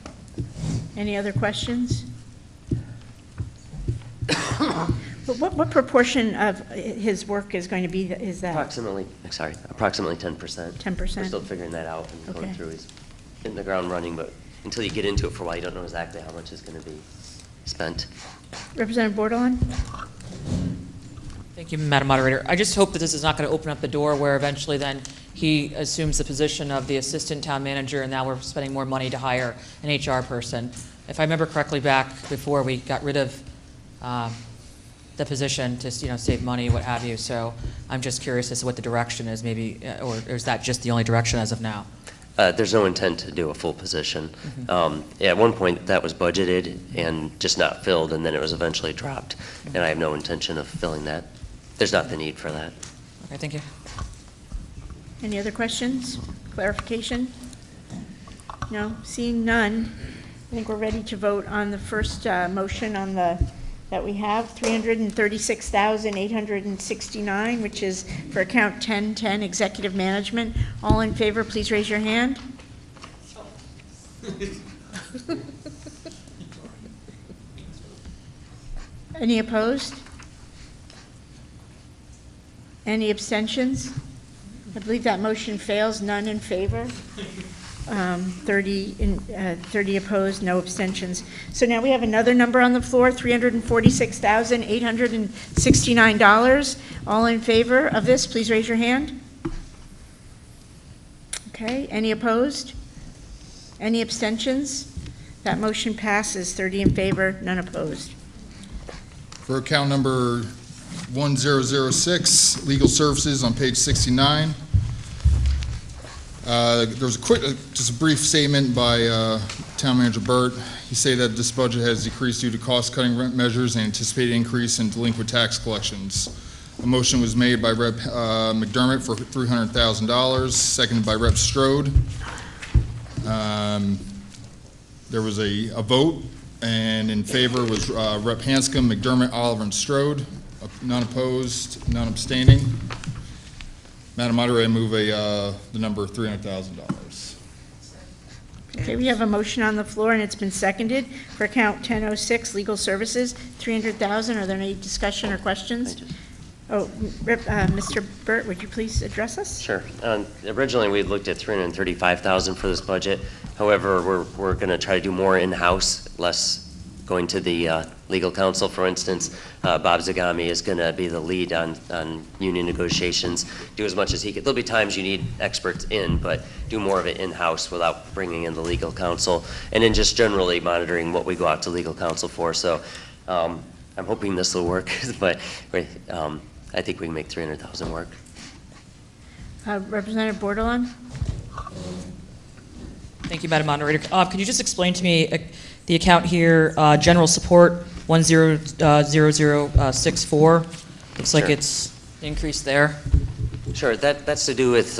any other questions? But what proportion of his work is going to be, is that? Approximately 10%. 10%? We're still figuring that out and going Okay. through. He's hitting the ground running, but until you get into it for a while, you don't know exactly how much is going to be spent. Representative Bordelon? Thank you, Madam Moderator. I just hope that this is not going to open up the door where eventually then he assumes the position of the assistant town manager, and now we're spending more money to hire an HR person. If I remember correctly, back before we got rid of the position to save money, what have you. So I'm just curious as to what the direction is, maybe, or is that just the only direction as of now? There's no intent to do a full position. At one point, that was budgeted and just not filled, and then it was eventually dropped. And I have no intention of filling that. There's not the need for that. Okay, thank you. Any other questions, clarification? No, seeing none, I think we're ready to vote on the first motion on that we have, $336,869, which is for account 1010, Executive Management. All in favor, please raise your hand. Any opposed? Any abstentions? I believe that motion fails, none in favor. 30 opposed, no abstentions. So now we have another number on the floor, $346,869. All in favor of this, please raise your hand. Okay, any opposed? Any abstentions? That motion passes, 30 in favor, none opposed. For account number 1006, Legal Services on page 69. There was just a brief statement by Town Manager Burt. He said that this budget has decreased due to cost-cutting measures and anticipated increase in delinquent tax collections. A motion was made by Rep. McDermott for $300,000, seconded by Rep. Strode. There was a vote, and in favor was Rep. Hanscom, McDermott, Oliver, and Strode. None opposed, none abstaining. Madam Moderator, I move the number $300,000. Okay, we have a motion on the floor, and it's been seconded for account 1006, Legal Services, $300,000. Are there any discussion or questions? Oh, Mr. Burt, would you please address us? Sure. Originally, we looked at $335,000 for this budget. However, we're going to try to do more in-house, less going to the legal counsel. For instance, Bob Zagami is going to be the lead on union negotiations, do as much as he can. There'll be times you need experts in, but do more of it in-house without bringing in the legal counsel, and then just generally monitoring what we go out to legal counsel for. So I'm hoping this will work, but I think we can make $300,000 work. Representative Bordelon? Thank you, Madam Moderator. Could you just explain to me the account here, general support 100064? Looks like Sure. it's increased there. Sure, that's to do with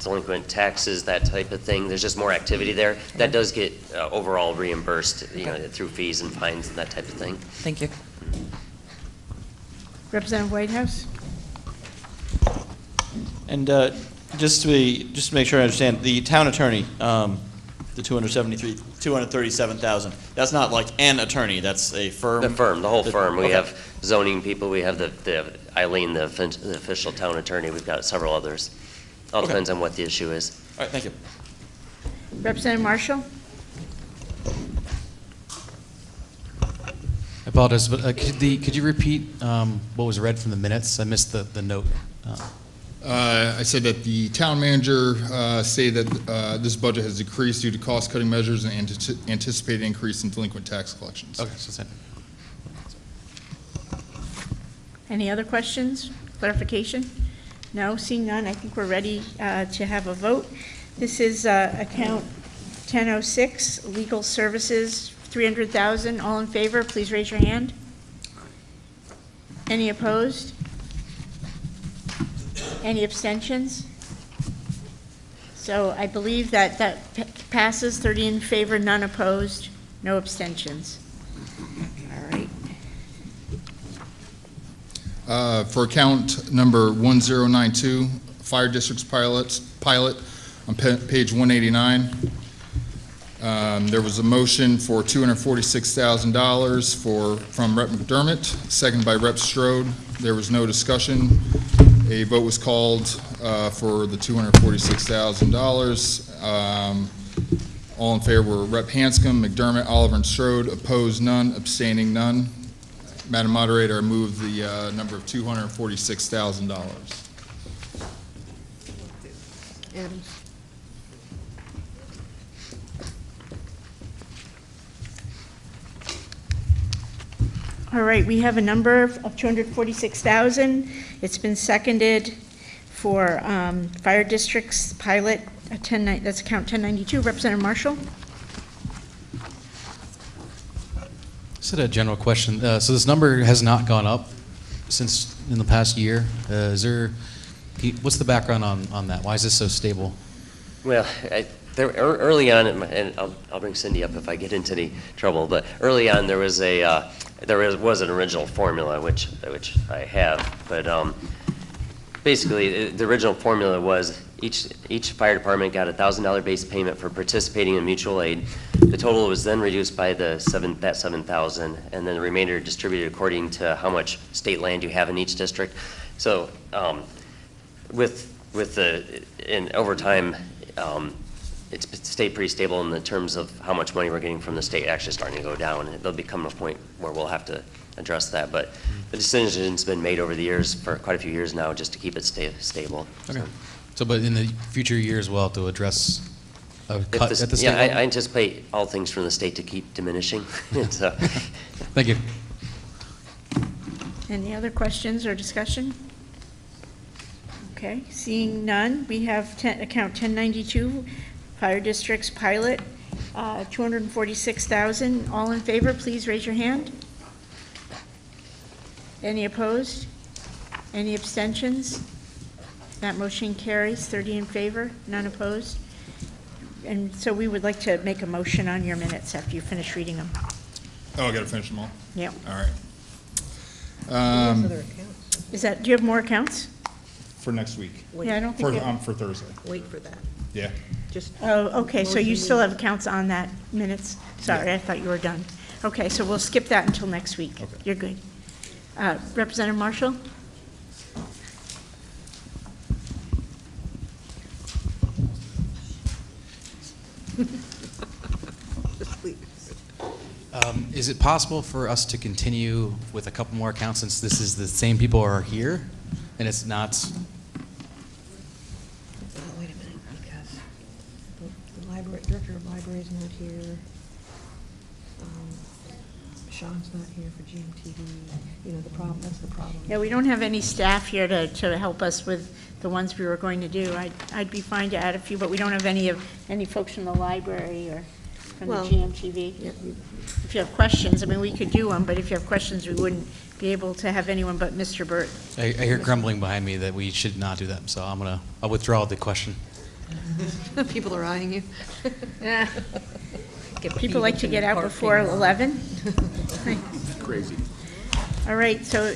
delinquent taxes, that type of thing. There's just more activity there. That does get overall reimbursed, through fees and fines and that type of thing. Thank you. Representative Whitehouse? And just to make sure I understand, the town attorney, the $237,000. That's not like an attorney. That's a firm. The firm, the whole firm. We okay. have zoning people. We have the Eileen, the official town attorney. We've got several others. All Okay. depends on what the issue is. All right. Thank you. Representative Marshall? I apologize, but could you repeat what was read from the minutes? I missed the note. I said that the town manager say that this budget has decreased due to cost-cutting measures and anticipated increase in delinquent tax collections. Okay, so Any other questions, clarification? No, seeing none, I think we're ready to have a vote. This is account 1006, Legal Services, $300,000. All in favor, please raise your hand. Any opposed? Any abstentions? So I believe that passes, 30 in favor, none opposed, no abstentions. All right. For account number 1092, Fire Districts pilot on page 189. There was a motion for $246,000 from Rep. McDermott, seconded by Rep. Strode. There was no discussion. A vote was called for the $246,000. All in favor were Rep. Hanscom, McDermott, Oliver, and Strode. Opposed, none. Abstaining, none. Madam Moderator, I move the number of $246,000. Adams. All right, we have a number of 246,000. It's been seconded for Fire Districts pilot, that's account 1092. Representative Marshall? Just had a general question. So this number has not gone up since in the past year. What's the background on that? Why is this so stable? Well, early on, and I'll bring Cindy up if I get into any trouble, but early on there was an original formula, which I have, but basically the original formula was each fire department got a $1,000 base payment for participating in mutual aid. The total was then reduced by that 7,000, and then the remainder distributed according to how much state land you have in each district. So over time, it's stayed pretty stable in the terms of how much money we're getting from the state actually starting to go down. There'll become a point where we'll have to address that, but the decision's been made over the years for quite a few years now just to keep it stable. Okay. So, but in the future years, we'll have to address a cut at the state level? I anticipate all things from the state to keep diminishing. So. Thank you. Any other questions or discussion? Okay, seeing none, we have account 1092, Fire Districts pilot, 246,000. All in favor, please raise your hand. Any opposed? Any abstentions? That motion carries, 30 in favor, none opposed. And so we would like to make a motion on your minutes after you finish reading them. Oh, I got to finish them all? Yep. All right. Do you have more accounts? For next week. Yeah, I don't think for Thursday. Wait for that. Yeah. Oh, okay, so you still have accounts on that minutes? Sorry, Yeah. I thought you were done. Okay, so we'll skip that until next week. Okay. You're good. Representative Marshall? Is it possible for us to continue with a couple more accounts since this is the same people are here and it's not? Wait a minute, because the director of library is not here. Sean's not here for GMTV. You know, that's the problem. Yeah, we don't have any staff here to help us with the ones we were going to do. I'd be fine to add a few, but we don't have any folks from the library or from the GMTV. Yeah. If you have questions, I mean, we could do them, but if you have questions, we wouldn't be able to have anyone but Mr. Burt. I hear grumbling behind me that we should not do that, so I'll withdraw the question. People are eyeing you. Yeah. People like to get out before 11. Crazy. All right, so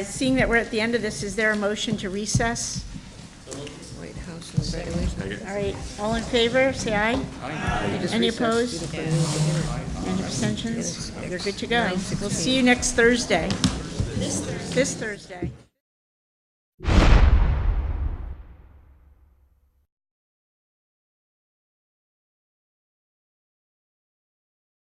seeing that we're at the end of this, is there a motion to recess? White House and regulation. All right, all in favor, say aye. Aye. Any opposed? Any abstentions? You're good to go. We'll see you next Thursday. This Thursday.